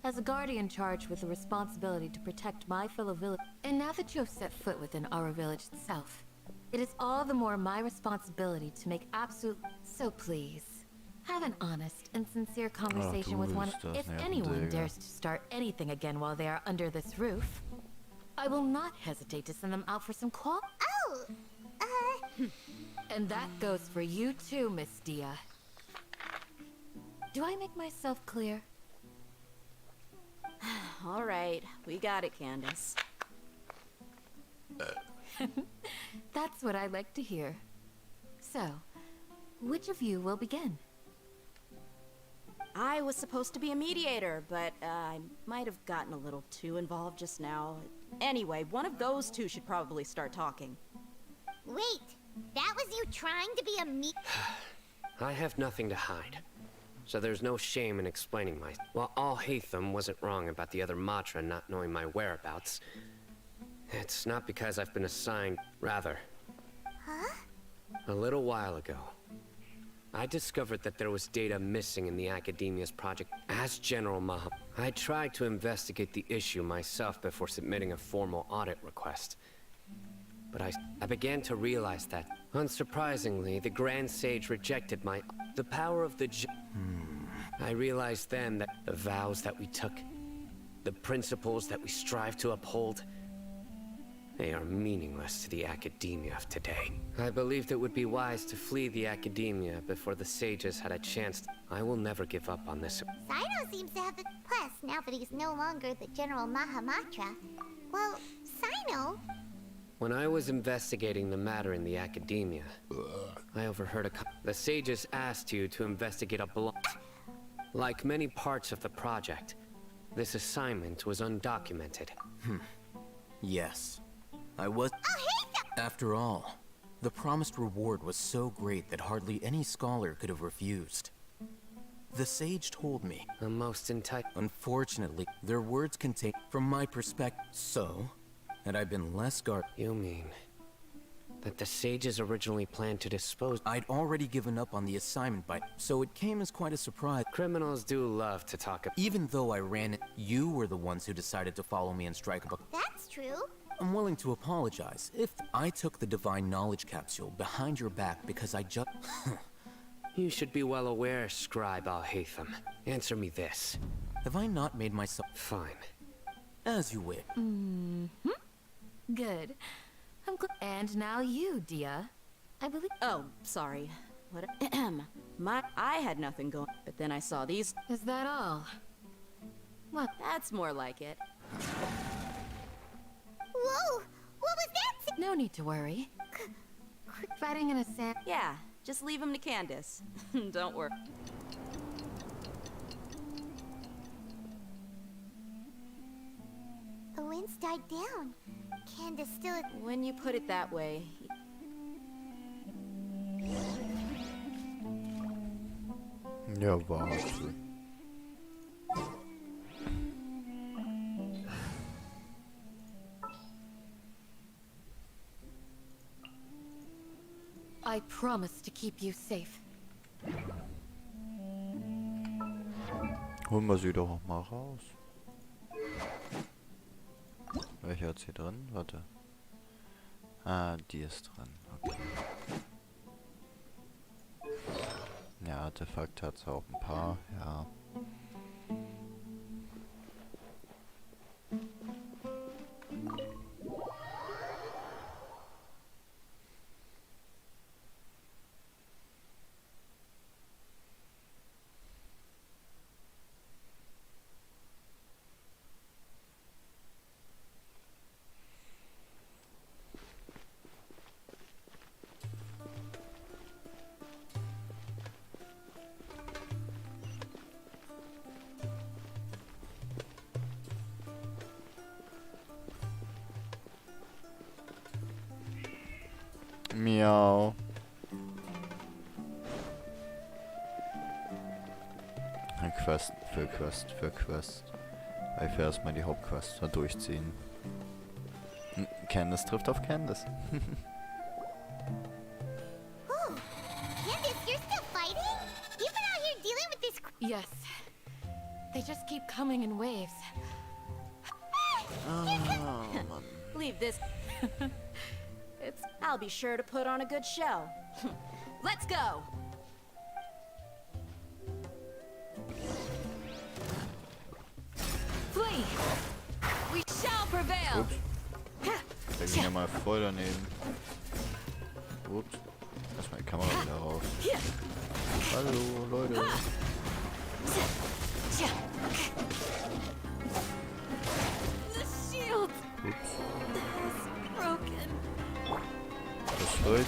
As a guardian charged with the responsibility to protect my fellow village, and now that you have set foot within our village itself, it is all the more my responsibility to make absolute... So please, have an honest and sincere conversation with one... If anyone dares to start anything again while they are under this roof, I will not hesitate to send them out for some qual... Oh, And that goes for you too, Miss Dia. Do I make myself clear? All right, we got it, Candace. That's what I like to hear. So, which of you will begin? I was supposed to be a mediator, but I might have gotten a little too involved just now. Anyway, one of those two should probably start talking. wait. That was you trying to be a I have nothing to hide. So there's no shame in explaining my... While Al-Haytham wasn't wrong about the other Matra not knowing my whereabouts, It's not because I've been assigned, rather. Huh? A little while ago, I discovered that there was data missing in the Academia's project. As General Maha, I tried to investigate the issue myself before submitting a formal audit request. But I began to realize that, unsurprisingly, the Grand Sage rejected the power of the I realized then that the vows that we took, the principles that we strive to uphold, they are meaningless to the Academia of today. I believed it would be wise to flee the Academia before the sages had a chance. I will never give up on this. Sino seems to have the... Plus, now that he's no longer the General Mahamatra... Well, Sino... When I was investigating the matter in the Academia, I overheard the sages asked you to investigate a Like many parts of the project, this assignment was undocumented. Yes. I was... After all, the promised reward was so great that hardly any scholar could have refused. The sage told me... The most entitled... Unfortunately, their words contain... From my perspective... So, had I been less guard... You mean... that the sages originally planned to dispose... I'd already given up on the assignment so it came as quite a surprise. Criminals do love to talk about... Even though I ran it, you were the ones who decided to follow me and strike a... That's true. I'm willing to apologize if I took the divine knowledge capsule behind your back because I just... You should be well aware, Scribe Al-Haytham. Answer me this. Have I not made myself... Fine. As you wish. Good. And now you, Dia. I believe... Oh, sorry. What? I had nothing going, but then I saw these. Is that all? What? That's more like it. Whoa! What was that? No need to worry. Fighting in a sand... Yeah, just leave him to Candace. Don't worry. The winds died down. Candace still... When you put it that way... Ja, warte. I promise to keep you safe. Holen wir sie doch auch mal raus. Welche hat sie drin? Warte. Ah, die ist dran. Okay. Ja, Artefakt hat es auch ein paar, ja. Miau. Quest für Quest für Quest. Einfach erstmal die Hauptquest da durchziehen. Candace trifft auf Candace. Oh, Candace, you're still fighting? You've been out here dealing with this... Yes. They just keep coming in waves. Leave this. I'll be sure to put on a good show. Let's go! Flee! We shall prevail! Ups. Da ging ja mal voll daneben. Ups. Lass mal die Kamera wieder raus. Hallo, Leute. The shield Ups. is broken. Das wird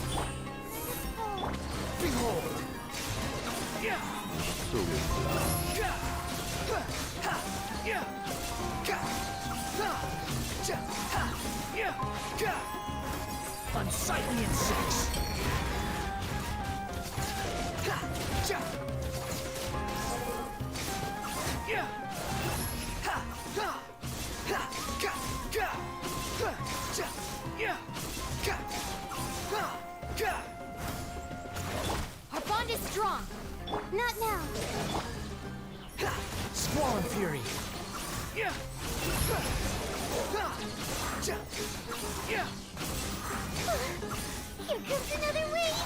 nicht so geplant. Unsightly insects! Our bond is strong. Not now. Squall Fury. Here comes another wave.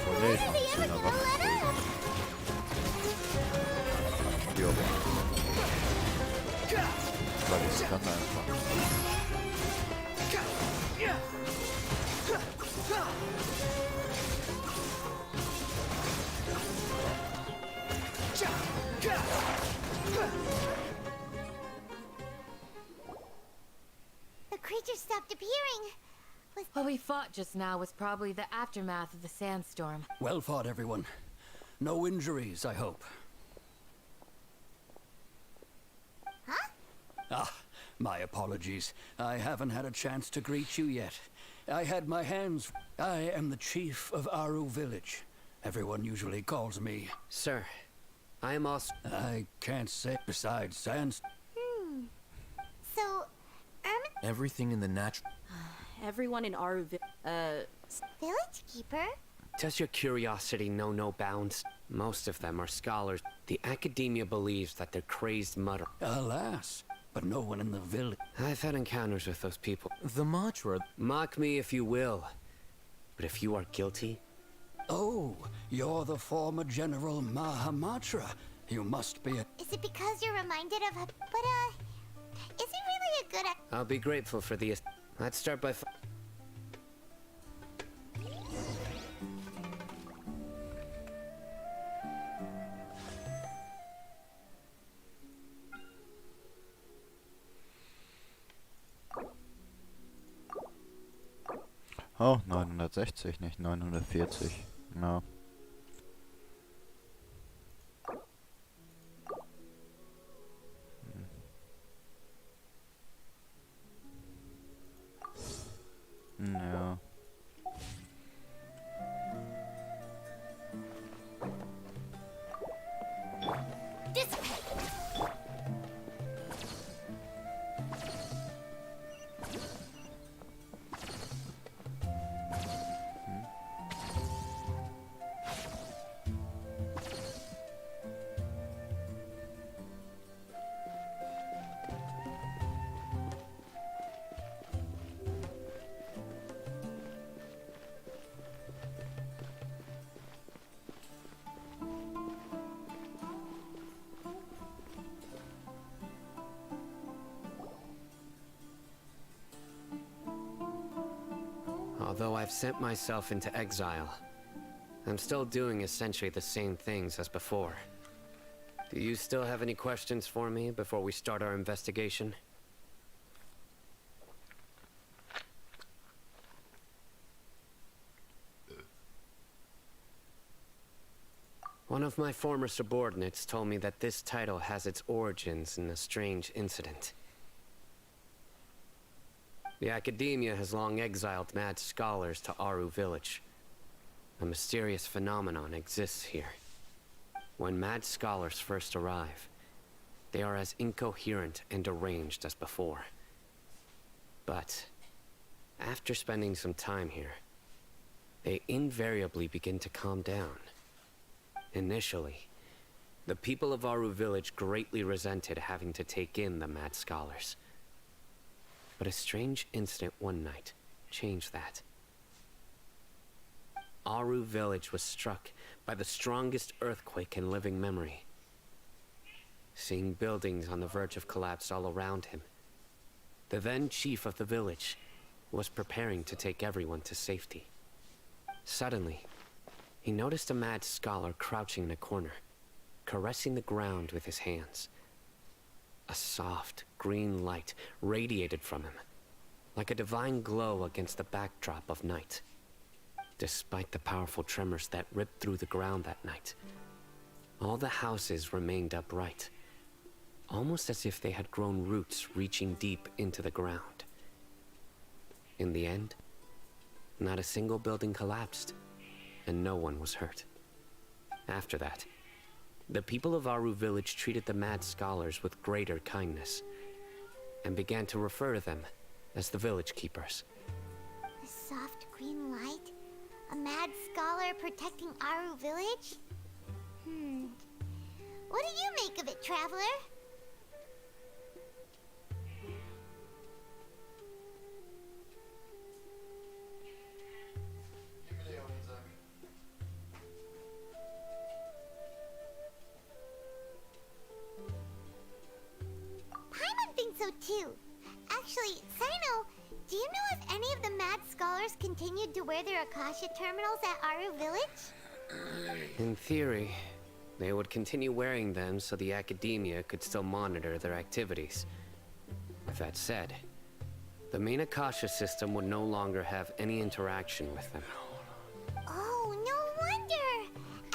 When Wave are they ever another gonna let up? Jo. Weil ich kann einfach. The creature stopped appearing. What we fought just now was probably the aftermath of the sandstorm. Well fought, everyone. No injuries, I hope. Huh? Ah, my apologies. I haven't had a chance to greet you yet. I had my hands... I am the chief of Aru village. Everyone usually calls me... Sir, I am also... I can't say besides Sans... So, Everything in the natural... Everyone in our village keeper? Does your curiosity know no bounds? Most of them are scholars. The academia believes that they're crazed mutter. Alas, but no one in the village... I've had encounters with those people. The mantra... Mock me if you will. But if you are guilty... Oh, you're the former General Mahamatra. You must be a... Is it because you're reminded of a... But, is it really a good... I'll be grateful for the... Let's start by... Oh, 960, nicht 940. Ja. Ja. Although I've sent myself into exile, I'm still doing essentially the same things as before. Do you still have any questions for me before we start our investigation? One of my former subordinates told me that this title has its origins in a strange incident. The academia has long exiled mad scholars to Aru village. A mysterious phenomenon exists here. When mad scholars first arrive, they are as incoherent and deranged as before. But after spending some time here, they invariably begin to calm down. Initially, the people of Aru village greatly resented having to take in the mad scholars. But a strange incident one night changed that. Aru village was struck by the strongest earthquake in living memory. Seeing buildings on the verge of collapse all around him, the then chief of the village was preparing to take everyone to safety. Suddenly, he noticed a mad scholar crouching in a corner, caressing the ground with his hands. A soft, green light radiated from him, like a divine glow against the backdrop of night. Despite the powerful tremors that ripped through the ground that night, all the houses remained upright, almost as if they had grown roots reaching deep into the ground. In the end, not a single building collapsed, and no one was hurt. After that, the people of Aru village treated the mad scholars with greater kindness, and began to refer to them as the village keepers. soft green light? A mad scholar protecting Aru village? What do you make of it, traveler? Paimon thinks so too. Actually, Sino, do you know if any of the mad scholars continued to wear their Akasha terminals at Aru village? In theory, they would continue wearing them so the academia could still monitor their activities. With that said, the main Akasha system would no longer have any interaction with them. Oh, no wonder!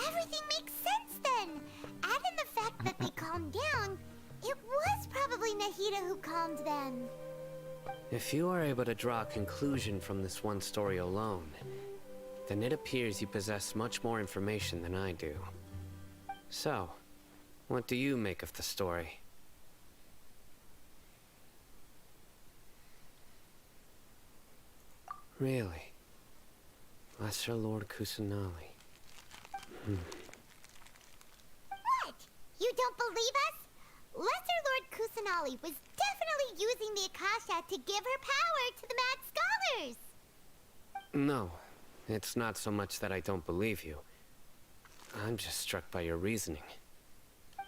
Everything makes sense then! Add in the fact that they calmed down, it was probably Nahida who calmed them. If you are able to draw a conclusion from this one story alone, then it appears you possess much more information than I do. So, what do you make of the story? Really? Lesser Lord Kusanali. What? You don't believe us? Lesser Lord Kusanali was definitely using the Akasha to give her power to the mad scholars! No, it's not so much that I don't believe you. I'm just struck by your reasoning.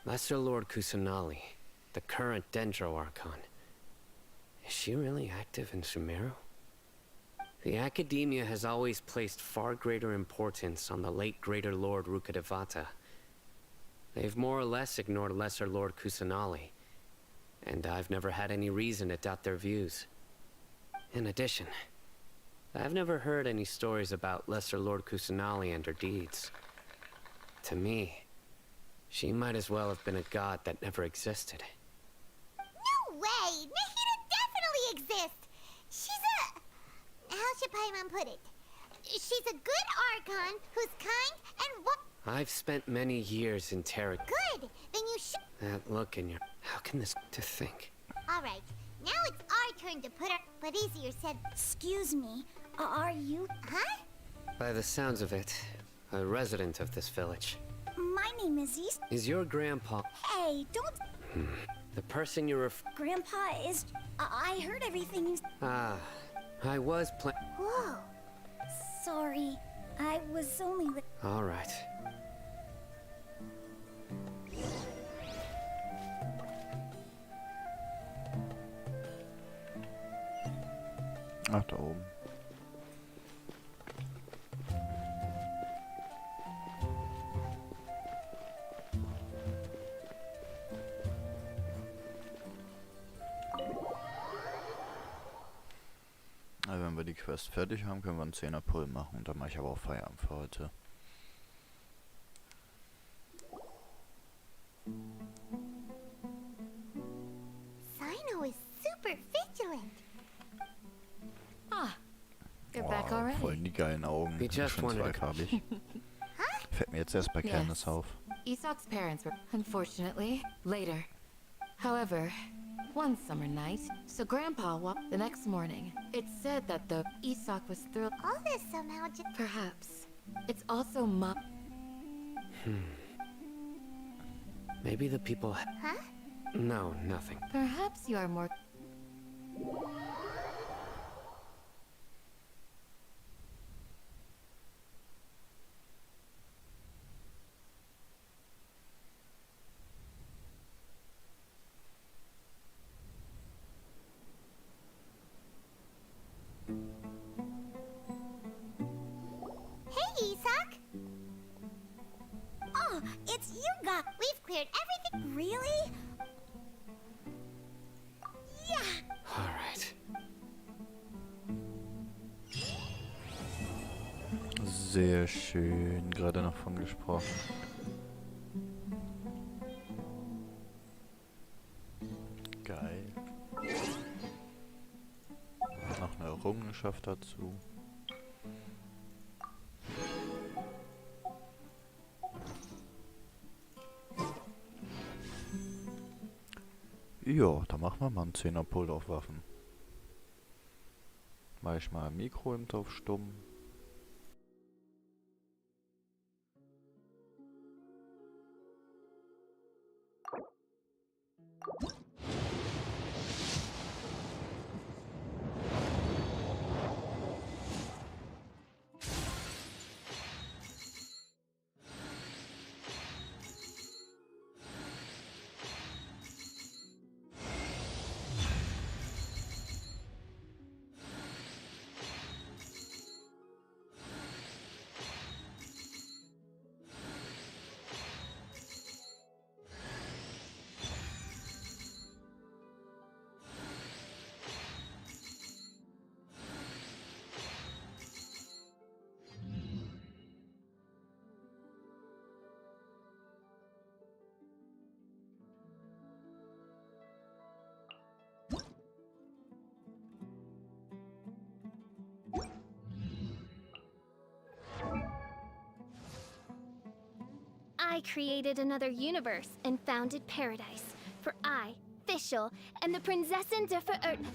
Lesser Lord Kusanali, the current Dendro Archon. Is she really active in Sumeru? The Academia has always placed far greater importance on the late Greater Lord Rukkhadevata. They've more or less ignored Lesser Lord Kusanali, and I've never had any reason to doubt their views. In addition, I've never heard any stories about Lesser Lord Kusanali and her deeds. To me, she might as well have been a god that never existed. No way! Nahida definitely exists! She's a... how should Paimon put it? She's a good Archon who's kind and what... I've spent many years in Terra. Good! Then you should... That look in your... How can this... to think? Alright, now it's our turn to put her... But easier said... Excuse me, are you... Huh? By the sounds of it, a resident of this village. My name is East. Is your grandpa... Hey, don't... The person you're Grandpa is... I heard everything you... Ah, I was Whoa. Sorry, I was only... All right. Ach, da oben. Also wenn wir die Quest fertig haben, können wir einen 10er Pull machen. Dann mache ich aber auch Feierabend für heute. Sino is super vigilant. Ah, you're back already. Voll die geilen Augen. Schon zweifarbig. Fällt mir jetzt erst bei Candice auf. Isak's parents were, unfortunately, later. However, one summer night, so Grandpa walked the next morning. It's said that the Isak was thrilled. All this somehow just... Perhaps. It's also Ma... Maybe the people... Huh? No, nothing. Perhaps you are more... Hey, Isak! Oh, it's you, God! We've cleared everything... Really? Yeah! Alright. Sehr schön. Gerade noch von gesprochen. Geil. Noch eine Errungenschaft dazu. Ja, da machen wir mal einen 10er Pull auf Waffen. Mach ich mal Mikro im auf stumm. I created another universe and founded paradise. For I, Fischl, and the Prinzessin der Verirrten.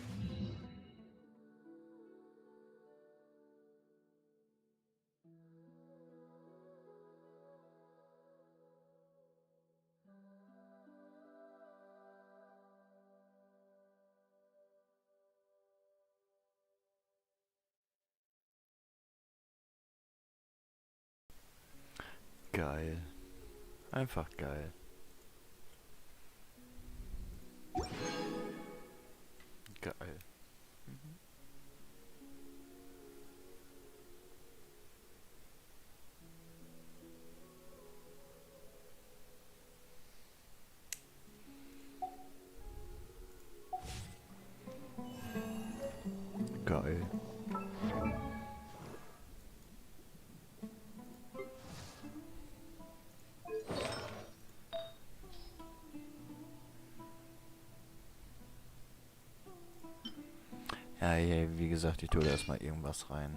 Geil. Einfach geil. Geil. Geil. Ja, hier, wie gesagt, ich tue da erstmal irgendwas rein.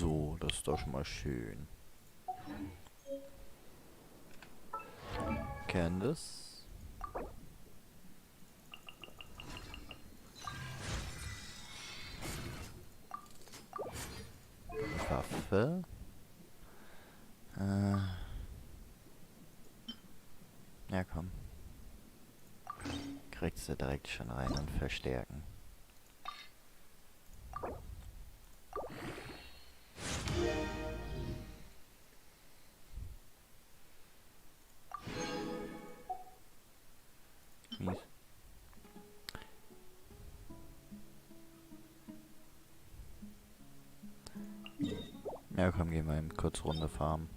So, das ist doch schon mal schön. Candice. Waffe. Ja, komm. Kriegst du direkt schon rein und verstärken. Mies. Ja, komm, gehen wir eben kurz Runde farmen.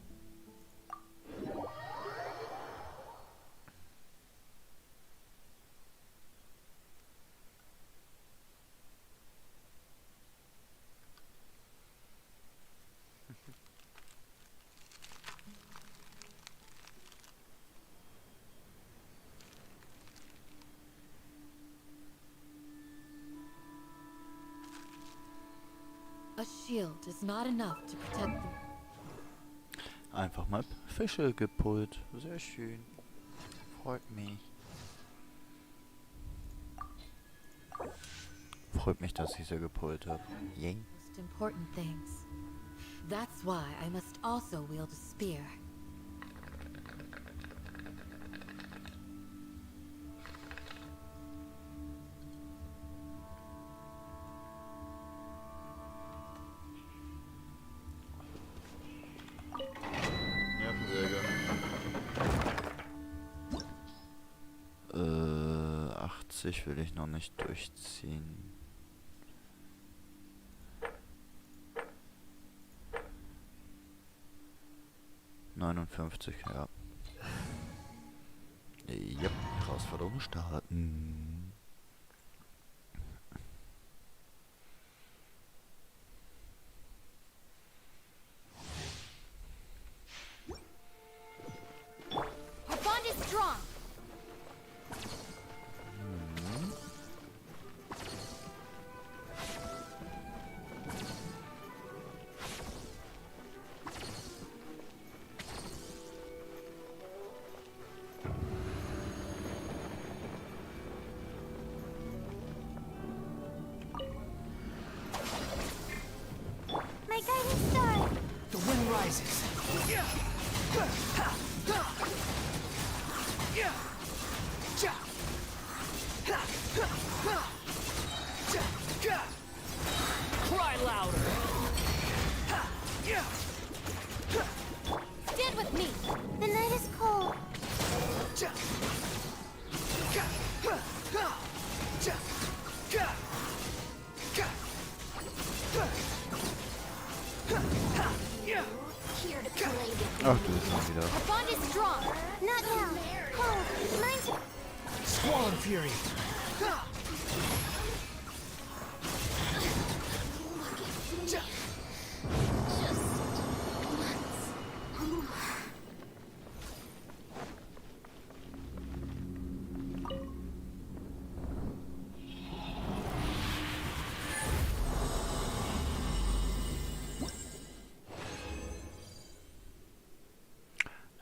A shield is not enough to protect them. Einfach mal Fische gepult. Sehr schön. Freut mich. Freut mich, dass ich sie gepult habe. Yay. Most important things. That's why I must also wield a spear. 40 will ich noch nicht durchziehen. Ja. Yep, Herausforderung starten. Our bond is strong. My guiding star! The wind rises. Cry louder! Stand with me. The night is cold. Here to play with. Ach, du bist mal wieder. Our bond is strong. Not now. Cold. Mine's... Squall and fury.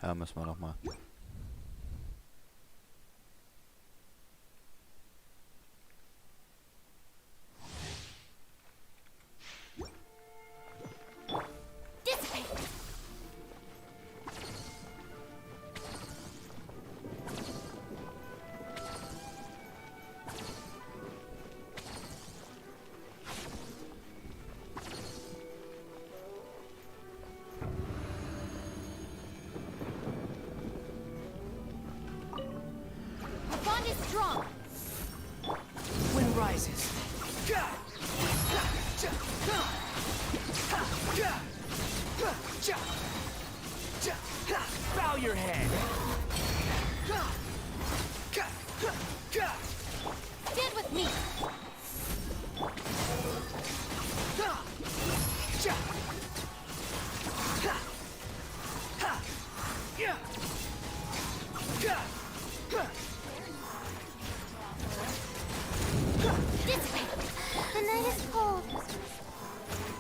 Ja, müssen wir noch mal. Dissipate. Our bond is strong. Wind rises. Bow your head! Stand with me. Dissipate. The night is cold.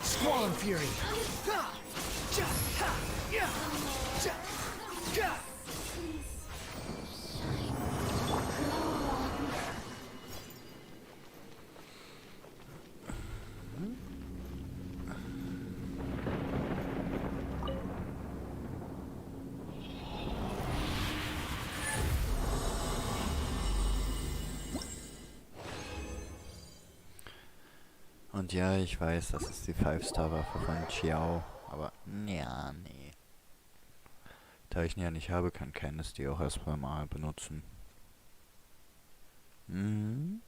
Squall and fury. Und ja, ich weiß, das ist die 5-Star-Waffe von Chiao, aber ja, nee. Da ich ihn ja nicht habe, kann keines die auch erstmal mal benutzen. Mhm.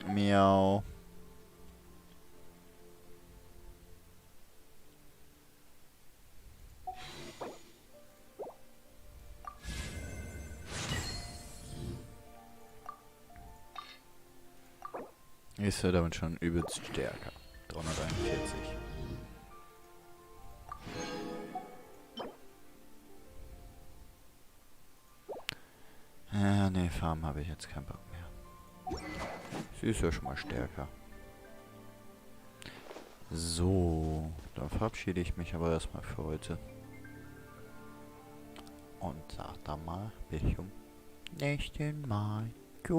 Miau. Ist ja damit schon übelst stärker. 341. Ja, nee, Farm habe ich jetzt keinen Bock mehr. Sie ist ja schon mal stärker. So, dann verabschiede ich mich aber erstmal für heute. Und sag dann mal, Bildung. nächsten Mal. Tschüss.